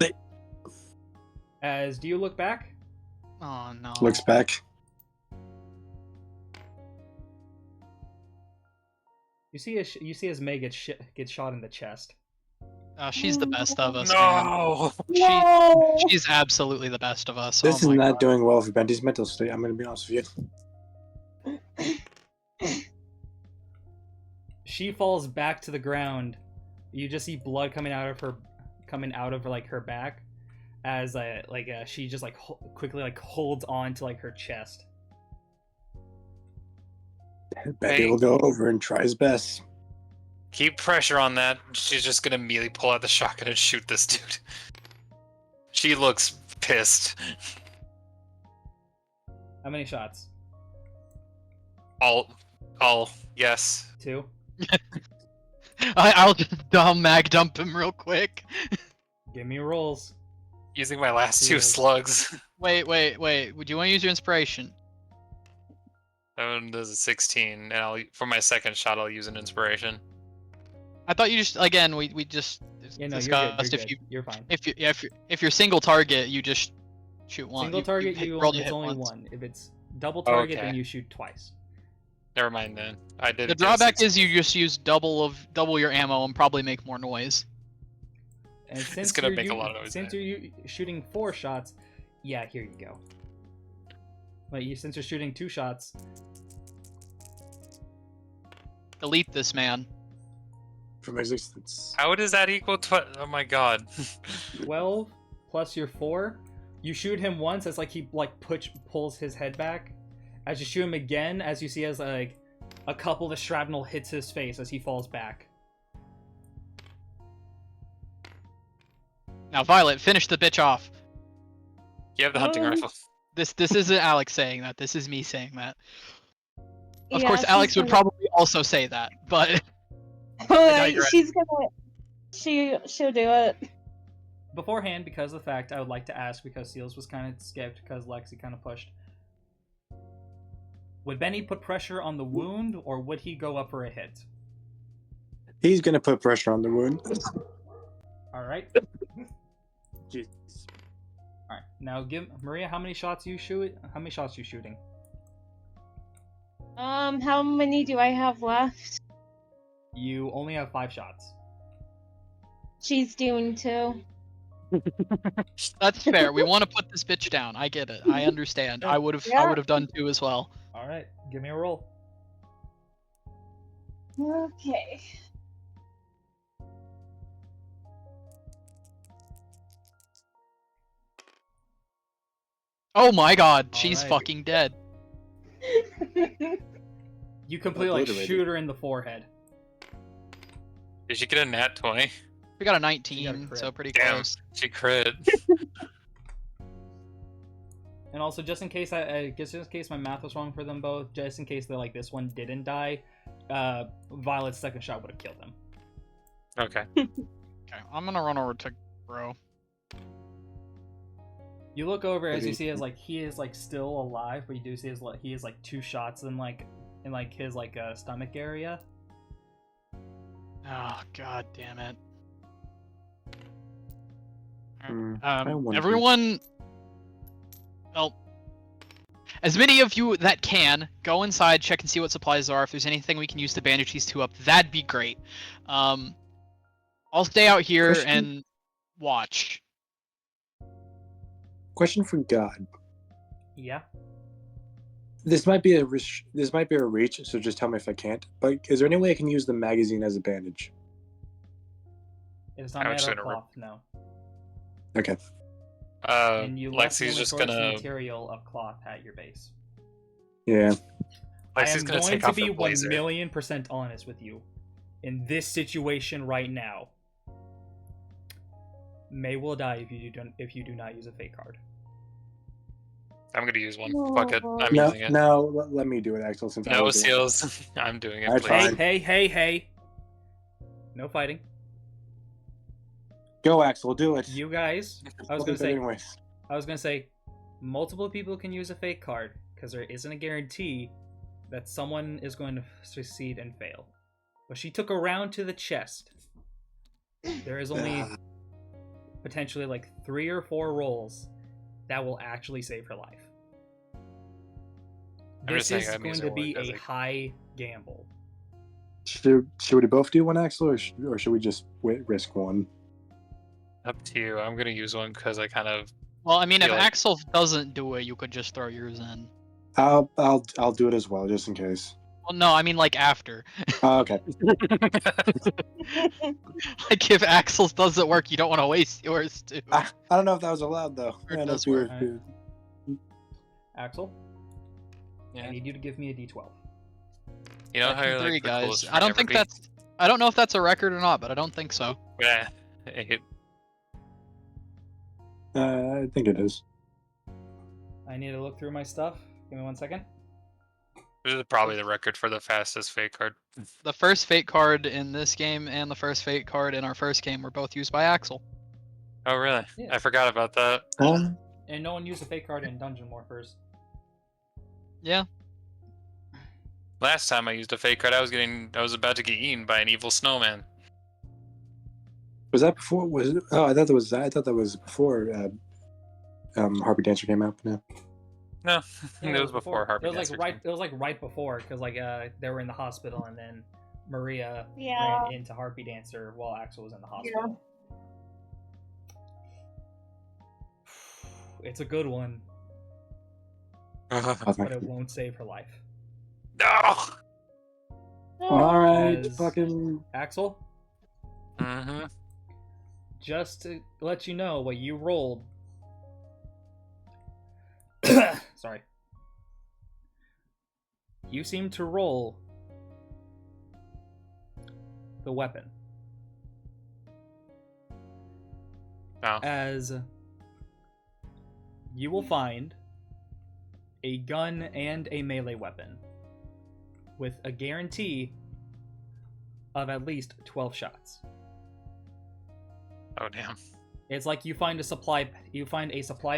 Hey. As do you look back? Oh no. Looks back. You see as May gets shot in the chest. She's the best of us. Man. No. No! She's absolutely the best of us. This Oh is my not God. doing well for Bendy's mental state. I'm gonna be honest with you. She falls back to the ground. You just see blood coming out of like her back, as she just like quickly like holds on to like her chest. Bendy will go over and try his best. Keep pressure on that. She's just gonna immediately pull out the shotgun and shoot this dude. She looks pissed. How many shots? All, yes. 2. I'll just mag dump him real quick. Give me rolls. Using my last 2 Yeah. slugs. Wait. Would you want to use your inspiration? That one does a 16, and for my second shot, I'll use an inspiration. I thought you just again we just Yeah, no, discussed you're good. You're fine. if you're single target you just shoot one. Single target, roll to it's hit only once. one. If it's double target, Okay. then you shoot twice. Never mind then. I did. The drawback is you just use double your ammo and probably make more noise. And since gonna you're make a lot of noise, Since man. you're shooting 4 shots, yeah, here you go. But since you're shooting 2 shots, Delete this man. From existence. How does that equal to? Oh my god. 12 plus your 4, you shoot him once as like he like pulls his head back. As you shoot him again, as you see as like a couple of the shrapnel hits his face as he falls back. Now Violet, finish the bitch off. You have the hunting rifle. This isn't Alex saying that. This is me saying that. Of Yeah, course, she's Alex would gonna- probably also say that, but No, you're right. She's gonna. She'll do it. Beforehand, because of the fact I would like to ask, because Seals was kind of skipped because Lexi kind of pushed. Would Benny put pressure on the wound, or would he go up for a hit? He's gonna put pressure on the wound. All right. Jeez. All right. Now, give Maria how many shots you shoot. How many shots you shooting? How many do I have left? You only have 5 shots. She's doing 2. that's fair. We want to put this bitch down. I get it. I understand. I would Yeah. have done 2 as well. All right. Give me a roll. Okay. Oh my god, All she's right. fucking dead. You completely like Obliterated. shoot her in the forehead. Did she get a nat 20? We got a You got a 19, crit. so pretty Damn. close. She crit. And also, just in case just in case my math was wrong for them both, just in case that like this one didn't die, Violet's second shot would have killed him. Okay. Okay, I'm gonna run over to Bro. You look over as you see as like he is like still alive, but you do see his like he has like 2 shots in his like stomach area. Oh god damn it. I wonder- Everyone, well, as many of you that can, go inside, check and see what supplies there are. If there's anything we can use to bandage these 2 up, that'd be great. I'll stay out here Question? and watch. Question for God. Yeah. This might be a reach, so just tell me if I can't. But is there any way I can use the magazine as a bandage? It is not I made was out of gonna re- cloth, no. Okay. And you left the Lexi's only just source gonna material of cloth at your base. Yeah. I Lexi's am gonna going take to off be her blazer. 1,000,000% honest with you. In this situation right now, May will die if you do not use a fake card. I'm gonna use one. Fuck it. I'm No, using it. no. Let me do it, Axel. Since I No will do it. seals. I'm doing it. I Please. tried. Hey. No fighting. Go, Axel. Do it. You guys, I was We'll gonna do it say, anyways. multiple people can use a fake card because there isn't a guarantee that someone is going to succeed and fail. But she took a round to the chest. There is only potentially like 3 or 4 rolls that will actually save her life. I'm This just saying is I'm going using to be one a 'cause high gamble. Should we both do one, Axel, or should we just risk one? Up to you. I'm gonna use one because I kind of. Well, I mean, if feel like- Axel doesn't do it, you could just throw yours in. I'll do it as well, just in case. Well, no, I mean like after. Okay. Like if Axel's doesn't work, you don't want to waste yours too. I don't know if that was allowed though. Or it Yeah, does no, work. Axel, Yeah. I need you to give me a d12. You know how you're Three like the guys. coolest I don't friend think ever that's. I don't know if that's a record or not, but I don't think so. be? Yeah. It- I think it is. I need to look through my stuff. Give me 1 second. This is probably the record for the fastest fake card. The first fate card in this game and the first fate card in our first game were both used by Axel. Oh really? Yeah. I forgot about that. And no one used a fake card in Dungeon Morphers. Yeah. Last time I used a fake card, I was about to get eaten by an evil snowman. Was that before? Was it? Oh, I thought that was before. Harpy Dancer came out. No. No, Yeah, it was before Harpy It was Dancer like right. came. It was like right before because like they were in the hospital and then Maria Yeah. ran into Harpy Dancer while Axel was in the hospital. It's a good one, but it won't save her life. No. All right, As- fucking. Axel, Mm-hmm. just to let you know what you rolled. Sorry. You seem to roll the weapon No. as you will find a gun and a melee weapon with a guarantee of at least 12 shots. Oh damn. It's like you find a supply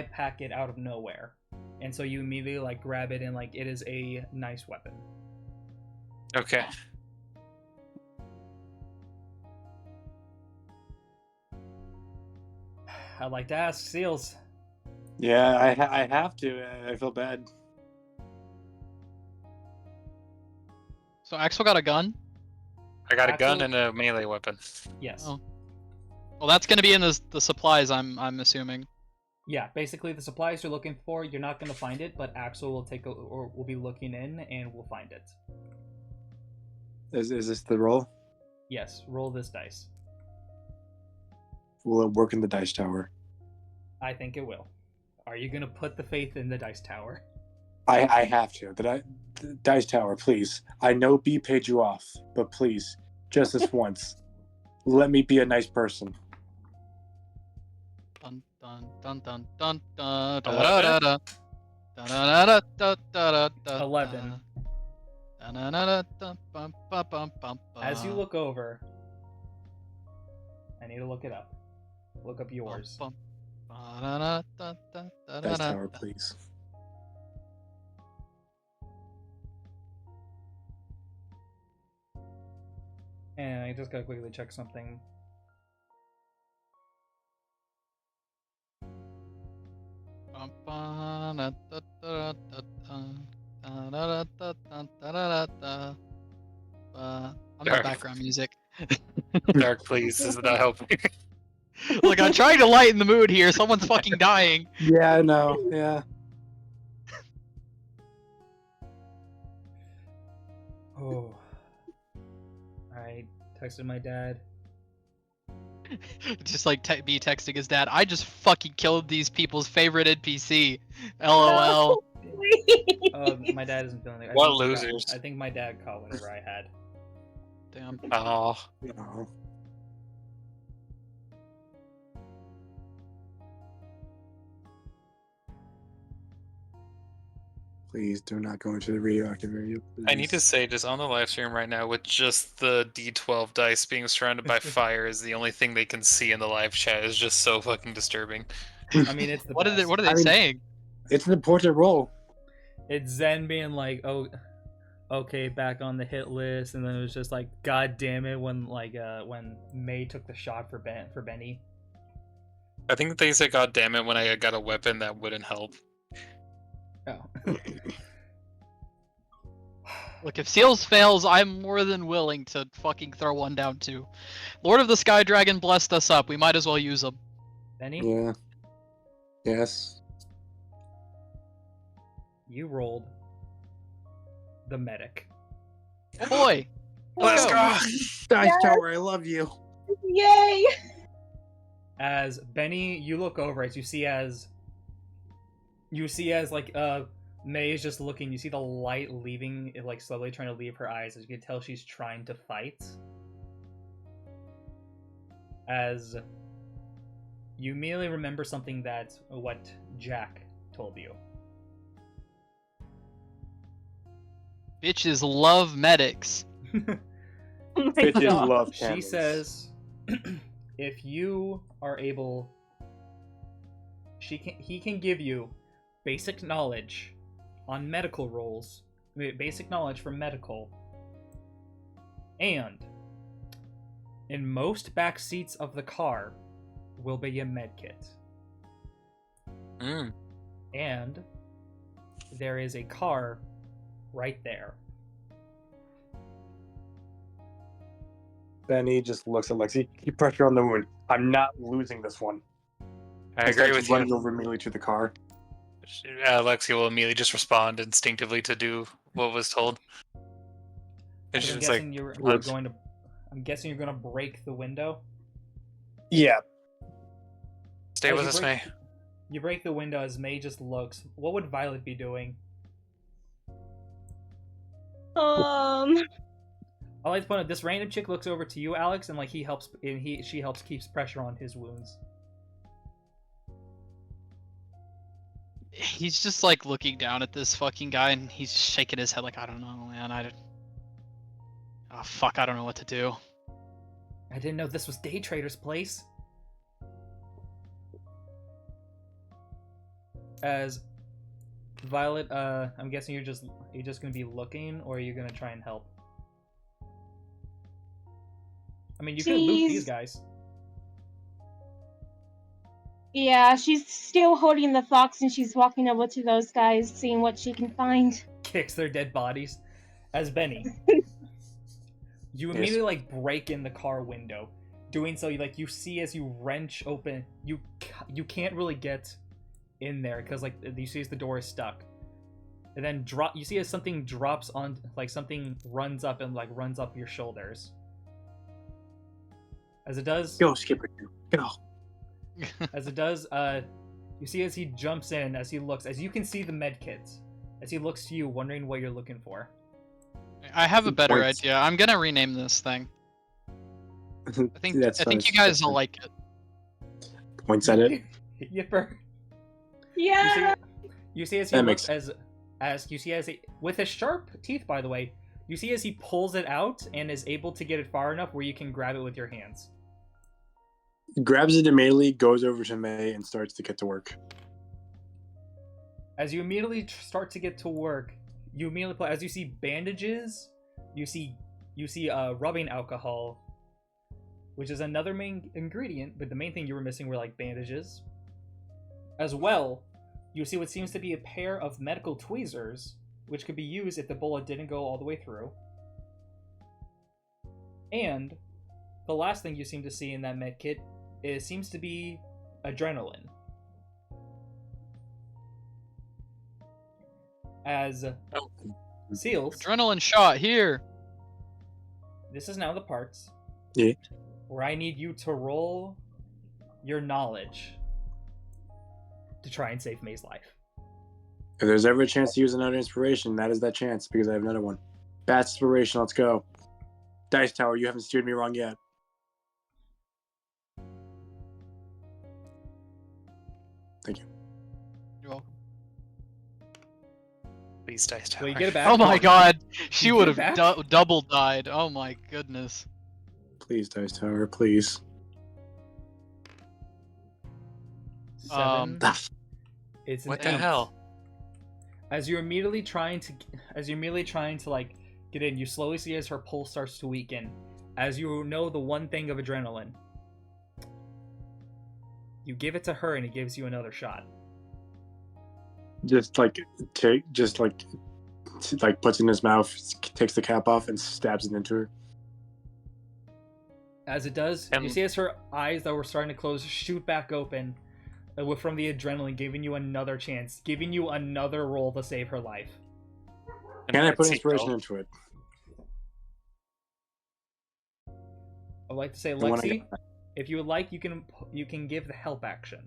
packet out of nowhere. And so you immediately like grab it and like it is a nice weapon. Okay. I'd like to ask Seals. Yeah, I have to. I feel bad. So Axel got a gun. I got a gun Axel- and a melee weapon. Yes. Oh. Well, that's gonna be in the supplies. I'm assuming. Yeah, basically the supplies you're looking for, you're not going to find it, but Axel will will be looking in and will find it. Is this the roll? Yes, roll this dice. Will it work in the dice tower? I think it will. Are you going to put the faith in the dice tower? I have to. The dice tower, please. I know B paid you off, but please, just this once, let me be a nice person. Dun dun dun dun dun dun da da da da da da da da da da. 11. As you look over, I need to look it up. Look up yours. Dice tower, please. And I just gotta quickly check something. I'm the background music. Dark, please. This is not helping. Look, I'm trying to lighten the mood here. Someone's fucking dying. Yeah, I know. Yeah. Oh. I texted my dad. Just like me texting his dad. I just fucking killed these people's favorite NPC. LOL. Oh, my dad isn't feeling it. What think he losers. I think my dad caught whatever I had. Damn. Oh. No. Please do not go into the radioactive area. Please. I need to say, just on the live stream right now, with just the D12 dice being surrounded by fire is the only thing they can see in the live chat is just so fucking disturbing. I mean, it's the What best. are they I mean- saying? It's an important role. It's Zen being like, "Oh, okay, back on the hit list," and then it was just like, "God damn it!" When when May took the shot for Benny. I think they said, "God damn it!" when I got a weapon that wouldn't help. Oh. Look, if Seals fails, I'm more than willing to fucking throw one down too. Lord of the Sky Dragon blessed us up. We might as well use him. Benny, Yeah. Yes. you rolled the medic. Oh boy. Let's go! Dice tower, I love you. Yay! As Benny, you look over as like May is just looking. You see the light leaving, like slowly trying to leave her eyes. As you can tell, she's trying to fight. As you immediately remember something that what Jack told you. Bitches love medics. Oh my Bitches God. love She cannons. says, if you are able, he can give you basic knowledge on medical roles, basic knowledge for medical, and in most back seats of the car will be a med kit. Mm. And there is a car right there. Benny just looks at Lexi. Keep pressure on the wound. I'm not losing this one. I agree with Running you. over immediately to the car. Lexi will immediately just respond instinctively to do what was told. And she's I'm just like, guessing you're "Whoops." going to. I'm guessing you're going to break the window. Yeah. "Stay As with you us, break- May." You break the window as May just looks. What would Violet be doing? Um, I like to point out this random chick looks over to you, Alex, and like she helps keeps pressure on his wounds. He's just like looking down at this fucking guy and he's shaking his head like, I don't know, man. Oh fuck, I don't know what to do. I didn't know this was Day Trader's place. As Violet, I'm guessing you're just gonna be looking, or are you gonna try and help? I mean, you can loot these She's- guys. yeah, she's still holding the fox and she's walking over to those guys, seeing what she can find. Kicks their dead bodies. As Benny, you Yes. immediately like break in the car window. Doing so, you see as you wrench open, you can't really get in there because like you see as the door is stuck. And then you see as something drops on, like something runs up your shoulders. As it does, Go, Skipper. Go. as it does, you see as he jumps in, as he looks, as you can see the med kits, as he looks to you, wondering what you're looking for. I have a better Points. idea. I'm gonna rename this thing. I think That's I fine. think you guys will like it. Points at it. Yipper. Yeah. You see as he That looks makes- as you see as he, with his sharp teeth, by the way, You see as he pulls it out and is able to get it far enough where you can grab it with your hands. Grabs it immediately, goes over to May, and starts to get to work. As you immediately start to get to work, you immediately pull, as you see bandages, you see rubbing alcohol, which is another main ingredient, but the main thing you were missing were like bandages. As well, you see what seems to be a pair of medical tweezers, which could be used if the bullet didn't go all the way through. And the last thing you seem to see in that med kit seems to be adrenaline. As Seals, Adrenaline shot here. this is now the parts Yeah. where I need you to roll your knowledge to try and save May's life. If there's ever a chance to use another inspiration, that is that chance, because I have another one. Bad inspiration, let's go. Dice Tower, you haven't steered me wrong yet. Thank you. You're welcome. Please, Dice Tower. Well, you get it back. Oh my god, she You would get it have back? double died. Oh my goodness. Please, Dice Tower, please. 7. It's an What the 8. hell? As you're immediately trying to like get in, you slowly see as her pulse starts to weaken. As you know the one thing of adrenaline, you give it to her and it gives you another shot. Just like puts it in his mouth, takes the cap off, and stabs it into her. As it does, you see as her eyes that were starting to close shoot back open from the adrenaline, giving you another chance, giving you another roll to save her life. Can I put Lexi, inspiration go. into it? I'd like to say, The one I Lexi, if you would like, you can give the help action.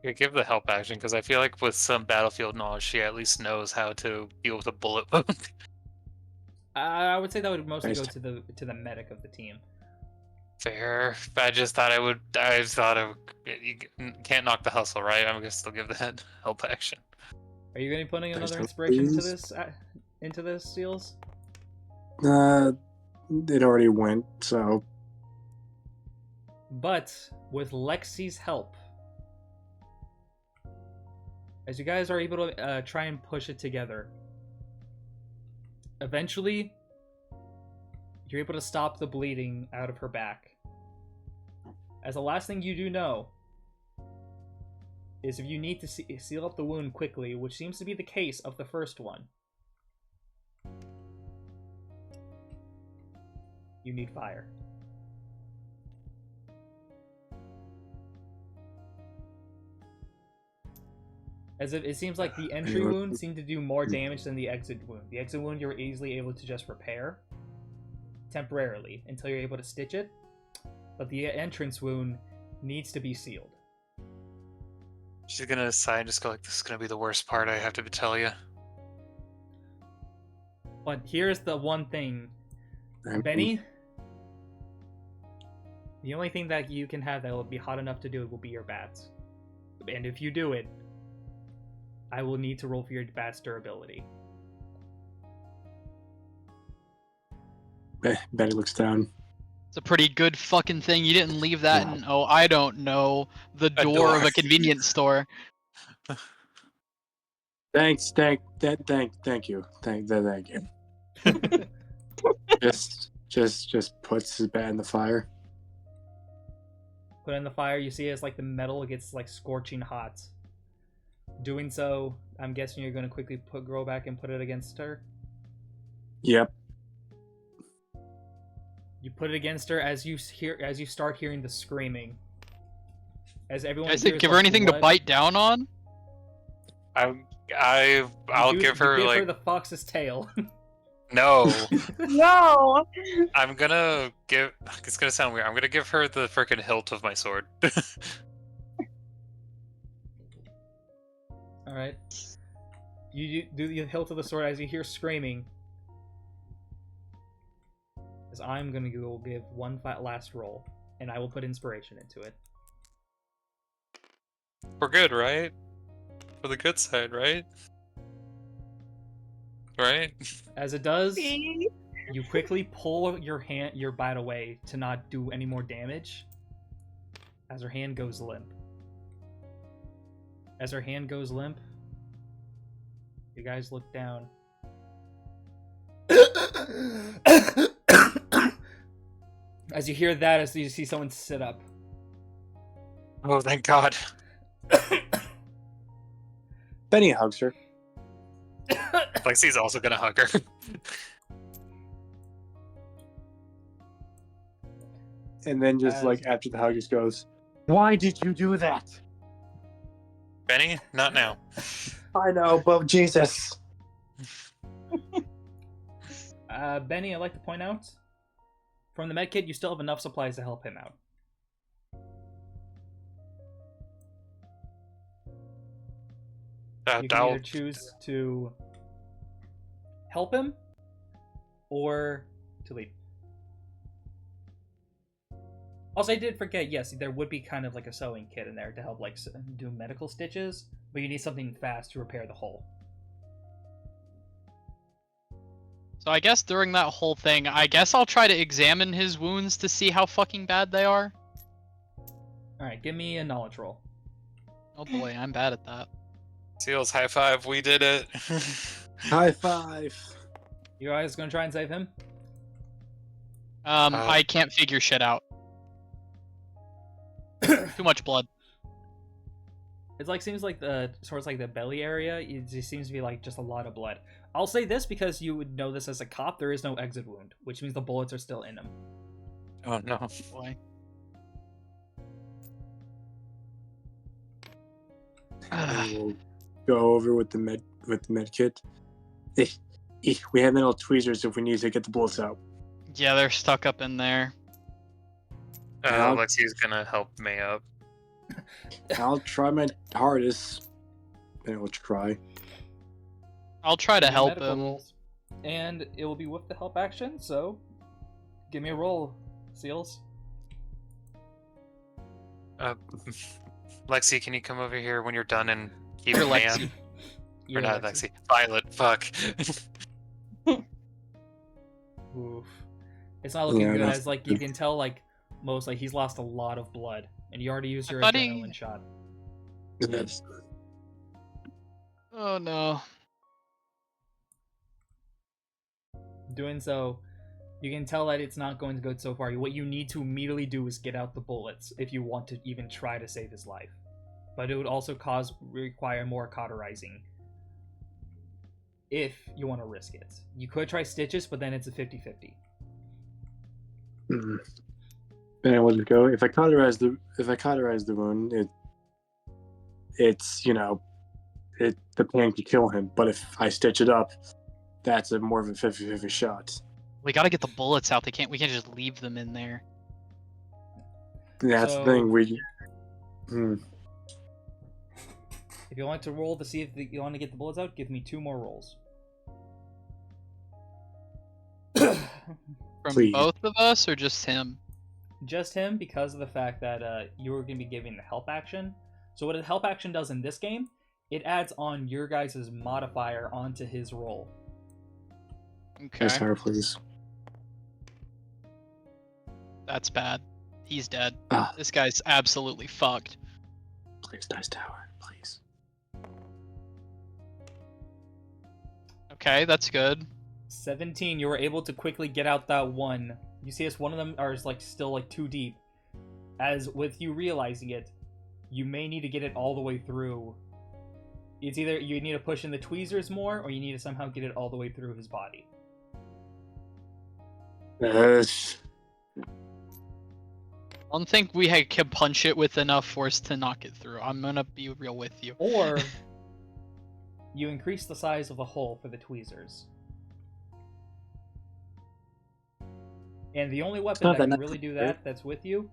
Yeah, give the help action, because I feel like with some battlefield knowledge, she at least knows how to deal with a bullet wound. I would say that would mostly Nice. go to the medic of the team. Fair. I just thought you can't knock the hustle, right? I'm gonna still give that help action. Are you going to be putting Nice another help, inspiration please. into this, Seals? It already went, so But with Lexi's help, as you guys are able to try and push it together, eventually you're able to stop the bleeding out of her back. As the last thing you do know is if you need to seal up the wound quickly, which seems to be the case of the first one, you need fire. As if it seems like the entry wound seemed to do more damage than the exit wound. The exit wound you were easily able to just repair temporarily until you're able to stitch it, but the entrance wound needs to be sealed. She's gonna sigh and just go like, "This is gonna be the worst part. I have to tell you." But here's the one thing, I'm- Benny. The only thing that you can have that will be hot enough to do it will be your bats. And if you do it, I will need to roll for your bats durability. Betty looks down. It's a pretty good fucking thing you didn't leave that in, oh, I don't know, the door of a convenience store. Thanks, thank you. Thank you. just puts his bat in the fire. Put it in the fire, you see as like the metal gets like scorching hot. Doing so, I'm guessing you're going to quickly go back and put it against her. Yep. You put it against her as you start hearing the screaming. As everyone I said, hears give the her anything to blood. bite down on? I'll give her give like her the fox's tail. no. No. I'm gonna give. It's gonna sound weird. I'm gonna give her the freaking hilt of my sword. All right. You do the hilt of the sword as you hear screaming. As I'm gonna go give one last roll, and I will put inspiration into it. We're good, right? For the good side, right? right? As it does, See? you quickly pull your bat away to not do any more damage. As her hand goes limp. As her hand goes limp, you guys look down. As you hear that, as you see someone sit up. Oh, thank God. Benny hugs her. Lexi's also gonna hug her. And then just like after the hug just goes, "Why did you do that?" Benny, not now. I know, but Jesus. Benny, I'd like to point out, from the medkit, you still have enough supplies to help him out. You can either choose to help him or to leave. Also, I did forget, yes, there would be kind of like a sewing kit in there to help like do medical stitches, but you need something fast to repair the hole. So I guess during that whole thing, I guess I'll try to examine his wounds to see how fucking bad they are. Alright, give me a knowledge roll. Oh boy, I'm bad at that. Seals, high five, we did it. High five. You guys gonna try and save him? I can't figure shit out. Too much blood. It's like, seems like the sort of like the belly area, it just seems to be like just a lot of blood. I'll say this because you would know this as a cop, there is no exit wound, which means the bullets are still in him. Oh no. Boy. We'll go over with the med kit. We have metal tweezers if we need to get the bullets out. Yeah, they're stuck up in there. Lexi's gonna help me up. I'll try my hardest. I will try. I'll try to Give me help medical him. rolls. And it will be with the help action, so give me a roll, Seals. Lexi, can you come over here when you're done and keep You're an eye Lexi. on- You're Or not Lexi. Violet, fuck. Oof. It's not looking Yeah, good, that's- as like you can tell like most like he's lost a lot of blood. And you already used your thought adrenaline shot. Yes. Oh no. Doing so, you can tell that it's not going to go so far. What you need to immediately do is get out the bullets if you want to even try to save his life. But it would also require more cauterizing if you want to risk it. You could try stitches, but then it's a 50-50. Then I will just go. If I cauterize the wound, it's the pain could kill him. But if I stitch it up, that's a more of a 50-50 shot. We gotta get the bullets out. We can't just leave them in there. That's the thing. If you want to roll to see if you want to get the bullets out, give me 2 more rolls. From Please. both of us or just him? Just him, because of the fact that you were going to be giving the help action. So what a help action does in this game, it adds on your guys' modifier onto his roll. Okay. Yes, Tara, please. That's bad. He's dead. Ah. This guy's absolutely fucked. Please, Dice Tower, please. Okay, that's good. 17, you were able to quickly get out that one. You see as one of them is like still like too deep. As with you realizing it, you may need to get it all the way through. It's either you need to push in the tweezers more, or you need to somehow get it all the way through his body. Yes. I don't think we can punch it with enough force to knock it through. I'm gonna be real with you. Or you increase the size of the hole for the tweezers. And the only weapon that can really do that, that's with you,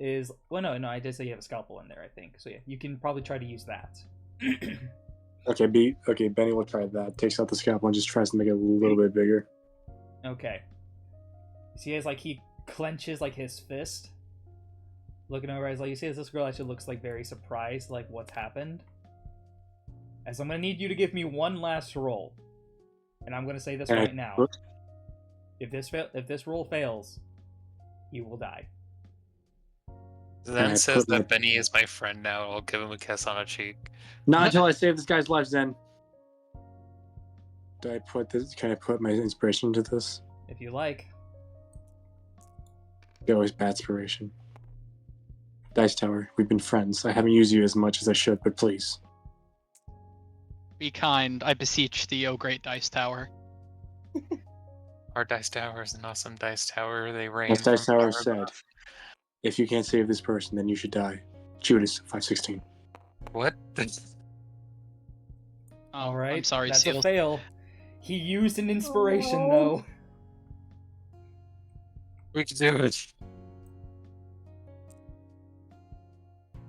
is... Well, no, I did say you have a scalpel in there, I think. So yeah, you can probably try to use that. Okay, Benny will try that. Takes out the scalpel and just tries to make it a little bit bigger. Okay. See, as like he clenches like his fist, looking over, as like you see, as this girl actually looks like very surprised, like what's happened. As I'm gonna need you to give me one last roll. And I'm gonna say this And I right now. look- If this roll fails, you will die. Zen I says put my- that Benny is my friend now. I'll give him a kiss on a cheek. Not until I save this guy's life, Zen. Do I put this? Can I put my inspiration into this? If you like. Always bad inspiration. Dice Tower, we've been friends. I haven't used you as much as I should, but please. Be kind, I beseech thee, O great dice tower. Our dice tower is an awesome dice tower. They rain. As Dice from Tower far said, above. if you can't save this person, then you should die. Judas 516. What? Oh, All right. I'm sorry, That's Seal. a fail. He used an inspiration Oh. though. We can do it.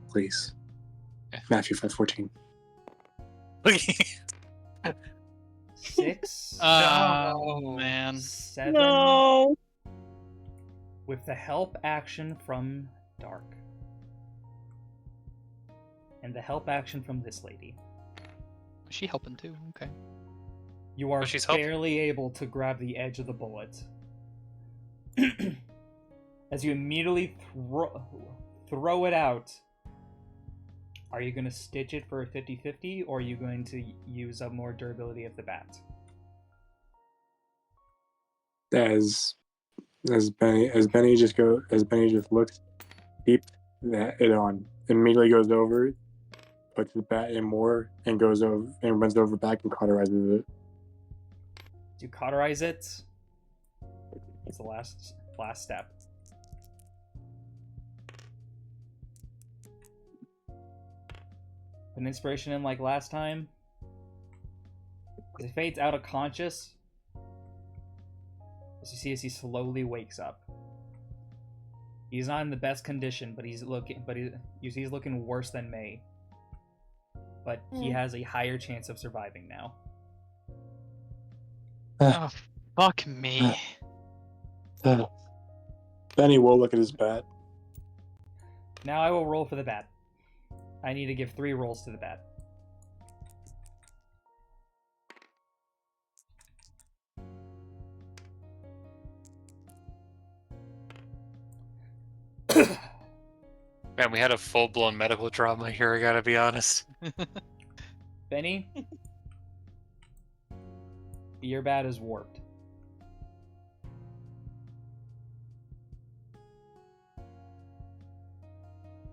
Please. Yeah. Matthew 514. 6, Oh, man. 7, No. with the help action from Dark. And the help action from this lady. Is she helping too? Okay. You are Oh, she's helping. barely able to grab the edge of the bullet. As you immediately throw it out, are you going to stitch it for a 50-50, or are you going to use up more durability of the bat? As Benny just looks, keeps it on. Immediately goes over, puts the bat in more, and goes over and runs over back and cauterizes it. Do you cauterize it? It's the last step. An inspiration in like last time. As he fades out of conscious, as you see as he slowly wakes up. He's not in the best condition, but he's looking worse than May. But he has a higher chance of surviving now. Oh, fuck me. Benny will look at his bat. Now I will roll for the bat. I need to give 3 rolls to the bat. Man, we had a full-blown medical drama here, I gotta be honest. Benny, your bat is warped.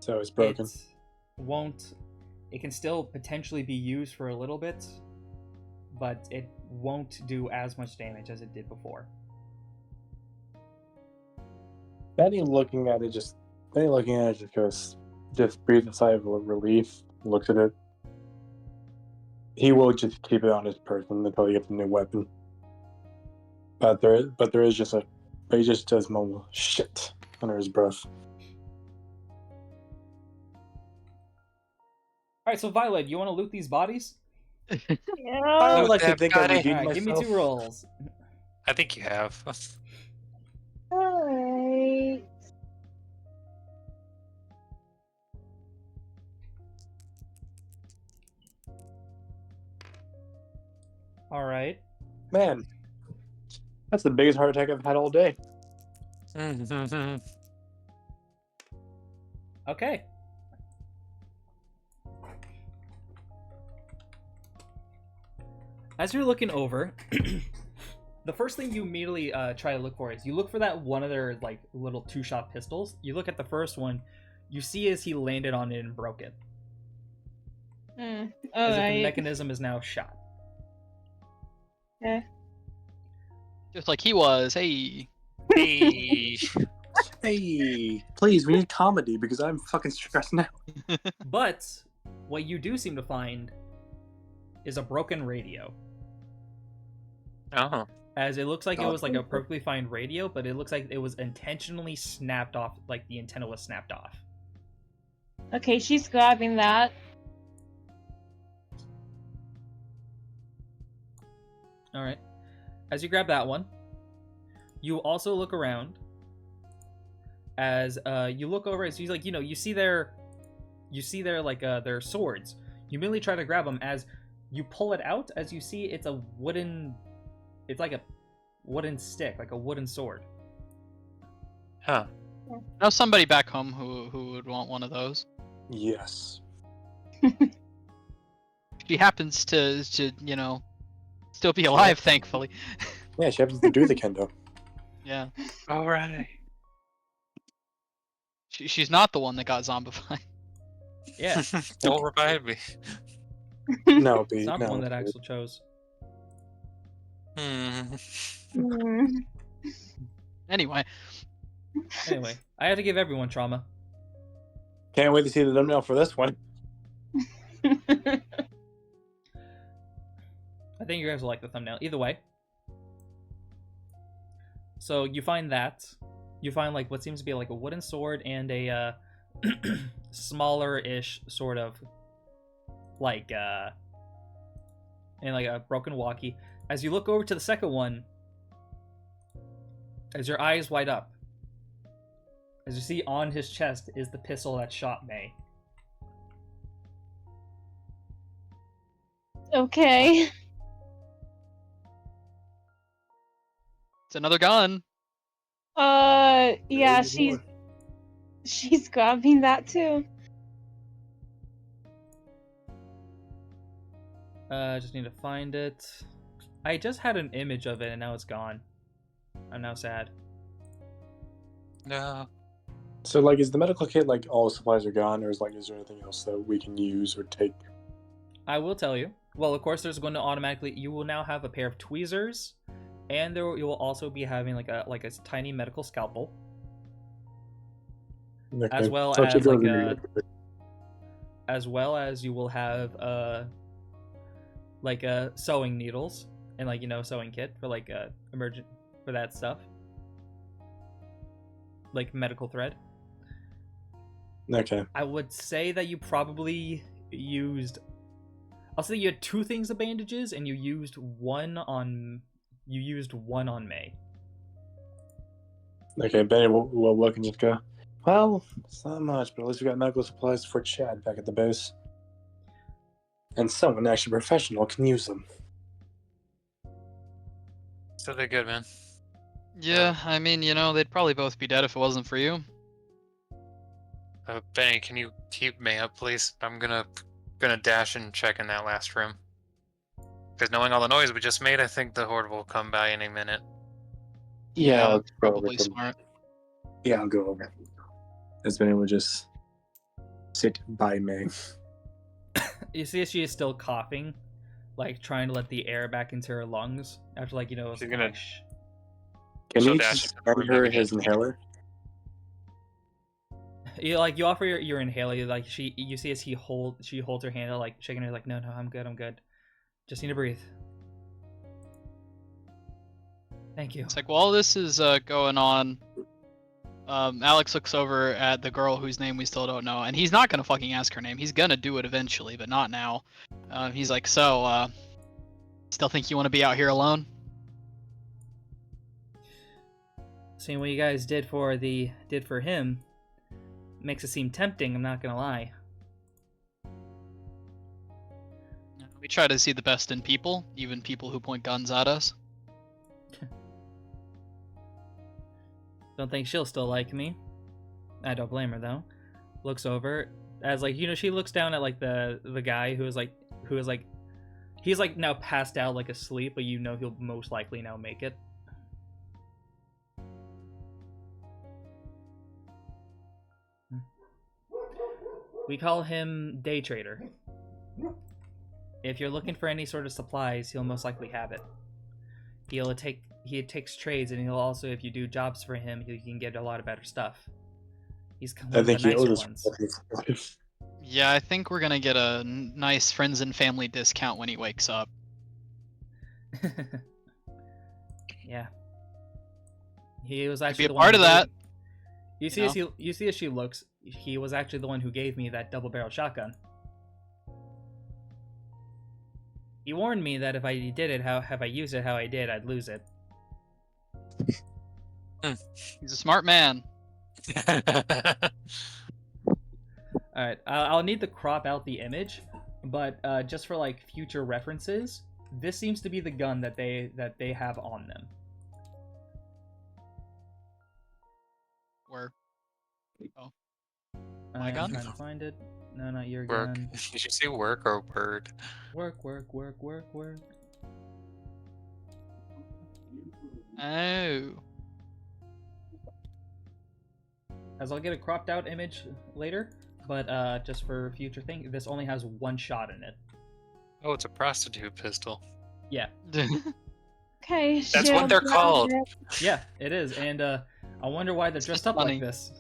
So it's broken. It can still potentially be used for a little bit, but it won't do as much damage as it did before. Benny looking at it just goes, just breathes a sigh of relief, looks at it. He will just keep it on his person until he gets a new weapon. But he just does mumble shit under his breath. Alright, so Violet, you want to loot these bodies? I Yeah. would like to I've think got I it. redeemed Alright, give me myself. 2 rolls. I think you have. Alright. Alright. Man, that's the biggest heart attack I've had all day. Okay. As you're looking over, the first thing you immediately try to look for is you look for that one of their like little 2-shot pistols. You look at the first one, you see as he landed on it and broke it. As if the Alright. mechanism is now shot. Just like he was. Hey. Hey. Hey, please, we need comedy because I'm fucking stressed now. But what you do seem to find is a broken radio. Oh. As it looks like it was like a perfectly fine radio, but it looks like it was intentionally snapped off, like the antenna was snapped off. Okay, she's grabbing that. Alright. As you grab that one, you also look around. As you look over, as you like, you see their like their swords. You immediately try to grab them. As you pull it out, as you see, it's a wooden It's like a wooden stick, like a wooden sword. Huh. Know somebody back home who would want one of those. Yes. She happens to you know, still be alive, thankfully. Yeah, she happens to do the kendo. Yeah. All right. She's not the one that got zombified. Yeah, Don't revive me. No, B. it's not the No. one that Axel chose. Mm. Anyway, Anyway, I had to give everyone trauma. Can't wait to see the thumbnail for this one. I think you guys will like the thumbnail. Either way. So you find that. You find like what seems to be like a wooden sword and a smaller-ish sort of like and like a broken walkie. As you look over to the second one, as your eyes light up, as you see on his chest is the pistol that shot May. Okay. it's another gun. Yeah, There's more. she's grabbing that too. Just need to find it. I just had an image of it and now it's gone. I'm now sad. No. So, like, is the medical kit like all supplies are gone, or is there anything else that we can use or take? I will tell you. Well, of course, there's going to automatically. You will now have a pair of tweezers, and you will also be having like a tiny medical scalpel, Okay. as well So I should as go like to the- as well as you will have sewing needles and like sewing kit for like emergent for that stuff, like medical thread. Okay. I would say that you probably used. I'll say you had 2 things of bandages, and you used one on. You used one on May. Okay, Benny will look and just go, well, it's not much, but at least we got medical supplies for Chad back at the base. And someone actually professional can use them. Still did good, man. Yeah, I mean, you know, they'd probably both be dead if it wasn't for you. Benny, can you keep May up, please? I'm gonna dash and check in that last room. Because knowing all the noise we just made, I think the horde will come by any minute. Yeah, I'll go probably over to- smart. Yeah, I'll go over. As Benny would just sit by me. You see, she is still coughing, like trying to let the air back into her lungs after like She's gonna- Can So you dash just into the send room her again. his inhaler? You offer your inhaler, like you see as she holds her hand out, like shaking her like no, I'm good, just need to breathe. Thank you. It's like while this is going on, Alex looks over at the girl whose name we still don't know, and he's not gonna fucking ask her name. He's gonna do it eventually, but not now. He's like, so, still think you want to be out here alone? Seeing what you guys did for him makes it seem tempting, I'm not gonna lie. We try to see the best in people, even people who point guns at us. Don't think she'll still like me. I don't blame her though. Looks over as like she looks down at like the guy who is like he's like now passed out like asleep, but he'll most likely now make it. We call him Day Trader. If you're looking for any sort of supplies, he'll most likely have it. He takes trades, and he'll also, if you do jobs for him, you can get a lot of better stuff. He's one I of the think he nicer owes ones. us. Yeah, I think we're gonna get a nice friends and family discount when he wakes up. Yeah. He was Could actually be a the one part who of that. You see, you see as she looks, he was actually the one who gave me that double-barreled shotgun. He warned me that if I did it, if I used it how I did, I'd lose it. He's a smart man. Alright, I'll need to crop out the image, but just for like future references, this seems to be the gun that they have on them. Where? Oh. I'm gun? trying to find it. No, not your Work. gun. Did you say work or word? Work. Oh. As I'll get a cropped out image later, but just for future thing, this only has one shot in it. Oh, it's a prostitute pistol. Yeah, Okay, That's what they're called. yeah, it is, and I wonder why they're dressed up funny. like this.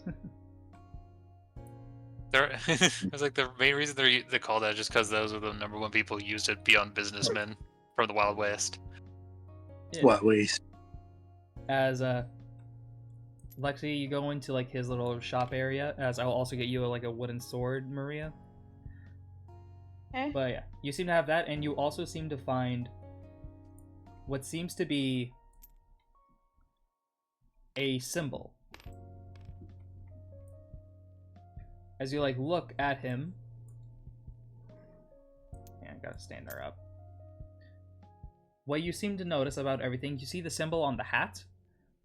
They're it's like the main reason they call that just because those are the number one people who used it beyond businessmen from the Wild West. Yeah. What waste? As Lexi, you go into like his little shop area. As I'll also get you like a wooden sword, Maria. Okay. But yeah, you seem to have that, and you also seem to find what seems to be a symbol. As you like look at him, yeah, I gotta stand her up. What you seem to notice about everything, you see the symbol on the hat.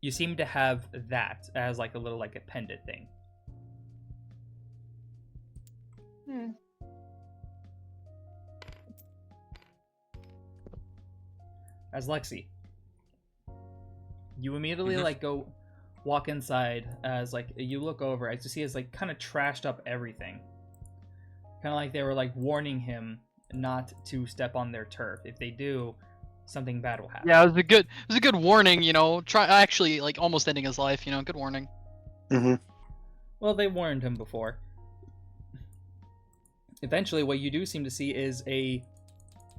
You seem to have that as like a little like a pendant thing. As Lexi, you immediately like go walk inside as like you look over as you see as like kind of trashed up everything. Kind of like they were like warning him not to step on their turf. If they do, something bad will happen. Yeah, it was a good warning, you know. Actually like almost ending his life, you know, good warning. Mm-hmm. Well, they warned him before. Eventually, what you do seem to see is a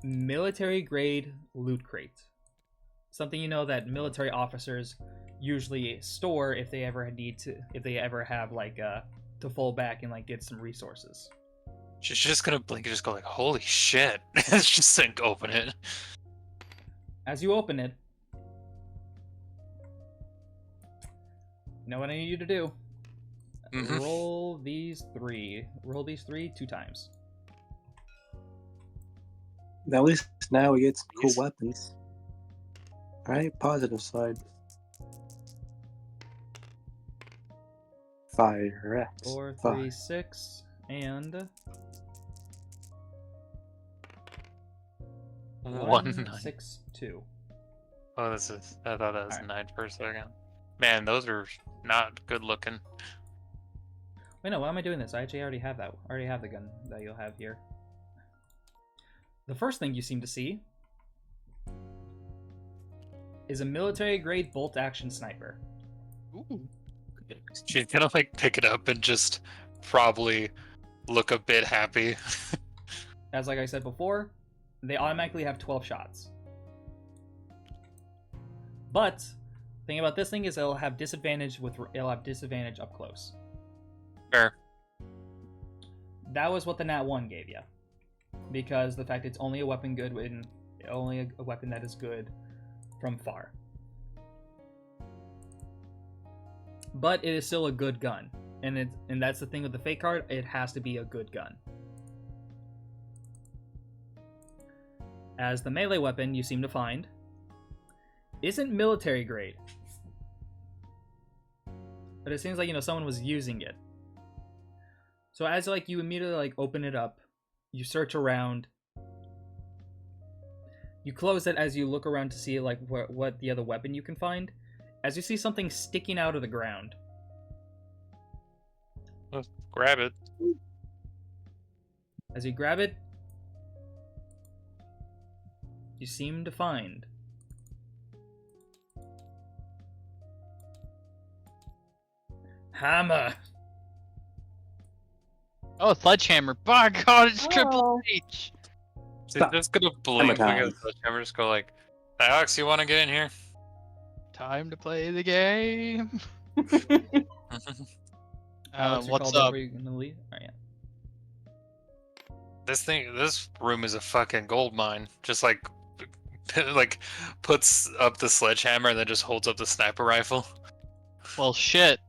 military-grade loot crate. Something you know that military officers usually store if they ever have like to fall back and like get some resources. She's just gonna blink and just go like, "Holy shit!" It's just like open it. As you open it, you know what I need you to do? Mhm. Roll these three 2 times. At least now we get some cool Yes. weapons. Right? Positive side. Fire X. 4, 3, Fire. 6, and 1 9. 6, 2. Oh, this is. I thought that was Alright. 9 for a second. Man, those are not good looking. Wait, no, why am I doing this? I actually already have that. I already have the gun that you'll have here. The first thing you seem to see is a military-grade bolt-action sniper. Ooh. She's gonna like pick it up and just probably look a bit happy. As like I said before, they automatically have 12 shots. But the thing about this thing is it'll have disadvantage up close. Fair. That was what the Nat 1 gave you. Because the fact it's only a weapon a weapon that is good from far. But it is still a good gun. And that's the thing with the fake card, it has to be a good gun. As the melee weapon you seem to find isn't military grade. But it seems like, someone was using it. So as you immediately open it up, you search around. You close it as you look around to see what the other weapon you can find. As you see something sticking out of the ground. Let's grab it. As you grab it, you seem to find hammer. Oh, sledgehammer. By God, it's Triple Oh. H. She's just gonna blink time. because the camera just go like, "Alex, you want to get in here?" Time to play the game. Alex, you What's called up? Were you gonna leave? Oh, yeah. This room is a fucking gold mine. Just like puts up the sledgehammer and then just holds up the sniper rifle. Well, shit.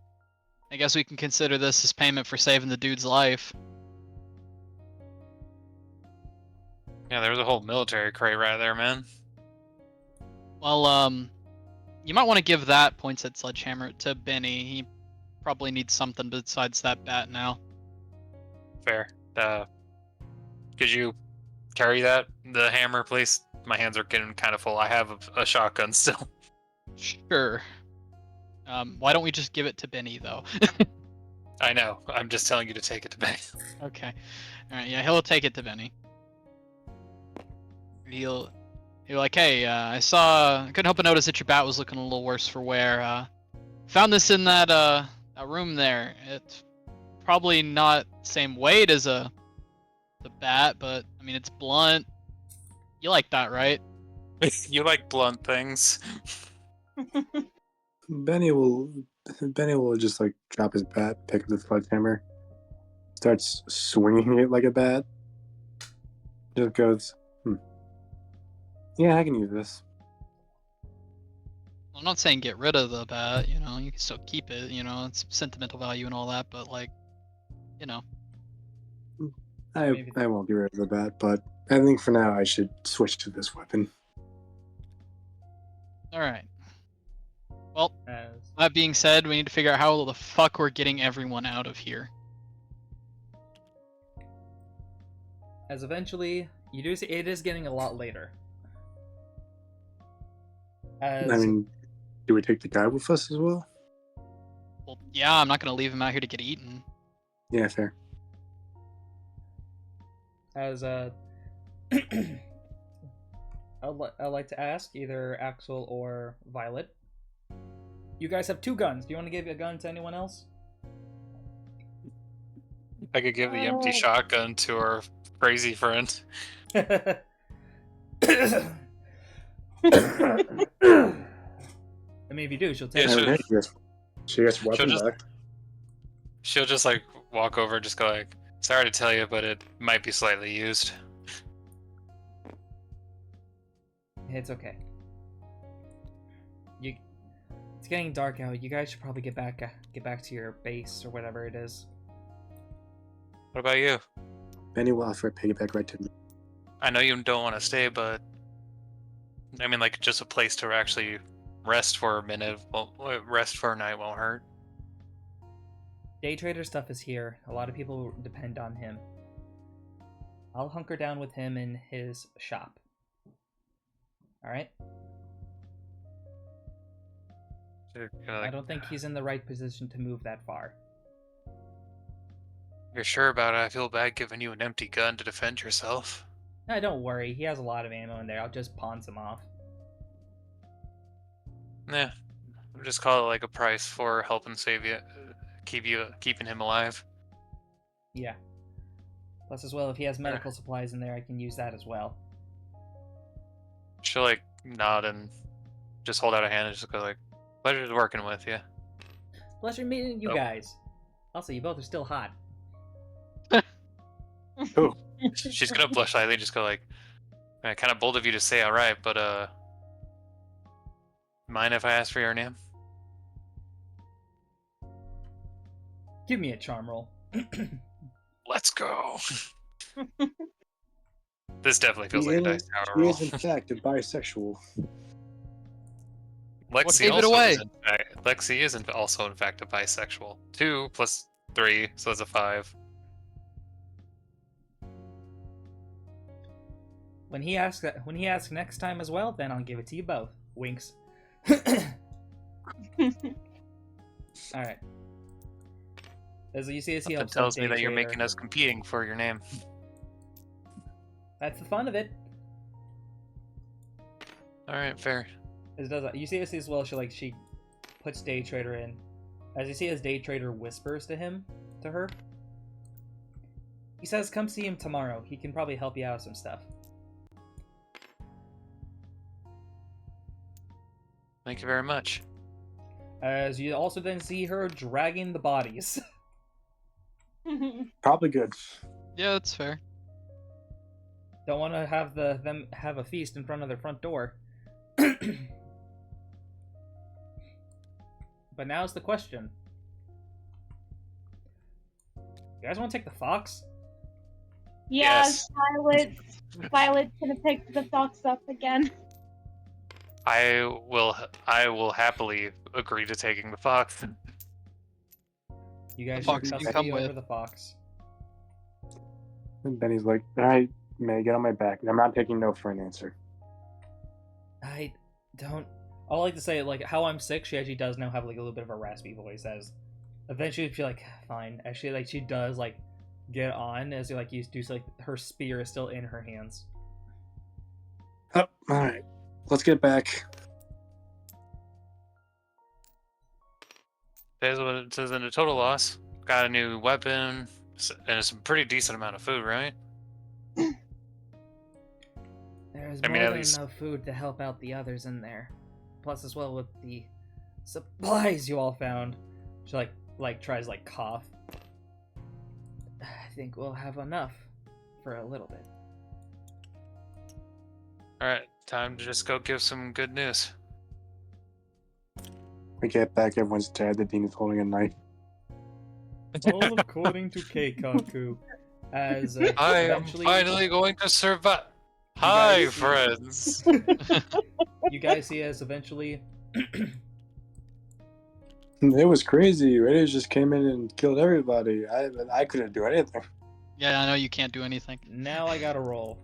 I guess we can consider this as payment for saving the dude's life. Yeah, there was a whole military crate right there, man. Well, you might want to give that points at sledgehammer to Benny. He probably needs something besides that bat now. Fair. Could you carry the hammer, please? My hands are getting kind of full. I have a shotgun still. Sure. Why don't we just give it to Benny though? I know. I'm just telling you to take it to bed. Okay. All right. Yeah, he'll take it to Benny. He'll like, hey, I couldn't help but notice that your bat was looking a little worse for wear. Found this in that room there. It's probably not same weight as the bat, but I mean it's blunt. You like that, right? You like blunt things. Benny will just like drop his bat, pick up the sledgehammer, starts swinging it like a bat. Just goes, yeah, I can use this. I'm not saying get rid of the bat, you know, you can still keep it, you know, it's sentimental value and all that, but like, you know. I won't get rid of the bat, but I think for now I should switch to this weapon. Alright. Well, that being said, we need to figure out how the fuck we're getting everyone out of here. As eventually, you do see it is getting a lot later. I mean, do we take the guy with us as well? Well, yeah, I'm not gonna leave him out here to get eaten. Yeah, fair. As I'd like to ask either Axel or Violet. You guys have 2 guns. Do you want to give a gun to anyone else? I could give the empty shotgun to our crazy friend. I mean, if you do, she'll take Yeah, it. She gets weapon back. She'll just like walk over and just go like, sorry to tell you, but it might be slightly used. It's okay. It's getting dark out. You guys should probably get back to your base or whatever it is. What about you? Benny will offer a piggyback right to me. I know you don't want to stay, but I mean, like, just a place to actually rest for a minute. Well, rest for a night won't hurt. Day trader stuff is here. A lot of people depend on him. I'll hunker down with him in his shop. Alright? I don't think he's in the right position to move that far. You're sure about it? I feel bad giving you an empty gun to defend yourself. No, don't worry. He has a lot of ammo in there. I'll just pawn some off. Yeah, we'll just call it like a price for helping save you, keeping him alive. Yeah. Plus, as well, if he has medical supplies in there, I can use that as well. She'll like nod and just hold out a hand and just go like, "Pleasure's working with you." Pleasure meeting you guys. Also, you both are still hot. Oh. She's gonna blush slightly and just go like, kind of bold of you to say all right, but mind if I ask for your name? Give me a charm roll. Let's go. This definitely feels like a dice tower He roll. is in fact a bisexual. Lexi is also in fact a bisexual. 2 plus 3, so that's a 5. When he asks next time as well, then I'll give it to you both. Winks. All right. As you see, Something tells me that you're making us competing for your name. That's the fun of it. All right, fair. As does you see as well, she puts Day Trader in. As you see, as Day Trader whispers to her. He says, "Come see him tomorrow. He can probably help you out with some stuff." Thank you very much. As you also then see her dragging the bodies. Probably good. Yeah, that's fair. Don't want to have them have a feast in front of their front door. But now's the question. You guys want to take the fox? Yes, Violet's gonna pick the fox up again. I will happily agree to taking the fox. You guys The fox should can custody come over with. the fox. And Benny's like, all right, May, get on my back. I'm not taking no for an answer. I don't. I like to say, like, how I'm sick, she actually does now have, like, a little bit of a raspy voice, as eventually she's like, fine. Actually, like, she does, like, get on, as, like, you do, so, like, her spear is still in her hands. Oh, all right, let's get back. Says what it says in the total loss. Got a new weapon and it's a pretty decent amount of food, right? There's I more mean, at than least- enough food to help out the others in there. Plus, as well, with the supplies you all found. She, like tries, like, cough. I think we'll have enough for a little bit. Alright, time to just go give some good news. We get back, everyone's dead. The Dean is holding a knife. All according to Keikaku. As I am eventually, finally going to survive. You Hi, guys see- friends. you guys see as eventually It was crazy. Raiders just came in and killed everybody. I couldn't do anything. Yeah, I know you can't do anything. now I gotta roll.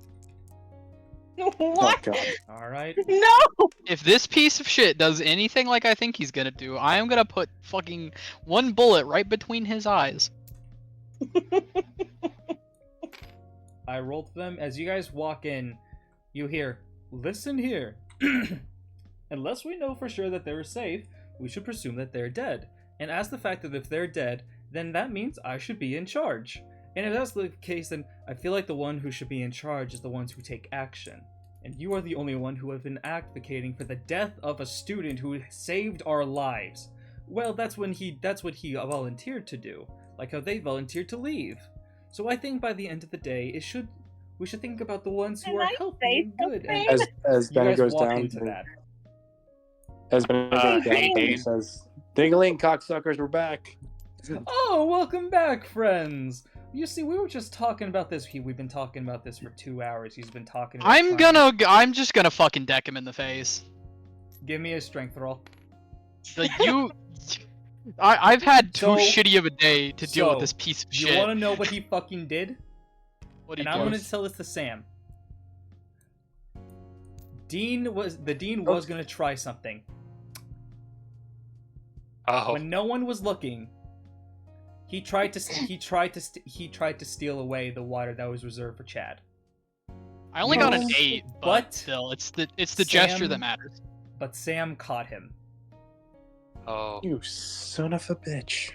Oh What? god. All right. No! If this piece of shit does anything like I think he's gonna do, I am gonna put fucking one bullet right between his eyes. I rolled for them. As you guys walk in, you hear, "Listen here. Unless we know for sure that they're safe, we should presume that they're dead. And as the fact that if they're dead, then that means I should be in charge. And if that's the case, then I feel like the one who should be in charge is the ones who take action. And you are the only one who have been advocating for the death of a student who saved our lives. Well, that's what he volunteered to do, like how they volunteered to leave. So I think by the end of the day, we should think about the ones who Can are I healthy say and good. And something? As you Benny guys goes walk down, into that. as Benny goes down, hey, he Dane. says, "Ding-a-ling, cocksuckers, we're back." Oh, welcome back, friends. You see, we were just talking about this. We've been talking about this for 2 hours. He's been talking about I'm just gonna fucking deck him in the face. Give me a strength roll. Like I've had too So- shitty of a day to deal with so, this piece of You shit. want to know what he fucking did? What And he I'm going does. to tell this to Sam. The dean was going to try something. Oh, When no one was looking, he tried to steal away the water that was reserved for Chad. I only got an Yes, 8, but but still, it's the gesture Sam- that matters. But Sam caught him. oh. You son of a bitch.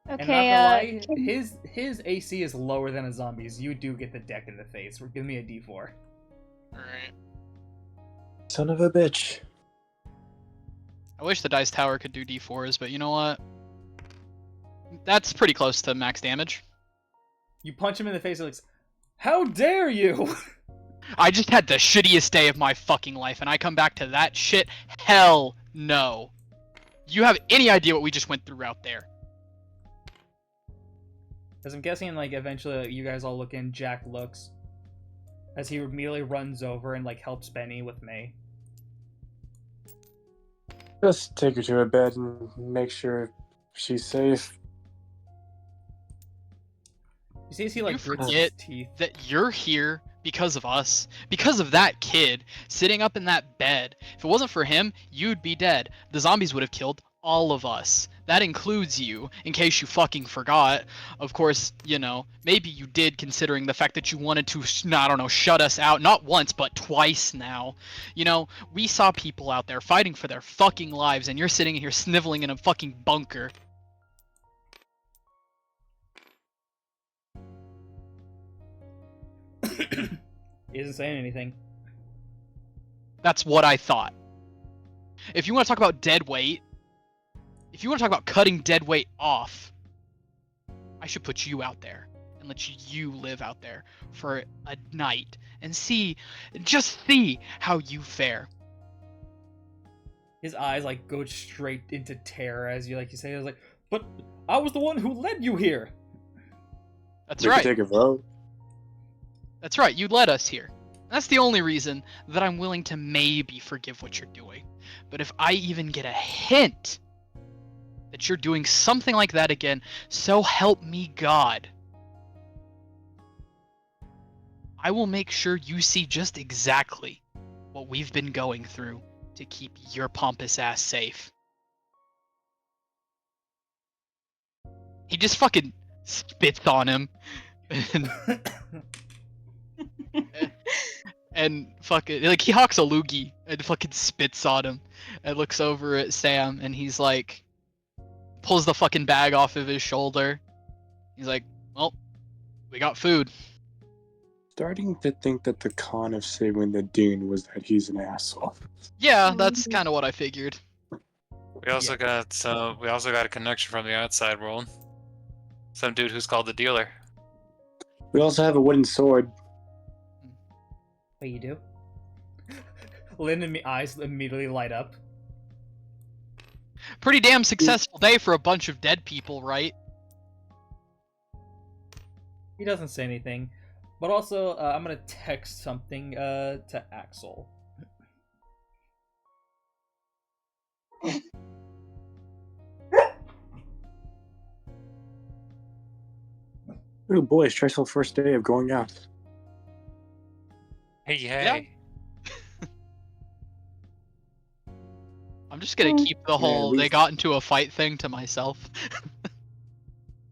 And not Okay, gonna lie, his AC is lower than a zombie's. You do get the deck in the face. Give me a D4. Alright. Son of a bitch. I wish the dice tower could do d4s, but you know what? That's pretty close to max damage. You punch him in the face. And looks, how dare you! I just had the shittiest day of my fucking life, and I come back to that shit? Hell no. You have any idea what we just went through out there? As I'm guessing, like, eventually you guys all look in, Jack looks. As he immediately runs over and, like, helps Benny with May. Just take her to her bed and make sure she's safe. You see as he, like, You grits his forget teeth. that you're here because of us, because of that kid sitting up in that bed. If it wasn't for him, you'd be dead. The zombies would have killed all of us. That includes you, in case you fucking forgot. Of course, you know, maybe you did, considering the fact that you wanted to, I don't know, shut us out, not once, but twice now. You know, we saw people out there fighting for their fucking lives, and you're sitting here sniveling in a fucking bunker. He isn't saying anything. That's what I thought. If you want to talk about dead weight, if you want to talk about cutting dead weight off, I should put you out there and let you live out there for a night and just see how you fare. His eyes, like, go straight into terror as you say, I was like, but I was the one who led you here! That's We right. could take a vote. That's right, you led us here. That's the only reason that I'm willing to maybe forgive what you're doing. But if I even get a hint that you're doing something like that again, so help me God, I will make sure you see just exactly what we've been going through to keep your pompous ass safe. He just fucking spits on him. And fucking, like, he hawks a loogie and fucking spits on him and looks over at Sam and he's like, pulls the fucking bag off of his shoulder. He's like, well, we got food. Starting to think that the con of saving the Dean was that he's an asshole. Yeah, that's kind of what I figured. We also got a connection from the outside world. Some dude who's called the dealer. We also have a wooden sword. What you do? Lynn and me eyes immediately light up. Pretty damn successful day for a bunch of dead people, right? He doesn't say anything, but also I'm gonna text something to Axel. Oh boy, stressful first day of going out. Hey, hey. Yeah. I'm just gonna keep the whole we- they got into a fight thing to myself.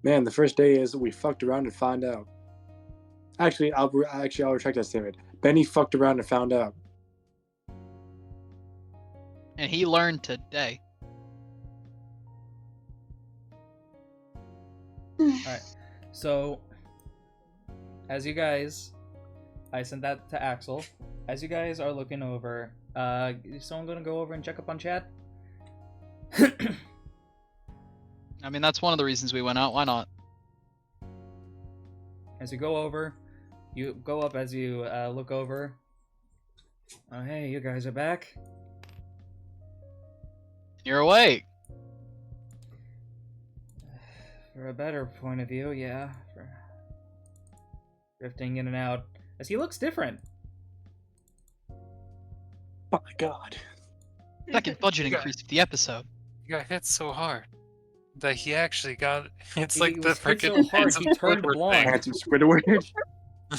Man, the first day is we fucked around and found out. Actually, I'll retract that statement. Benny fucked around and found out. And he learned today. Alright, so as you guys, I sent that to Axel. As you guys are looking over, is someone gonna go over and check up on Chad? I mean, that's one of the reasons we went out. Why not? As you go over, you go up as you look over. Oh, hey, you guys are back. You're awake. For a better point of view, yeah. For drifting in and out. As he looks different. Oh my god. Second budget Yeah. increase of the episode. He got hit so hard that he actually got. It's He like the was hit so freaking hard, he turned blonde. Handsome Squidward.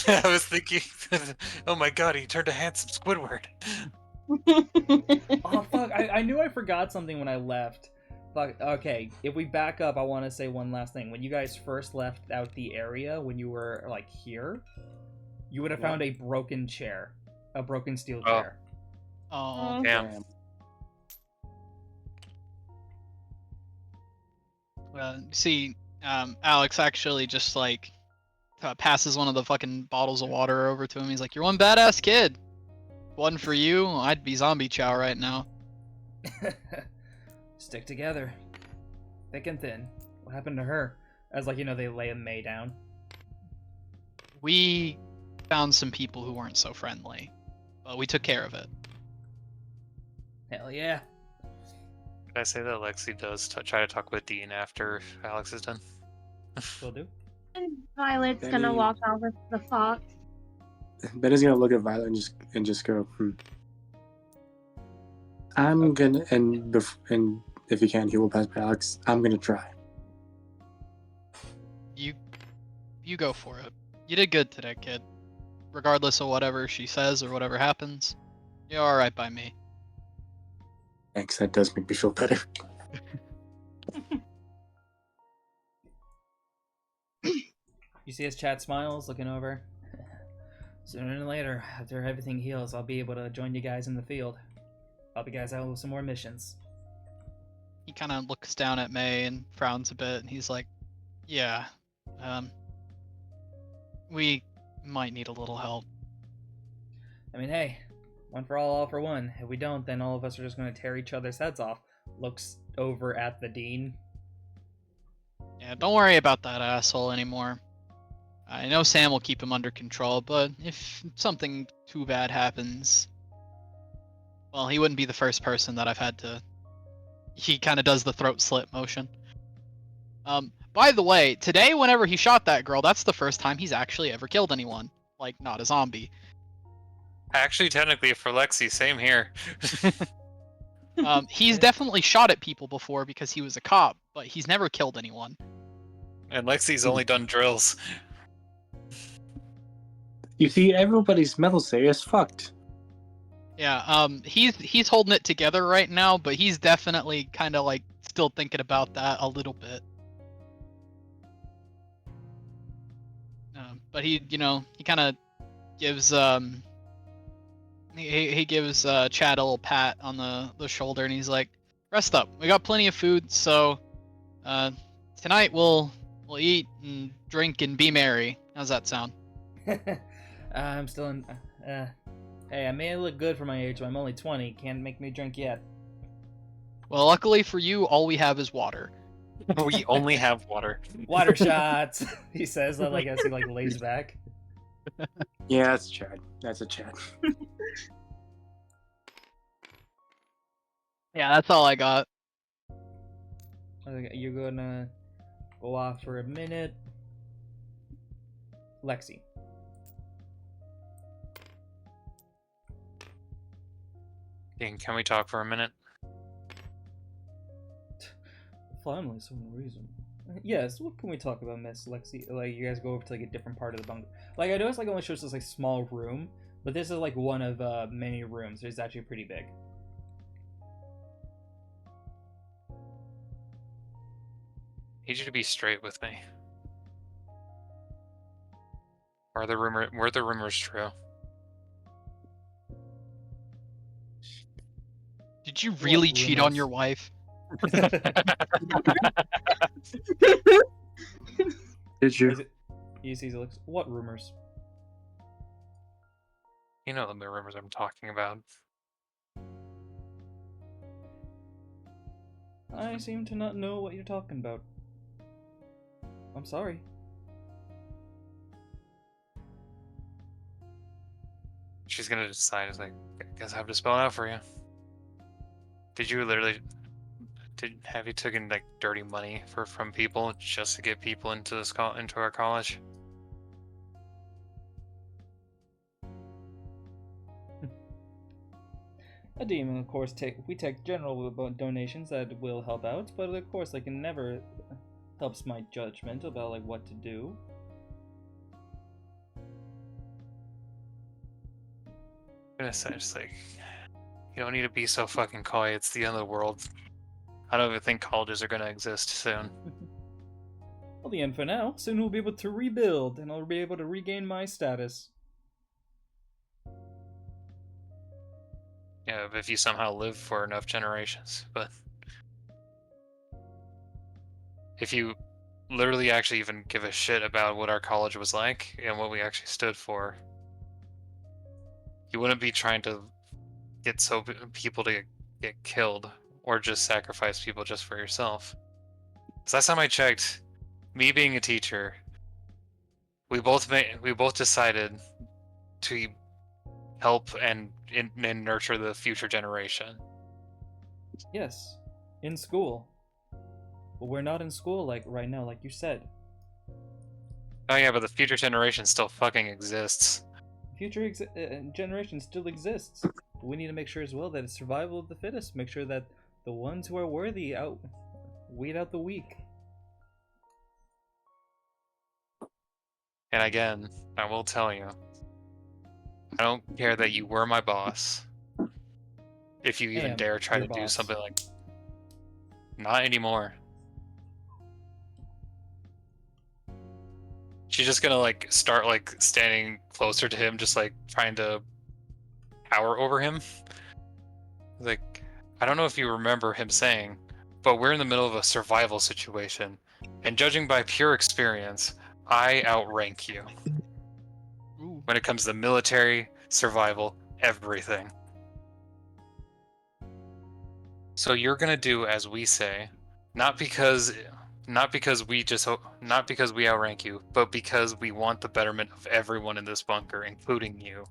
I was thinking, oh my god, he turned a handsome Squidward. Oh, fuck. I knew I forgot something when I left. Fuck. Okay, if we back up, I want to say one last thing. When you guys first left out the area, when you were, like, here, you would have found a broken chair. A broken steel Oh. chair. Oh. Damn. See, Alex actually just like passes one of the fucking bottles of water over to him. He's like, "You're one badass kid. One for you, I'd be zombie chow right now." Stick together. Thick and thin. What happened to her? As, like, you know, they lay May down. We found some people who weren't so friendly, but we took care of it. Hell yeah. Did I say that Lexi does try to talk with Dean after Alex is done? Will do. And Violet's gonna Benny- walk out with the fox. Benny's gonna look at Violet and just go, I'm gonna and if he can, he will pass by Alex. I'm gonna try. You go for it. You did good today, kid. Regardless of whatever she says or whatever happens, you're alright by me. Thanks, that does make me feel better. You see his chat smiles, looking over. Sooner than later, after everything heals, I'll be able to join you guys in the field. Help you guys out with some more missions. He kind of looks down at May and frowns a bit, and he's like, "Yeah, we might need a little help." I mean, hey, one for all for one. If we don't, then all of us are just going to tear each other's heads off. Looks over at the dean. Yeah, don't worry about that asshole anymore. I know Sam will keep him under control, but if something too bad happens, well, he wouldn't be the first person that I've had to... He kind of does the throat slit motion. By the way, today, whenever he shot that girl, that's the first time he's actually ever killed anyone. like not a zombie. Actually, technically, for Lexi, same here. He's definitely shot at people before because he was a cop, but he's never killed anyone. And Lexi's only done drills. You see, everybody's mental state is fucked. Yeah, he's holding it together right now, but he's definitely kind of like still thinking about that a little bit. But he kind of gives he gives Chad a little pat on the shoulder, and he's like, "Rest up. We got plenty of food, so tonight we'll eat and drink and be merry." How's that sound? I'm still in. Hey, I may look good for my age, but I'm only 20. Can't make me drink yet. Well, luckily for you, all we have is water. We only have water. Water shots, he says, like as he like lays back. Yeah, that's Chad. That's a Chad. Yeah, that's all I got. Okay, you're gonna go off for a minute. Lexi. Dean, can we talk for a minute? Finally, some reason. Yes, what can we talk about, Miss Lexi? Like, you guys go over to like a different part of the bunk. Like, I know it's like only shows this like small room, but this is like one of many rooms. It's actually pretty big. Need you to be straight with me. Were the rumors true? Did you really What cheat on rumors? your wife? Did you? He sees it looks. What rumors? You know the rumors I'm talking about. I seem to not know what you're talking about. I'm sorry. She's gonna decide. It's like, I guess I have to spell it out for you. Did you literally? Have you taken like dirty money from people just to get people into into our college? A demon, of course, we take general donations that will help out, but of course, like, it never helps my judgment about like what to do. I'm gonna say, just like, you don't need to be so fucking coy. It's the end of the world. I don't even think colleges are gonna exist soon. Well, the end for now. Soon we'll be able to rebuild, and I'll be able to regain my status. Yeah, if you somehow live for enough generations. But if you literally actually even give a shit about what our college was like and what we actually stood for, you wouldn't be trying to get people to get killed or just sacrifice people just for yourself. So last time I checked, me being a teacher, we both decided to help and nurture the future generation. Yes, in school. But we're not in school like right now, like you said. Oh yeah, but the future generation still fucking exists. Future generation still exists. But we need to make sure as well that it's survival of the fittest. Make sure that the ones who are worthy weed out the weak. And again, I will tell you, I don't care that you were my boss. If you even dare try to do something like... Not anymore. She's just gonna like start like standing closer to him, just like trying to power over him. Like, I don't know if you remember him saying, but we're in the middle of a survival situation, and judging by pure experience, I outrank you. Ooh. When it comes to military, survival, everything. So you're gonna do as we say, not because we outrank you, but because we want the betterment of everyone in this bunker, including you.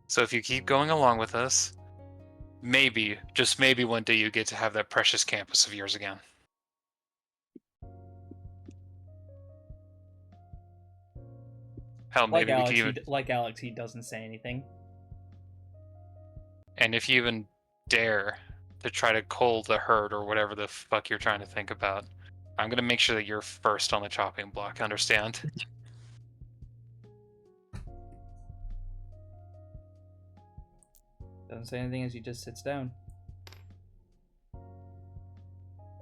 So if you keep going along with us, maybe, just maybe one day you get to have that precious campus of yours again. Hell, Like maybe we Alex, could even. like Alex, he doesn't say anything. And if you even dare to try to cull the herd or whatever the fuck you're trying to think about, I'm gonna make sure that you're first on the chopping block. Understand? Doesn't say anything as he just sits down.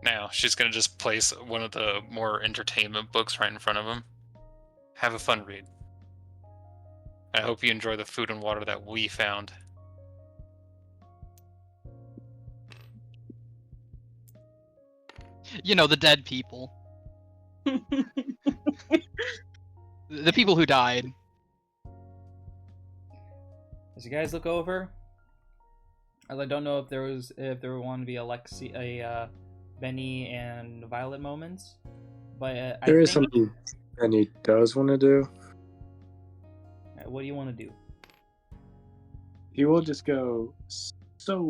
Now she's gonna just place one of the more entertainment books right in front of him. Have a fun read. I hope you enjoy the food and water that we found. You know, the dead people. The people who died. As you guys look over, I don't know if there want to be Benny and Violet moments, but There is something Benny does want to do. What do you want to do? He will just go, so...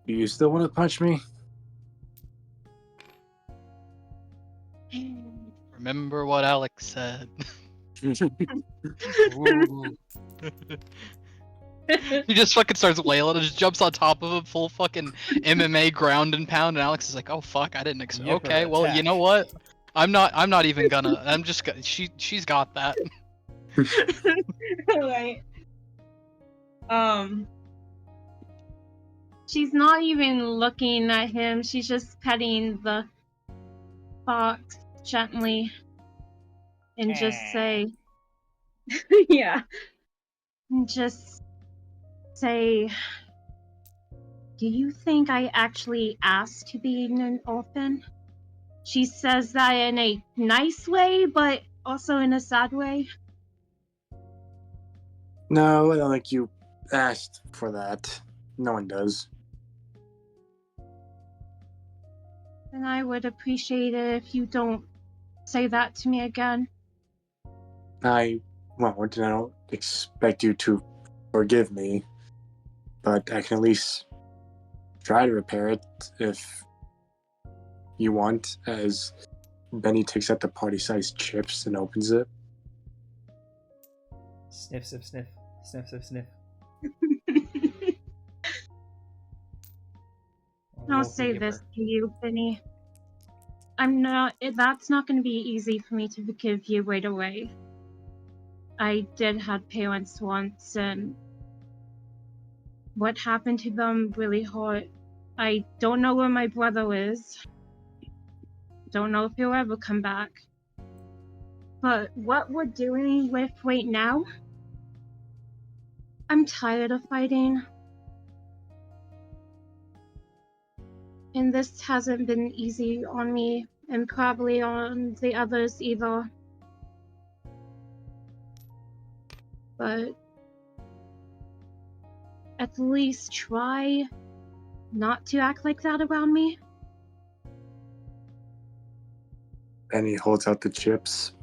Do you still want to punch me? Remember what Alex said. He just fucking starts wailing and just jumps on top of him, full fucking MMA ground and pound, and Alex is like, "Oh fuck, I didn't expect." Yipper Okay, well, you attack. know what? I'm not even gonna. I'm just gonna. She's got that. Right. She's not even looking at him. She's just petting the fox gently, and just say, "Yeah." And just say, "Do you think I actually asked to be an orphan?" She says that in a nice way, but also in a sad way. No, I don't think you asked for that. No one does. And I would appreciate it if you don't say that to me again. I won't, and I don't expect you to forgive me, but I can at least try to repair it if you want, as Benny takes out the party-sized chips and opens it. Sniff, sniff, sniff, sniff, sniff, sniff. I'll say this to you, Benny. That's not going to be easy for me to forgive you right away. I did have parents once, and what happened to them really hurt. I don't know where my brother is. Don't know if he'll ever come back. But what we're dealing with right now, I'm tired of fighting. And this hasn't been easy on me, and probably on the others either. But at least try not to act like that around me. Benny holds out the chips.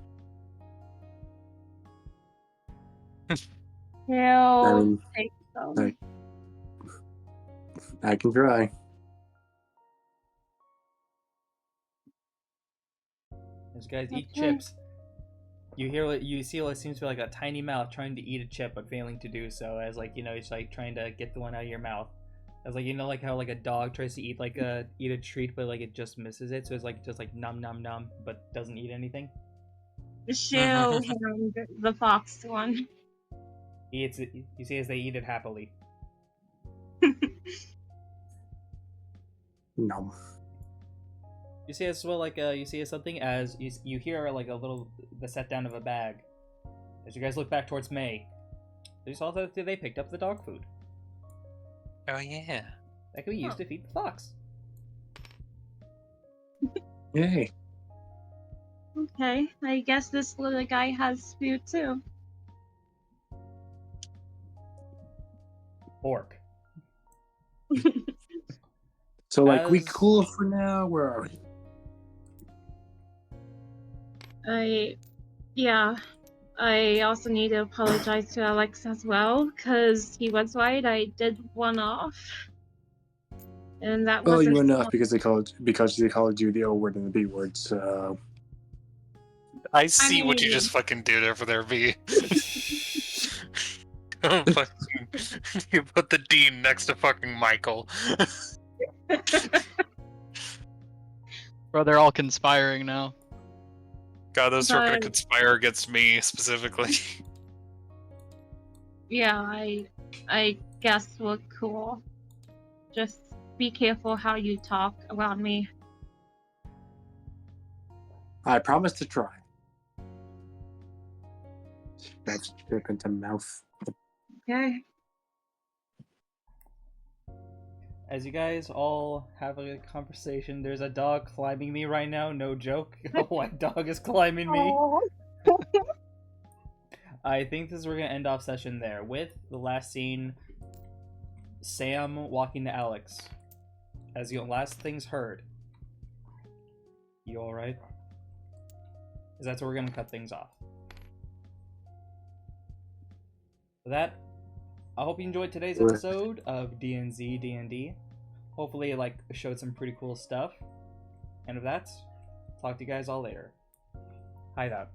He'll take them. I can try. As guys eat Okay. chips, you see what seems to be like a tiny mouth trying to eat a chip but failing to do so. As it's like trying to get the one out of your mouth. As like how like a dog tries to eat eat a treat but it just misses it, so it's just nom nom nom but doesn't eat anything. She'll hand the fox one. He eats it. You see as they eat it happily. No. You see as well you see as something as you hear the set down of a bag. As you guys look back towards May, you saw that they picked up the dog food. Oh yeah. That could be used to feed the fox. Yay. Okay, I guess this little guy has food too. Pork. So, we As- cool for now? Where are we? I also need to apologize to Alex as well, because he was right, I did one off. And that Well, you wasn't went off because they called you the O word and the B word, so... I see what you mean- just fucking did over there, V. You put the Dean next to fucking Michael. Bro, they're all conspiring now. God, those two are gonna But- conspire against me specifically. Yeah, I guess we're cool. Just be careful how you talk around me. I promise to try. That's trip into mouth. Okay. As you guys all have a conversation, there's a dog climbing me right now. No joke. A white dog is climbing me. Oh. I think this is we're gonna end off session there with the last scene. Sam walking to Alex. As your last things heard. You all right? Because that's where we're gonna cut things off. With that, I hope you enjoyed today's episode of Dnz Dnd. Hopefully it showed some pretty cool stuff. And with that, talk to you guys all later. Hi that.